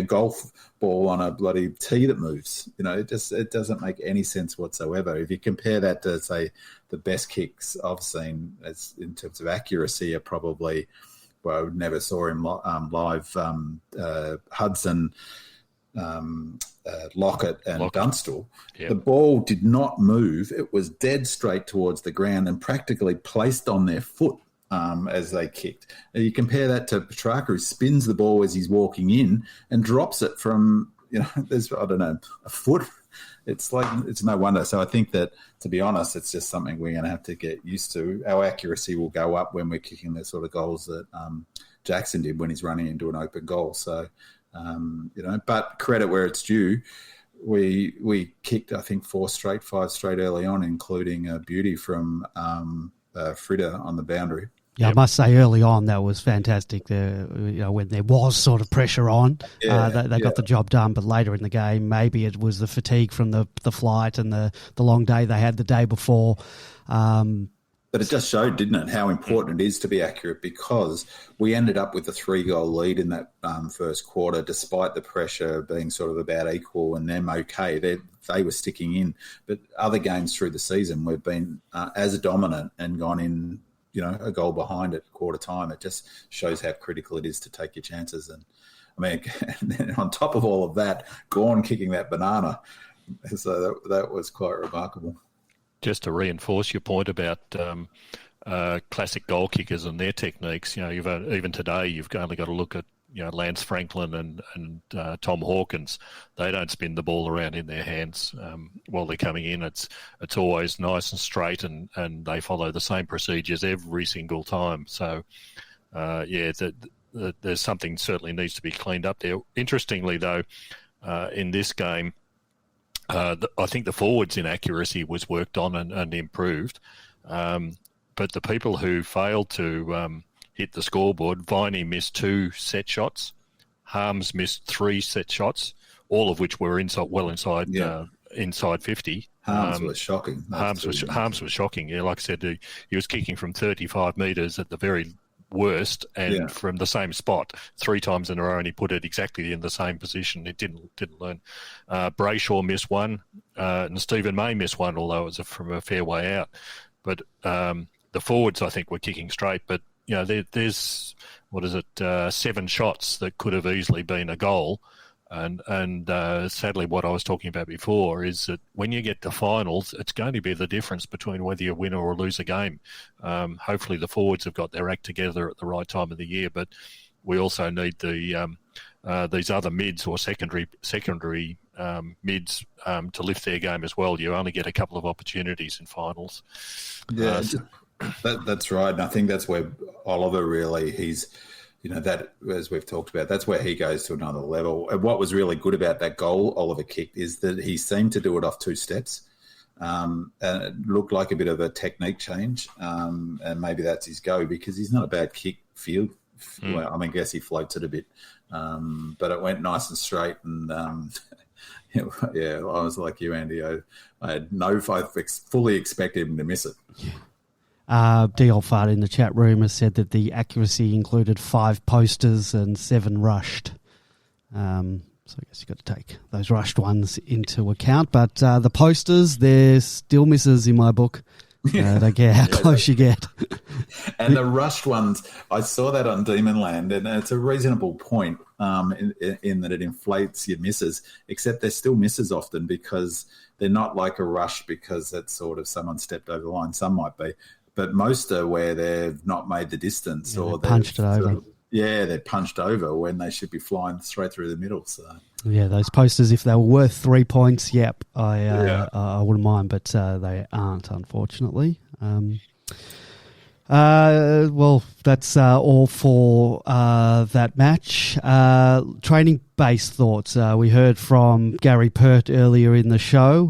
golf ball on a bloody tee that moves. It doesn't make any sense whatsoever. If you compare that to, say, the best kicks I've seen as in terms of accuracy are probably, well, I never saw him live, Hudson, Lockett and Dunstall. Yep. The ball did not move. It was dead straight towards the ground and practically placed on their foot. as they kicked. You compare that to Petrarca, who spins the ball as he's walking in and drops it from, there's, I don't know, a foot. It's no wonder. So I think that, to be honest, it's just something we're going to have to get used to. Our accuracy will go up when we're kicking the sort of goals that Jackson did when he's running into an open goal. So, but credit where it's due. We kicked, I think, 5 straight early on, including a beauty from Frida on the boundary. Yeah, I must say early on that was fantastic. When there was sort of pressure on, they got the job done. But later in the game, maybe it was the fatigue from the flight and the long day they had the day before. But it just showed, didn't it, how important it is to be accurate, because we ended up with a 3-goal lead in that first quarter, despite the pressure being sort of about equal and them okay. They were sticking in. But other games through the season, we've been as dominant and gone in, a goal behind at quarter time. It just shows how critical it is to take your chances. And I mean, and then on top of all of that, Gawn kicking that banana. So that was quite remarkable. Just to reinforce your point about classic goal kickers and their techniques, even today you've only got to look at Lance Franklin and Tom Hawkins. They don't spin the ball around in their hands while they're coming in. It's always nice and straight, and they follow the same procedures every single time. So, there's something certainly needs to be cleaned up there. Interestingly, though, in this game, I think the forwards' inaccuracy was worked on and improved. But the people who failed to hit the scoreboard, Viney missed 2 set shots, Harms missed 3 set shots, all of which were inside 50. Harms was shocking. Harms was shocking. Yeah, like I said, he was kicking from 35 metres at the very worst, and from the same spot 3 times in a row, and he put it exactly in the same position. It didn't learn. Brayshaw missed 1, and Stephen May missed 1, although it was from a fair way out. But the forwards, I think, were kicking straight. But there's 7 shots that could have easily been a goal. And sadly, what I was talking about before is that when you get to finals, it's going to be the difference between whether you win or lose a game. Hopefully, the forwards have got their act together at the right time of the year, but we also need these other mids or secondary mids to lift their game as well. You only get a couple of opportunities in finals. Yeah, that's right. And I think that's where Oliver really, he's, that, as we've talked about, that's where he goes to another level. And what was really good about that goal Oliver kicked is that he seemed to do it off 2 steps. And it looked like a bit of a technique change. And maybe that's his go, because he's not a bad kick field. Well, I guess he floats it a bit. But it went nice and straight. And, I was like you, Andy. I fully expected him to miss it. Yeah. D.L. Fart in the chat room has said that the accuracy included 5 posters and 7 rushed. So I guess you've got to take those rushed ones into account. But the posters, they're still misses in my book. They get how close you get. And the rushed ones, I saw that on Demonland, and it's a reasonable point in that it inflates your misses, except they're still misses often because they're not like a rush because it's sort of someone stepped over the line. Some might be. But most are where they've not made the distance, or they've punched it over. They're punched over when they should be flying straight through the middle. So those posters, if they were worth 3 points, I wouldn't mind, but they aren't, unfortunately. Well, that's all for that match. Training-based thoughts. We heard from Gary Pert earlier in the show.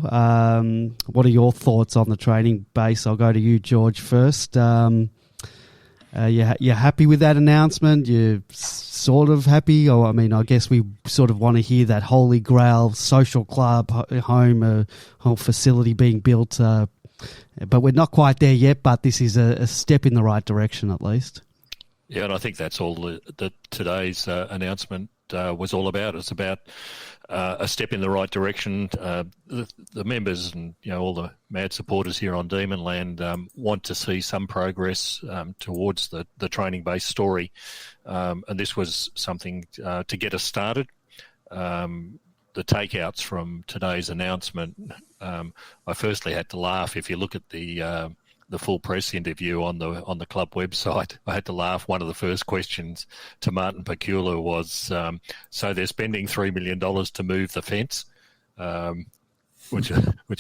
What are your thoughts on the training base? I'll go to you, George, first. You're happy with that announcement? You're sort of happy? Or, I guess we sort of want to hear that holy grail social club, home, whole facility being built. But we're not quite there yet, but this is a step in the right direction at least. Yeah, and I think that's all that today's announcement was all about. It's about a step in the right direction. The members and all the mad supporters here on Demonland want to see some progress towards the training base story, and this was something to get us started. The takeouts from today's announcement, I firstly had to laugh. If you look at the the full press interview on the club website, I had to laugh. One of the first questions to Martin Pecula was, so they're spending $3 million to move the fence, which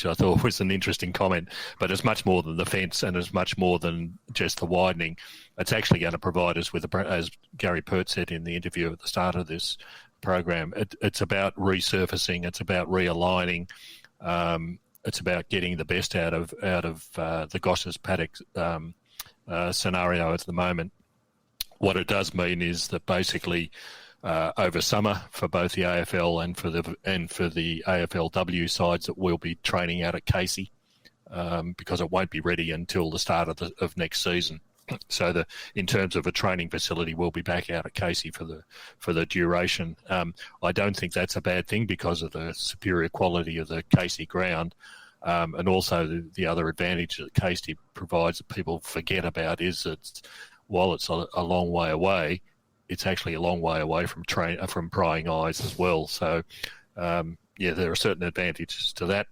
I thought was an interesting comment. But it's much more than the fence, and it's much more than just the widening. It's actually going to provide us with, as Gary Pert said in the interview at the start of this program, it's about resurfacing, it's about realigning, it's about getting the best out of the Goss's paddock scenario at the moment. What it does mean is that basically over summer for both the AFL and for the AFLW sides, that we'll be training out at Casey because it won't be ready until the start of next season. So in terms of a training facility, we'll be back out at Casey for the duration. I don't think that's a bad thing because of the superior quality of the Casey ground, and also the other advantage that Casey provides that people forget about is that while it's a long way away, it's actually a long way away from prying eyes as well. So there are certain advantages to that.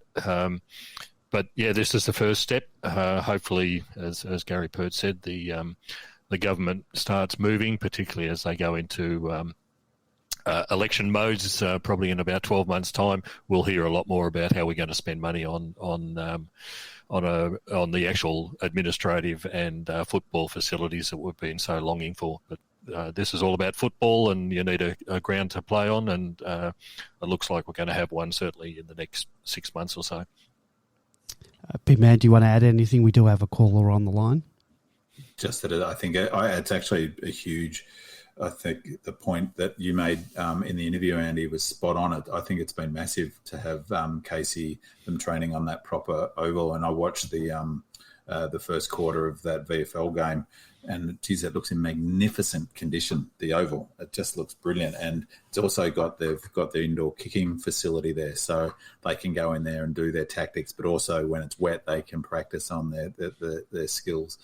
But yeah, this is the first step. Hopefully, as Gary Pert said, the government starts moving, particularly as they go into election modes. Probably in about 12 months' time, we'll hear a lot more about how we're going to spend money on the actual administrative and football facilities that we've been so longing for. But this is all about football, and you need a ground to play on, and it looks like we're going to have one certainly in the next 6 months or so. Big man, do you want to add anything? We do have a caller on the line. Just that I think it's actually a huge. I think the point that you made in the interview, Andy, was spot on. I think it's been massive to have Casey them training on that proper oval. And I watched the first quarter of that VFL game, and geez, it looks in magnificent condition. The oval, it just looks brilliant, and it's also they've got the indoor kicking facility there, so they can go in there and do their tactics. But also when it's wet, they can practice on their skills.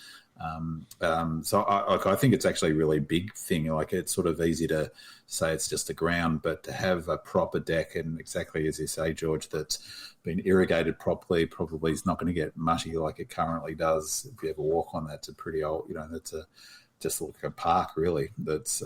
So I think it's actually a really big thing. Like, it's sort of easy to say it's just a ground, but to have a proper deck, and exactly as you say, George, that's been irrigated properly, probably is not going to get mushy like it currently does. If you ever walk on that, it's a pretty old, that's just like a park really. That's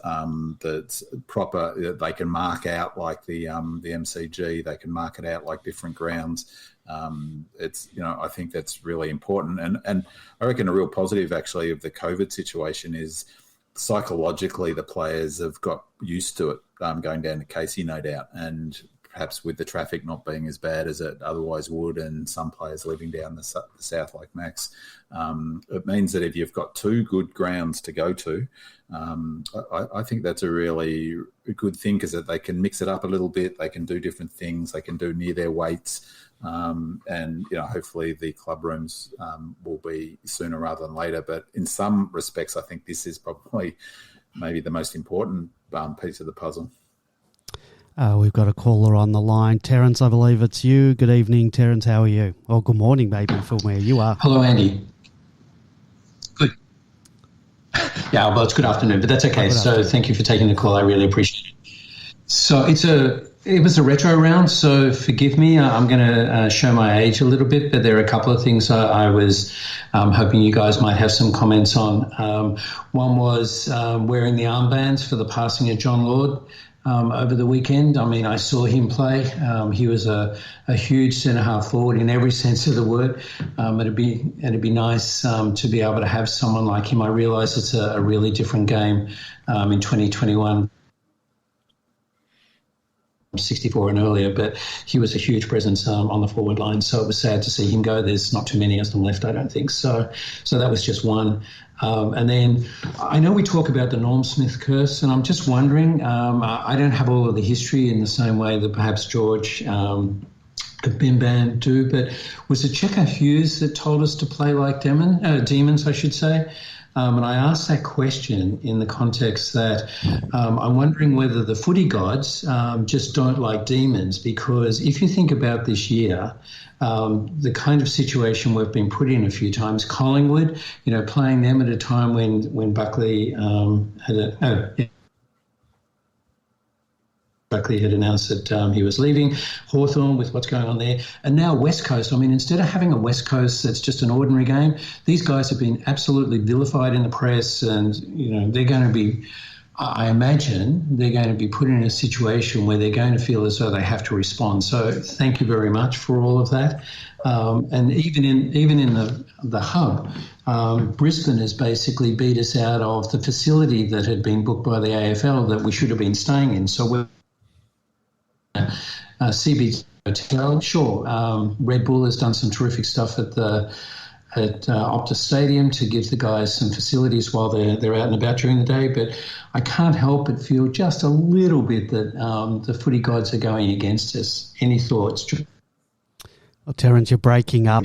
proper. They can mark out like the MCG. They can mark it out like different grounds. I think that's really important. And I reckon a real positive actually of the COVID situation is psychologically the players have got used to it, going down to Casey, no doubt, and perhaps with the traffic not being as bad as it otherwise would, and some players living down the south like Max, it means that if you've got two good grounds to go to, I think that's a really good thing, because they can mix it up a little bit. They can do different things. They can do near their weights. And hopefully the club rooms will be sooner rather than later. But in some respects, I think this is probably maybe the most important piece of the puzzle. We've got a caller on the line. Terence, I believe it's you. Good evening, Terence. How are you? Or good morning, maybe, from where you are. Hello, Andy. Good. Yeah, well, it's good afternoon, but that's okay. So thank you for taking the call. I really appreciate it. So it was a retro round, so forgive me. I'm going to show my age a little bit, but there are a couple of things I was hoping you guys might have some comments on. One was wearing the armbands for the passing of John Lord over the weekend. I mean, I saw him play. He was a huge centre-half forward in every sense of the word. It'd be nice to be able to have someone like him. I realise it's a really different game in 2021. 64 and earlier, but he was a huge presence on the forward line, so it was sad to see him go. There's not too many of them left, I don't think. So that was just one. And then I know we talk about the Norm Smith curse, and I'm just wondering, I don't have all of the history in the same way that perhaps George Bimban do, but was it Checker Hughes that told us to play like demons, I should say? And I asked that question in the context that I'm wondering whether the footy gods just don't like demons, because if you think about this year, the kind of situation we've been put in a few times, Collingwood, playing them at a time when Buckley had Buckley had announced that he was leaving. Hawthorn with what's going on there. And now West Coast. I mean, instead of having a West Coast that's just an ordinary game, these guys have been absolutely vilified in the press, and, they're going to be, I imagine, they're going to be put in a situation where they're going to feel as though they have to respond. So thank you very much for all of that. And even in the hub, Brisbane has basically beat us out of the facility that had been booked by the AFL that we should have been staying in. So we're CB Hotel, sure. Red Bull has done some terrific stuff at Optus Stadium to give the guys some facilities while they're out and about during the day. But I can't help but feel just a little bit that the footy gods are going against us. Any thoughts? Well, Terence, you're breaking up.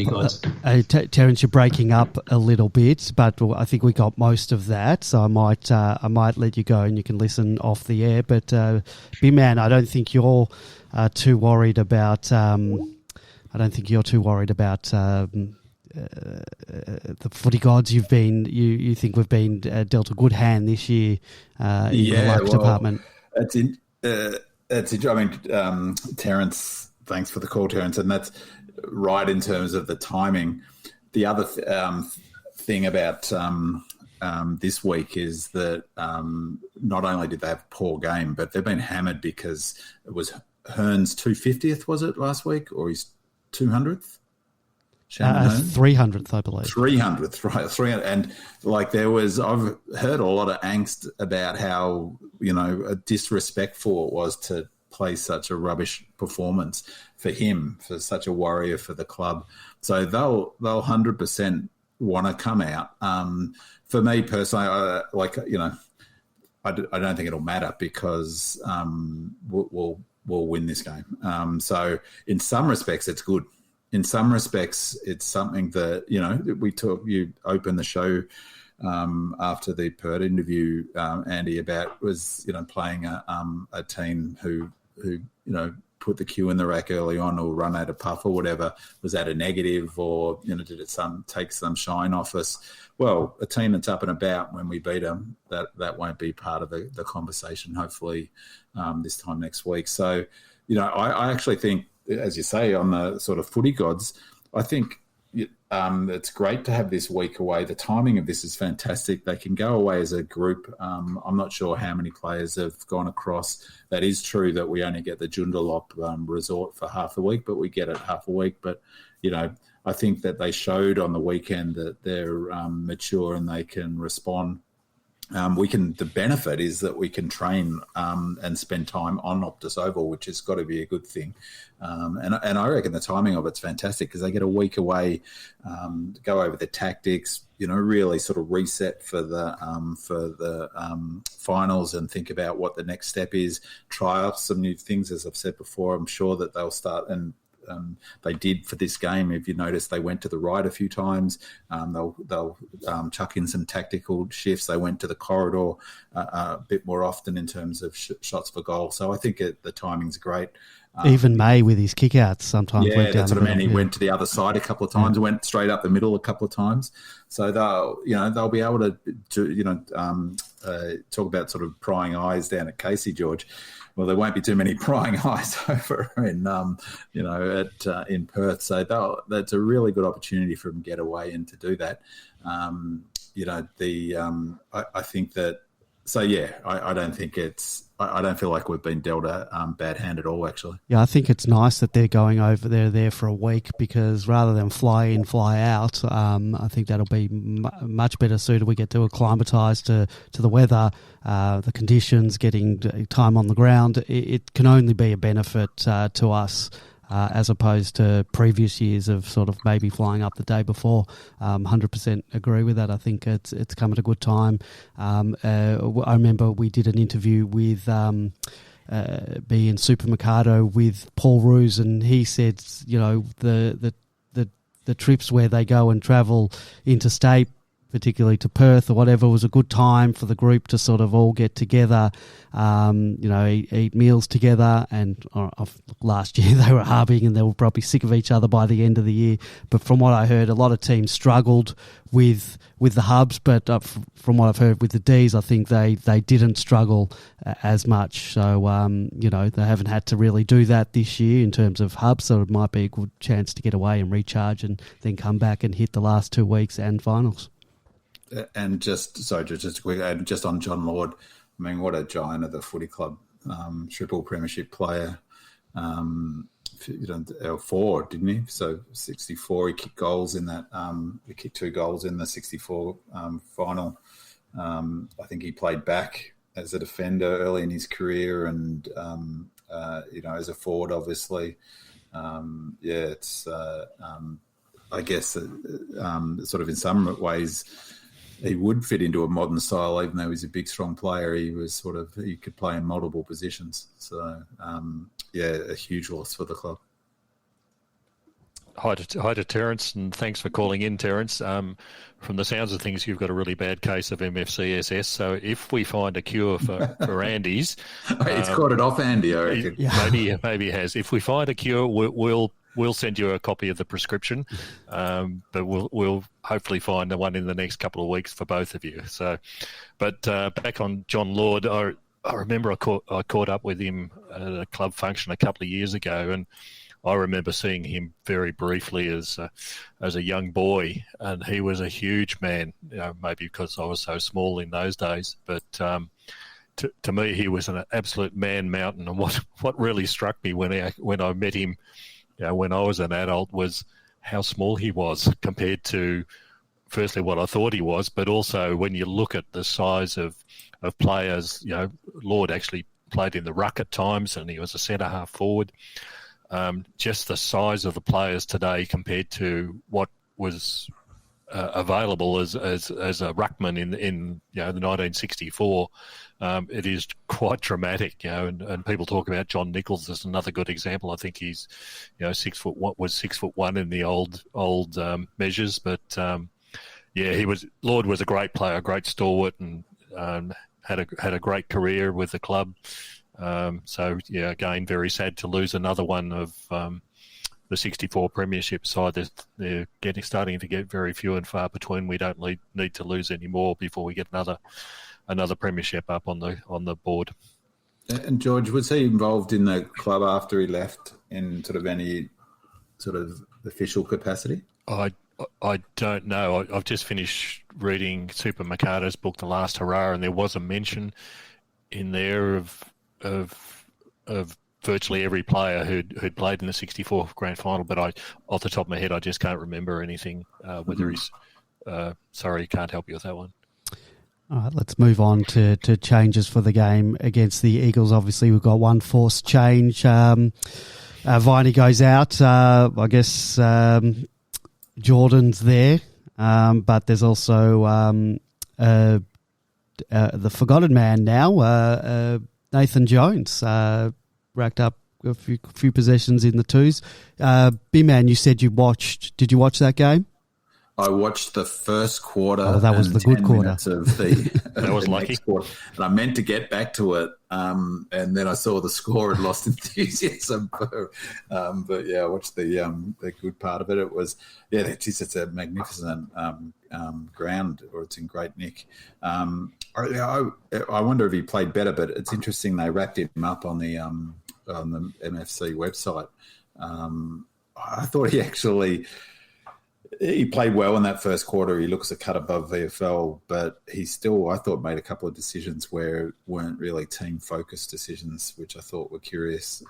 Terence, you're breaking up a little bit, but I think we got most of that. So I might let you go and you can listen off the air. But B-Man, I don't think you're too worried about. The footy gods. You think we've been dealt a good hand this year in the luck department. Terence, thanks for the call, Terence, and that's right in terms of the timing. The other thing about this week is that not only did they have a poor game, but they've been hammered because it was Hearn's 250th, was it, last week, or his 200th? 300th, I believe. 300th, right? 300, and I've heard a lot of angst about how disrespectful it was to play such a rubbish performance for him, for such a warrior for the club. So they'll 100% want to come out. For me personally, I don't think it'll matter because we'll win this game. So in some respects, it's good. In some respects, it's something that, you opened the show after the Pert interview, Andy, about was, playing a team who put the cue in the rack early on or run out of puff or whatever. Was that a negative, or, did it take some shine off us? Well, a team that's up and about when we beat them, that won't be part of the conversation, hopefully, this time next week. So, I actually think, as you say, on the sort of footy gods, I think it's great to have this week away. The timing of this is fantastic. They can go away as a group. I'm not sure how many players have gone across. That is true that we only get the Joondalup resort for half a week, but we get it half a week. But, I think that they showed on the weekend that they're mature and they can respond. The benefit is that we can train and spend time on Optus Oval, which has got to be a good thing. And I reckon the timing of it's fantastic because they get a week away, go over the tactics, really sort of reset for the finals and think about what the next step is, try out some new things. As I've said before, I'm sure that they'll start, and they did for this game. If you notice, they went to the right a few times. They'll chuck in some tactical shifts. They went to the corridor a bit more often in terms of shots for goal. So I think the timing's great. Even May with his kickouts sometimes went down that's what I mean. He went to the other side a couple of times, went straight up the middle a couple of times. So they'll be able to talk about sort of prying eyes down at Casey, George. Well, there won't be too many prying eyes over in Perth. So that's a really good opportunity for them to get away and to do that. I think that. So yeah, I don't think I don't feel like we've been dealt a bad hand at all, actually. Yeah, I think it's nice that they're going over there for a week because rather than fly in, fly out, I think that'll be much better suited. We get to acclimatise to the weather, the conditions, getting time on the ground. It can only be a benefit to us. As opposed to previous years of sort of maybe flying up the day before. 100% agree with that. I think it's come at a good time. I remember we did an interview with Ian Supermercado with Paul Roos, and he said, the trips where they go and travel interstate, particularly to Perth or whatever, was a good time for the group to sort of all get together, eat meals together. And last year they were hubbing and they were probably sick of each other by the end of the year. But from what I heard, a lot of teams struggled with the hubs, but from what I've heard with the Ds, I think they didn't struggle as much. So, they haven't had to really do that this year in terms of hubs, so it might be a good chance to get away and recharge and then come back and hit the last 2 weeks and finals. And just quick, and just on John Lord, I mean, what a giant of the footy club, triple premiership player, four, didn't he? So 64, he kicked goals in that. He kicked 2 goals in the 64 final. I think he played back as a defender early in his career, and as a forward, obviously. It's I guess sort of in some ways he would fit into a modern style, even though he's a big, strong player. He could play in multiple positions. So, a huge loss for the club. Hi to Terence, and thanks for calling in, Terence. From the sounds of things, you've got a really bad case of MFCSS. So if we find a cure for Andy's... it's caught it off Andy, I reckon. Maybe it has. If we find a cure, we'll send you a copy of the prescription, but we'll hopefully find the one in the next couple of weeks for both of you. So, but back on John Lord, I remember I caught up with him at a club function a couple of years ago, and I remember seeing him very briefly as a young boy, and he was a huge man. Maybe because I was so small in those days, but to me, he was an absolute man mountain. And what really struck me when I met him, when I was an adult, was how small he was compared to, firstly, what I thought he was, but also when you look at the size of players. Lord actually played in the ruck at times, and he was a centre half forward. Just the size of the players today compared to what was available as a ruckman in the 1964, it is quite dramatic. And people talk about John Nichols as another good example. I think he's 6'1" in the old measures, but Lord was a great player, a great stalwart, and had a great career with the club. Again, very sad to lose another one of the 64 premiership side. They're starting to get very few and far between. We don't need to lose any more before we get another premiership up on the board. And George, was he involved in the club after he left in sort of any sort of official capacity? I don't know. I've just finished reading Super Mercado's book, The Last Hurrah, and there was a mention in there of virtually every player who'd played in the 64 grand final, but off the top of my head, I just can't remember anything. Whether he's sorry, can't help you with that one. All right, let's move on to changes for the game against the Eagles. Obviously, we've got one forced change. Viney goes out. I guess Jordan's there, but there's also the forgotten man now, Nathan Jones, racked up a few possessions in the twos. B-Man, you said you watched. Did you watch that game? I watched the first quarter. Oh, that was the good quarter. Of the, that was lucky. Quarter. And I meant to get back to it, and then I saw the score and lost enthusiasm. But I watched the good part of it. It was it's a magnificent ground, or it's in great nick. I wonder if he played better, but it's interesting they racked him up on the MFC website. I thought he played well in that first quarter. He looks a cut above VFL, but he still, I thought, made a couple of decisions where weren't really team-focused decisions, which I thought were curious.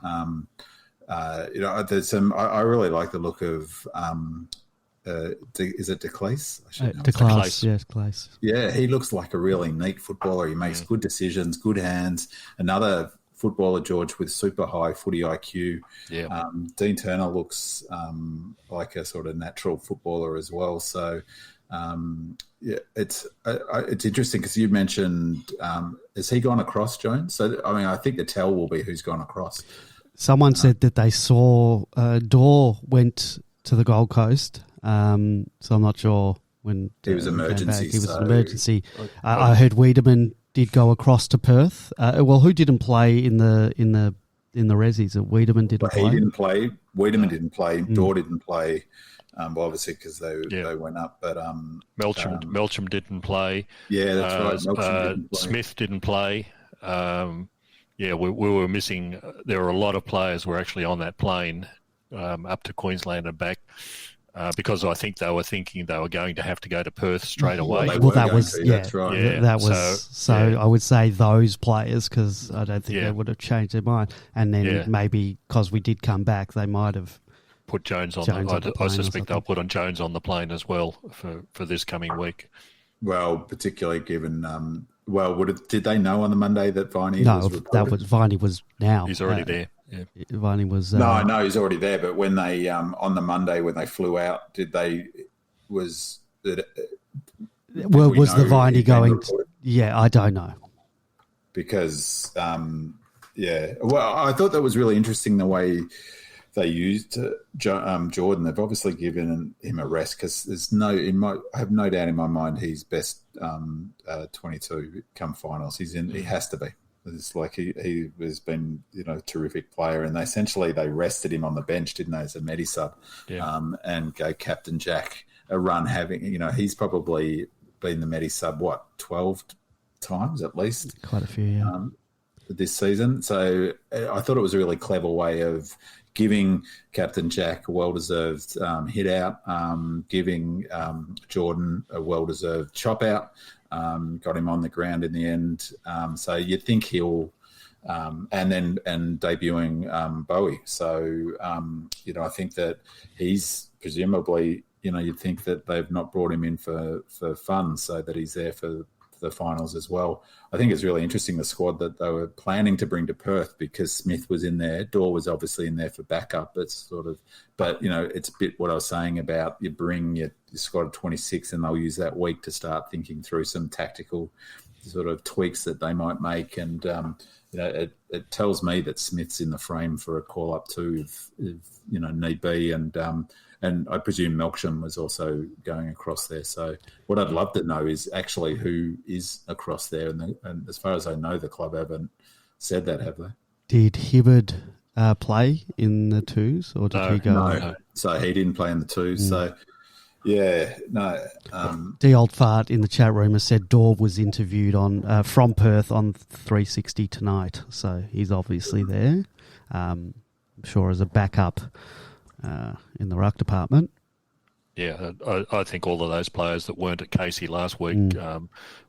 There's some. I really like the look of. Is it Declace? Declace, yes, Declace. Yeah, he looks like a really neat footballer. He makes good decisions, good hands. Another footballer, George, with super high footy IQ. Yeah. Dean Turner looks like a sort of natural footballer as well. So, it's interesting because you mentioned, has he gone across, Jones? So, I mean, I think the tell will be who's gone across. Someone said that they saw Dorr went to the Gold Coast. So I'm not sure when he was he came back. emergency. He was so an emergency. I heard Wiedemann did go across to Perth. Who didn't play in the Rezzies? Wiedemann didn't play. He didn't play. Wiedemann didn't play. Dorr didn't play. Obviously because they went up, but Melcham didn't play. Yeah, that's right. Melcham didn't play. Smith didn't play. We were missing. There were a lot of players who were actually on that plane up to Queensland and back because I think they were thinking they were going to have to go to Perth straight away. That's right. That was I would say those players because I don't think they would have changed their mind. And then maybe because we did come back, they might have put Jones on the plane. I suspect they'll put on Jones on the plane as well for this coming week. Well, particularly given. Did they know on the Monday that Viney was reported? Viney was now. He's already there. Yeah. Viney was. No, he's already there. But when they on the Monday when they flew out, was the Viney going? I don't know. Because I thought that was really interesting the way they used Jordan. They've obviously given him a rest because I have no doubt in my mind he's best 22 come finals. He has to be. It's like he has been a terrific player, and they rested him on the bench, didn't they, as a medi sub, and gave Captain Jack a run. He's probably been the medi sub 12 times at least, quite a few, this season. So I thought it was a really clever way of giving Captain Jack a well-deserved hit out, giving Jordan a well-deserved chop out, got him on the ground in the end. So you'd think he'll, and debuting Bowie. So, I think that he's presumably, you'd think that they've not brought him in for fun so that he's there for the finals as well. I think it's really interesting, the squad that they were planning to bring to Perth, because Smith was in there. Dorr was obviously in there for backup. It's it's a bit what I was saying about you bring your squad of 26 and they'll use that week to start thinking through some tactical sort of tweaks that they might make. And, it tells me that Smith's in the frame for a call up too, if need be. And I presume Melksham was also going across there. So what I'd love to know is actually who is across there. And as far as I know, the club haven't said that, have they? Did Hibbard play in the twos, or did he go? No, so he didn't play in the twos. So, The old fart in the chat room has said Dorr was interviewed from Perth on 360 tonight. So he's obviously there. I'm sure as a backup in the ruck department. Yeah, I think all of those players that weren't at Casey last week,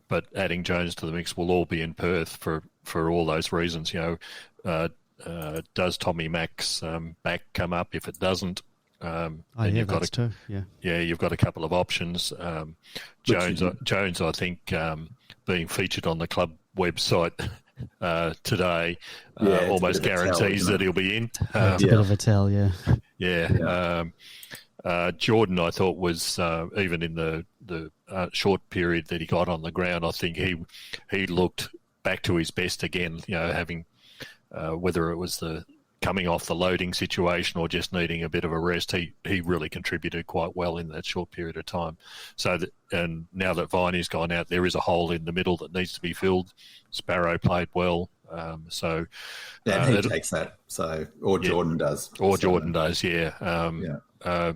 but adding Jones to the mix, will all be in Perth for all those reasons. Does Tommy Mack's back come up? If it doesn't, you've got a couple of options. Jones, I think, being featured on the club website today almost guarantees that he'll be in. It's a bit of a tell, Jordan, I thought, was even in the short period that he got on the ground, I think he looked back to his best again. Having whether it was the coming off the loading situation or just needing a bit of a rest, he really contributed quite well in that short period of time. And now that Viney's gone out, there is a hole in the middle that needs to be filled. Sparrow played well. He takes that. Or Jordan does. Or Jordan does,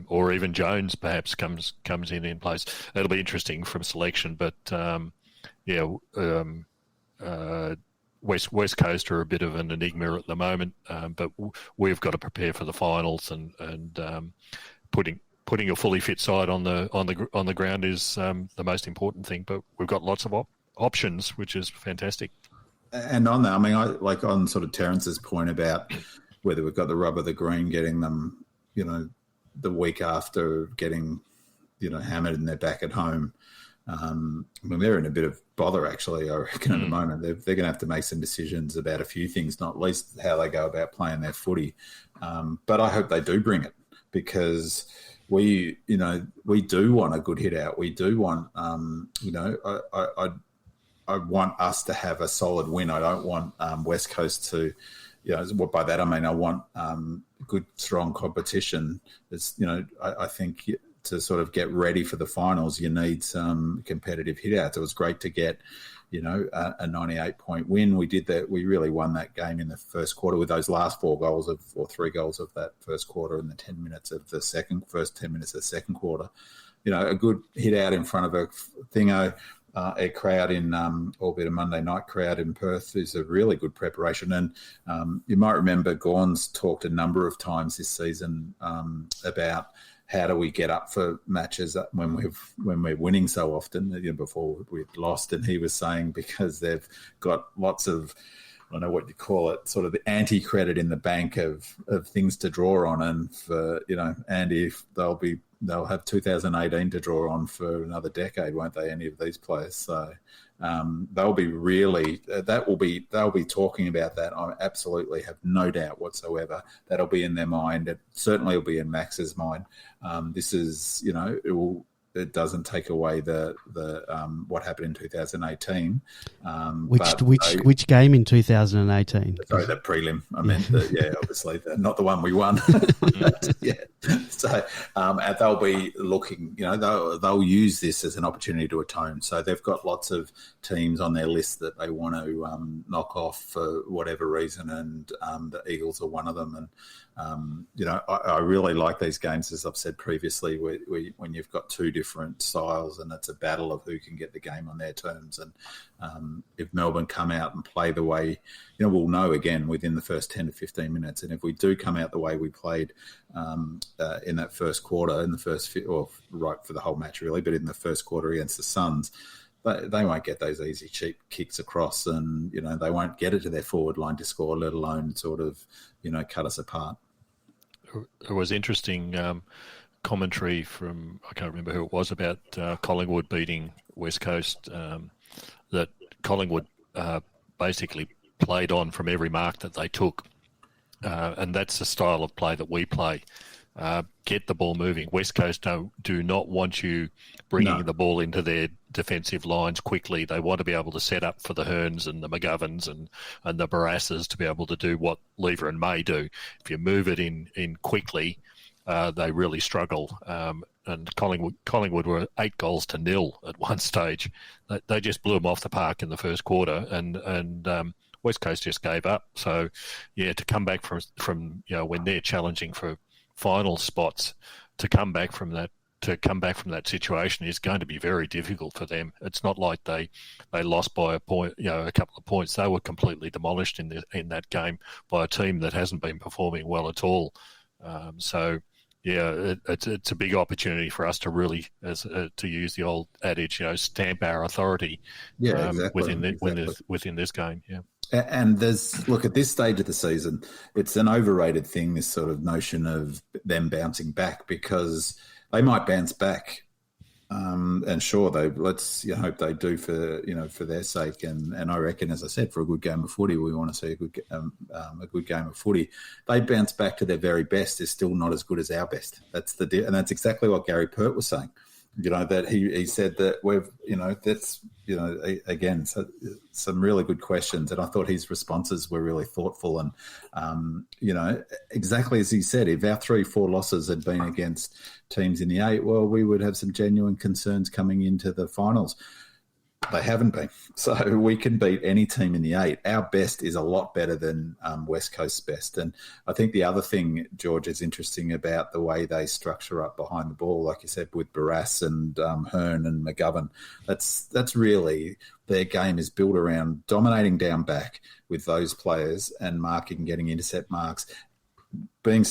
or even Jones perhaps comes in place. It'll be interesting from selection, but West Coast are a bit of an enigma at the moment, but we've got to prepare for the finals, and putting a fully fit side on the ground is the most important thing. But we've got lots of options, which is fantastic. And on that, I mean, on sort of Terence's point about whether we've got the rub of the green, getting them, the week after getting, hammered and they're back at home. I mean, they're in a bit of bother, actually, I reckon, at the moment. They're going to have to make some decisions about a few things, not least how they go about playing their footy. But I hope they do bring it, because we do want a good hit out. We do want, I want us to have a solid win. I don't want West Coast to, by that I mean I want good, strong competition. It's, I think to sort of get ready for the finals, you need some competitive hitouts. It was great to get, a 98-point win. We did that. We really won that game in the first quarter with those last 3 goals of that first quarter in the 10 minutes of the first 10 minutes of the second quarter. A good hit out in front of a crowd in, albeit a Monday night crowd in Perth, is a really good preparation. And you might remember Gawn's talked a number of times this season about how do we get up for matches when we're winning so often, before we've lost. And he was saying because they've got lots of, I don't know what you call it, sort of the anti-credit in the bank of things to draw on. And for, Andy, they'll have 2018 to draw on for another decade, won't they, any of these players? So they'll be talking about that. I absolutely have no doubt whatsoever that'll be in their mind. It certainly will be in Max's mind. This is, it doesn't take away the what happened in 2018. Which game in 2018? Sorry, the prelim. I meant obviously not the one we won. Yeah. So they'll be looking. They'll use this as an opportunity to atone. So they've got lots of teams on their list that they want to knock off for whatever reason, and the Eagles are one of them. And I really like these games, as I've said previously, when you've got two different styles and it's a battle of who can get the game on their terms. And if Melbourne come out and play the way, we'll know again within the first 10 to 15 minutes. And if we do come out the way we played in that first quarter, right for the whole match really, but in the first quarter against the Suns, they won't get those easy, cheap kicks across, and they won't get it to their forward line to score, let alone sort of cut us apart. It was interesting commentary from, I can't remember who it was, about Collingwood beating West Coast, that Collingwood basically played on from every mark that they took, and that's the style of play that we play. Get the ball moving. West Coast do not want you bringing the ball into their defensive lines quickly. They want to be able to set up for the Hearns and the McGoverns and the Barasses to be able to do what Lever and May do. If you move it in quickly, they really struggle. And Collingwood were 8-0 at one stage. They just blew them off the park in the first quarter, and West Coast just gave up. So, to come back from when they're challenging for final spots, to come back from that situation is going to be very difficult for them. It's not like they lost by a point, a couple of points. They were completely demolished in that game by a team that hasn't been performing well at all. It's a big opportunity for us to really, to use the old adage, stamp our authority within this game. Yeah. And at this stage of the season, it's an overrated thing, this sort of notion of them bouncing back, because they might bounce back. And sure, let's hope they do for their sake. And I reckon, as I said, for a good game of footy, we want to see a good game of footy. They bounce back to their very best is still not as good as our best. And that's exactly what Gary Pert was saying. That he said that again, so some really good questions. And I thought his responses were really thoughtful. And, exactly as he said, if our 3-4 losses had been against teams in the 8, well, we would have some genuine concerns coming into the finals. They haven't been. So we can beat any team in the 8. Our best is a lot better than West Coast's best. And I think the other thing, George, is interesting about the way they structure up behind the ball, like you said, with Barrass and Hearn and McGovern. That's really their game is built around dominating down back with those players and getting intercept marks, being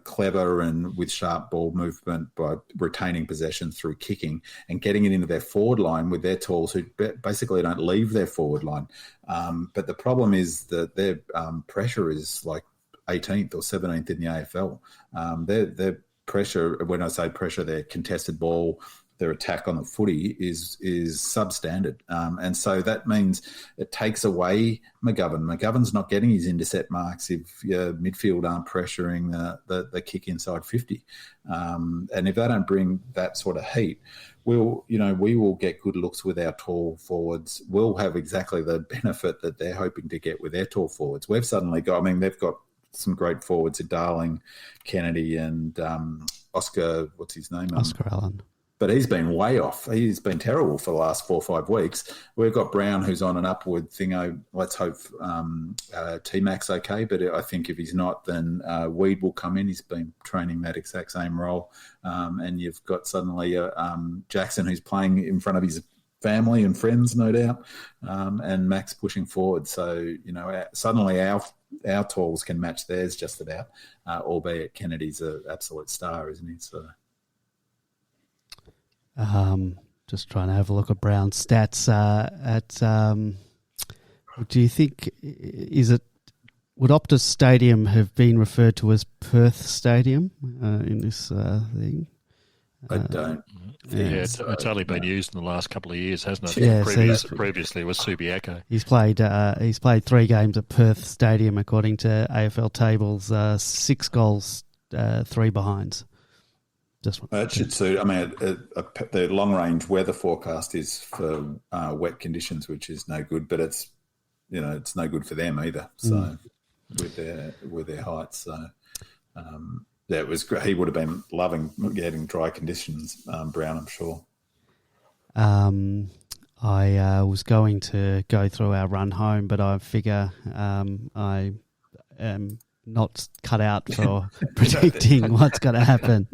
clever and with sharp ball movement by retaining possession through kicking and getting it into their forward line with their tools, who basically don't leave their forward line. But the problem is that their pressure is like 18th or 17th in the AFL. Their pressure, when I say pressure, their contested ball, their attack on the footy is substandard. And so that means it takes away McGovern. McGovern's not getting his intercept marks if your midfield aren't pressuring the kick inside 50. And if they don't bring that sort of heat, we will get good looks with our tall forwards. We'll have exactly the benefit that they're hoping to get with their tall forwards. We've suddenly got, they've got some great forwards in Darling, Kennedy and Oscar, what's his name? Oscar Allen. But he's been way off. He's been terrible for the last 4 or 5 weeks. We've got Brown, who's on an upward thing. Let's hope T-Mac's okay. But I think if he's not, then Weed will come in. He's been training that exact same role. And you've got suddenly Jackson, who's playing in front of his family and friends, no doubt, and Max pushing forward. So, suddenly our talls can match theirs just about, albeit Kennedy's an absolute star, isn't he? So... just trying to have a look at Brown's stats. Do you think would Optus Stadium have been referred to as Perth Stadium in this thing? I don't. It's only been used in the last couple of years, hasn't it? Yeah, previously it was Subiaco. He's played 3 games at Perth Stadium according to AFL tables. 6 goals, 3 behinds. That should suit. I mean, the long-range weather forecast is for wet conditions, which is no good. But it's no good for them either. So with their heights, so it was great. He would have been loving getting dry conditions, Brown, I'm sure. I was going to go through our run home, but I figure I am not cut out for predicting what's going to happen.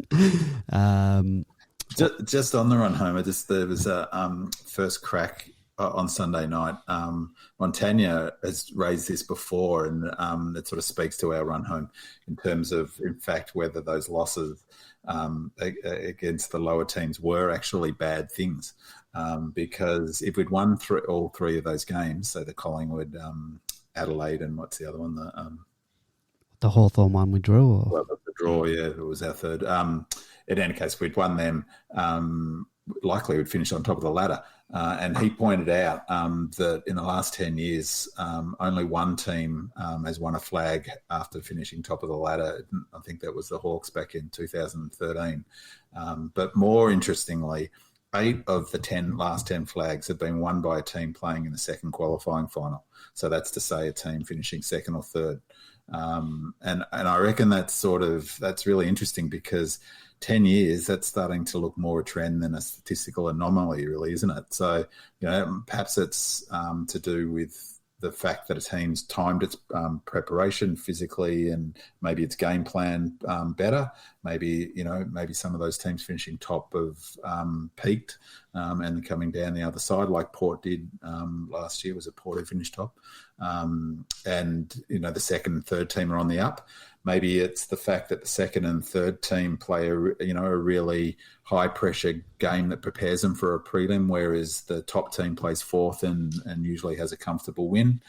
Just on the run home, there was a first crack on Sunday night. Montagna has raised this before, and it sort of speaks to our run home in terms of, in fact, whether those losses against the lower teams were actually bad things. Because if we'd won all 3 of those games, so the Collingwood, Adelaide, and what's the other one? The Hawthorn one we drew? Or? Well, the draw, yeah, it was our third. In any case, we'd won them. Likely we'd finish on top of the ladder. And he pointed out that in the last 10 years, only one team has won a flag after finishing top of the ladder. I think that was the Hawks back in 2013. But more interestingly, 8 of the last 10 flags have been won by a team playing in the second qualifying final. So that's to say a team finishing second or third. And I reckon that's really interesting because 10 years, that's starting to look more a trend than a statistical anomaly, really, isn't it? So, perhaps it's to do with the fact that a team's timed its preparation physically and maybe its game plan better. Maybe some of those teams finishing top have peaked and coming down the other side, like Port did last year. Was it Port who finished top? And the second and third team are on the up. Maybe it's the fact that the second and third team play a really high pressure game that prepares them for a prelim, whereas the top team plays fourth and usually has a comfortable win.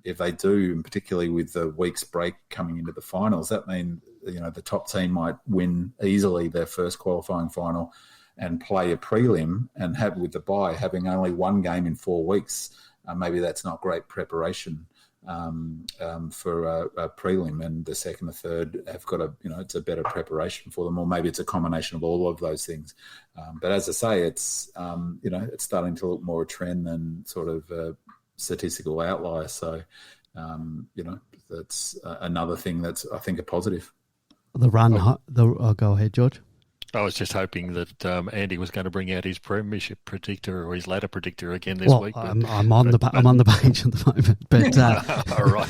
If they do, and particularly with the week's break coming into the finals, that means the top team might win easily their first qualifying final and play a prelim and have with the bye having only one game in 4 weeks. Maybe that's not great preparation for a prelim, and the second or third have got it's a better preparation for them, or maybe it's a combination of all of those things. But as I say, it's it's starting to look more a trend than sort of a statistical outlier. So that's another thing that's I think a positive. Go ahead, George. I was just hoping that Andy was going to bring out his premiership predictor or his ladder predictor again this week. I'm on the page at the moment, but all right.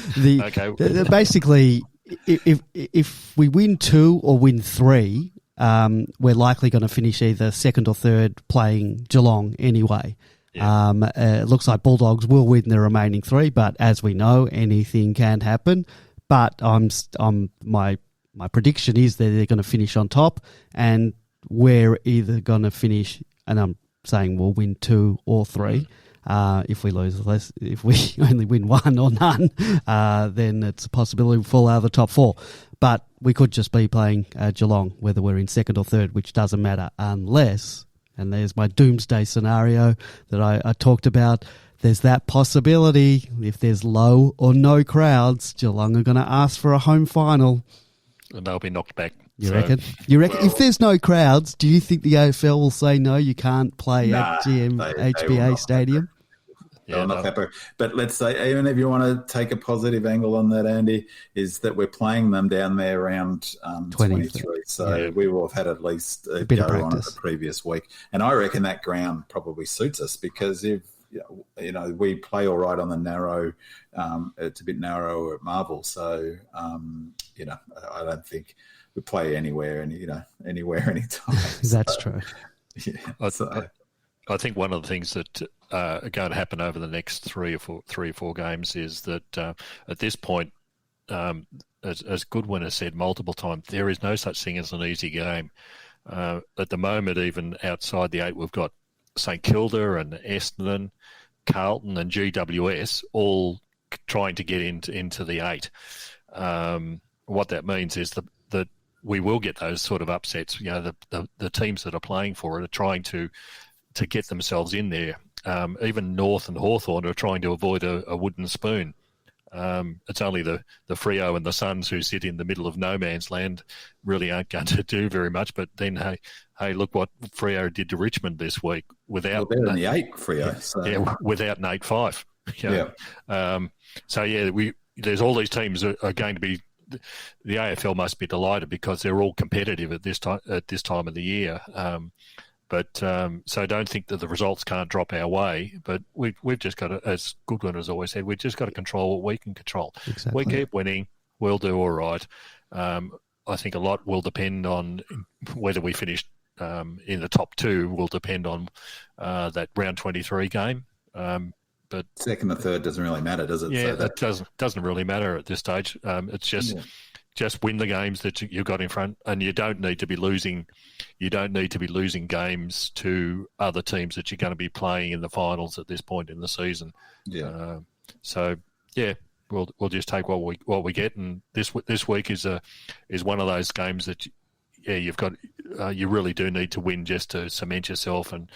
Okay. Basically, if we win 2 or win 3, we're likely going to finish either second or third playing Geelong anyway. Yeah. It looks like Bulldogs will win the remaining 3, but as we know, anything can happen. But my prediction is that they're going to finish on top, and we're either going to finish, and I'm saying we'll win 2 or 3. If we lose less, if we only win 1 or none, then it's a possibility we fall out of the top 4. But we could just be playing Geelong, whether we're in second or third, which doesn't matter unless, and there's my doomsday scenario that I talked about, there's that possibility, if there's low or no crowds, Geelong are going to ask for a home final. And they'll be knocked back. You reckon? If there's no crowds, do you think the AFL will say no, you can't play at HBA Stadium? Yeah, not happy. But let's say, even if you want to take a positive angle on that, Andy, is that we're playing them down there around 23. So we will have had at least a bit of practice on it the previous week. And I reckon that ground probably suits us, because if we play all right on the narrow, it's a bit narrow at Marvel. So, I don't think we play anywhere, anywhere, anytime. That's true. Yeah. I think one of the things that are going to happen over the next three or four games is that at this point, as Goodwin has said multiple times, there is no such thing as an easy game. At the moment, even outside the 8, we've got St Kilda and Essendon, Carlton and GWS all trying to get into the 8. What that means is that we will get those sort of upsets. The teams that are playing for it are trying to get themselves in there. Even North and Hawthorn are trying to avoid a wooden spoon. It's only the Freo and the Suns who sit in the middle of no man's land really aren't going to do very much. But then, hey, look what Freo did to Richmond this week without they're in the 8, Freo. So. Without Nate Fyfe. There's all these teams are going to be. The AFL must be delighted because they're all competitive at this time of the year. So don't think that the results can't drop our way, but we've just got to, as Goodwin has always said, we've just got to control what we can control. Exactly. We keep winning, we'll do all right. I think a lot will depend on whether we finish in the top 2 will depend on that round 23 game. But second or third doesn't really matter, does it? Yeah, that doesn't really matter at this stage. It's just win the games that you've got in front, and you don't need to be losing. You don't need to be losing games to other teams that you're going to be playing in the finals at this point in the season. Yeah. We'll just take what we get, and this week is one of those games that you've got. You really do need to win just to cement yourself and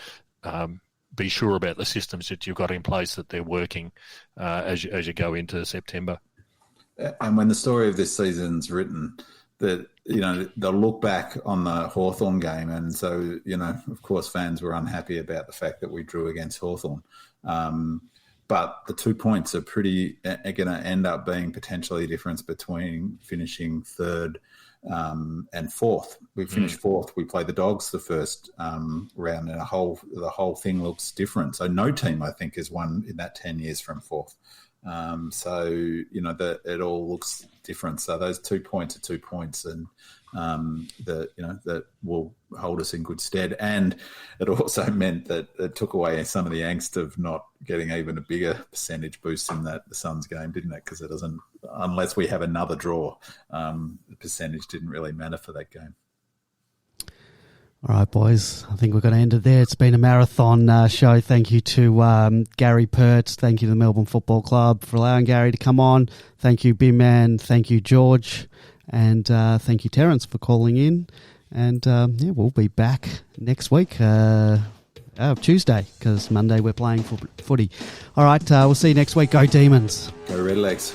be sure about the systems that you've got in place, that they're working as you go into September. And when the story of this season's written, that they'll look back on the Hawthorn game, and so of course fans were unhappy about the fact that we drew against Hawthorn, but the 2 points are going to end up being potentially a difference between finishing 3rd and 4th. We finished 4th. We played the Dogs the first round, and the whole thing looks different. So no team, I think, has won in that 10 years from 4th. That it all looks different. So those 2 points are 2 points, and that will hold us in good stead. And it also meant that it took away some of the angst of not getting even a bigger percentage boost in the Suns game, didn't it? Because it doesn't, unless we have another draw, the percentage didn't really matter for that game. All right, boys, I think we're going to end it there. It's been a marathon show. Thank you to Gary Pert. Thank you to the Melbourne Football Club for allowing Gary to come on. Thank you, B-Man. Thank you, George. And thank you, Terence, for calling in. And, we'll be back next week, Tuesday, because Monday we're playing footy. All right, we'll see you next week. Go Demons. Go Redlegs.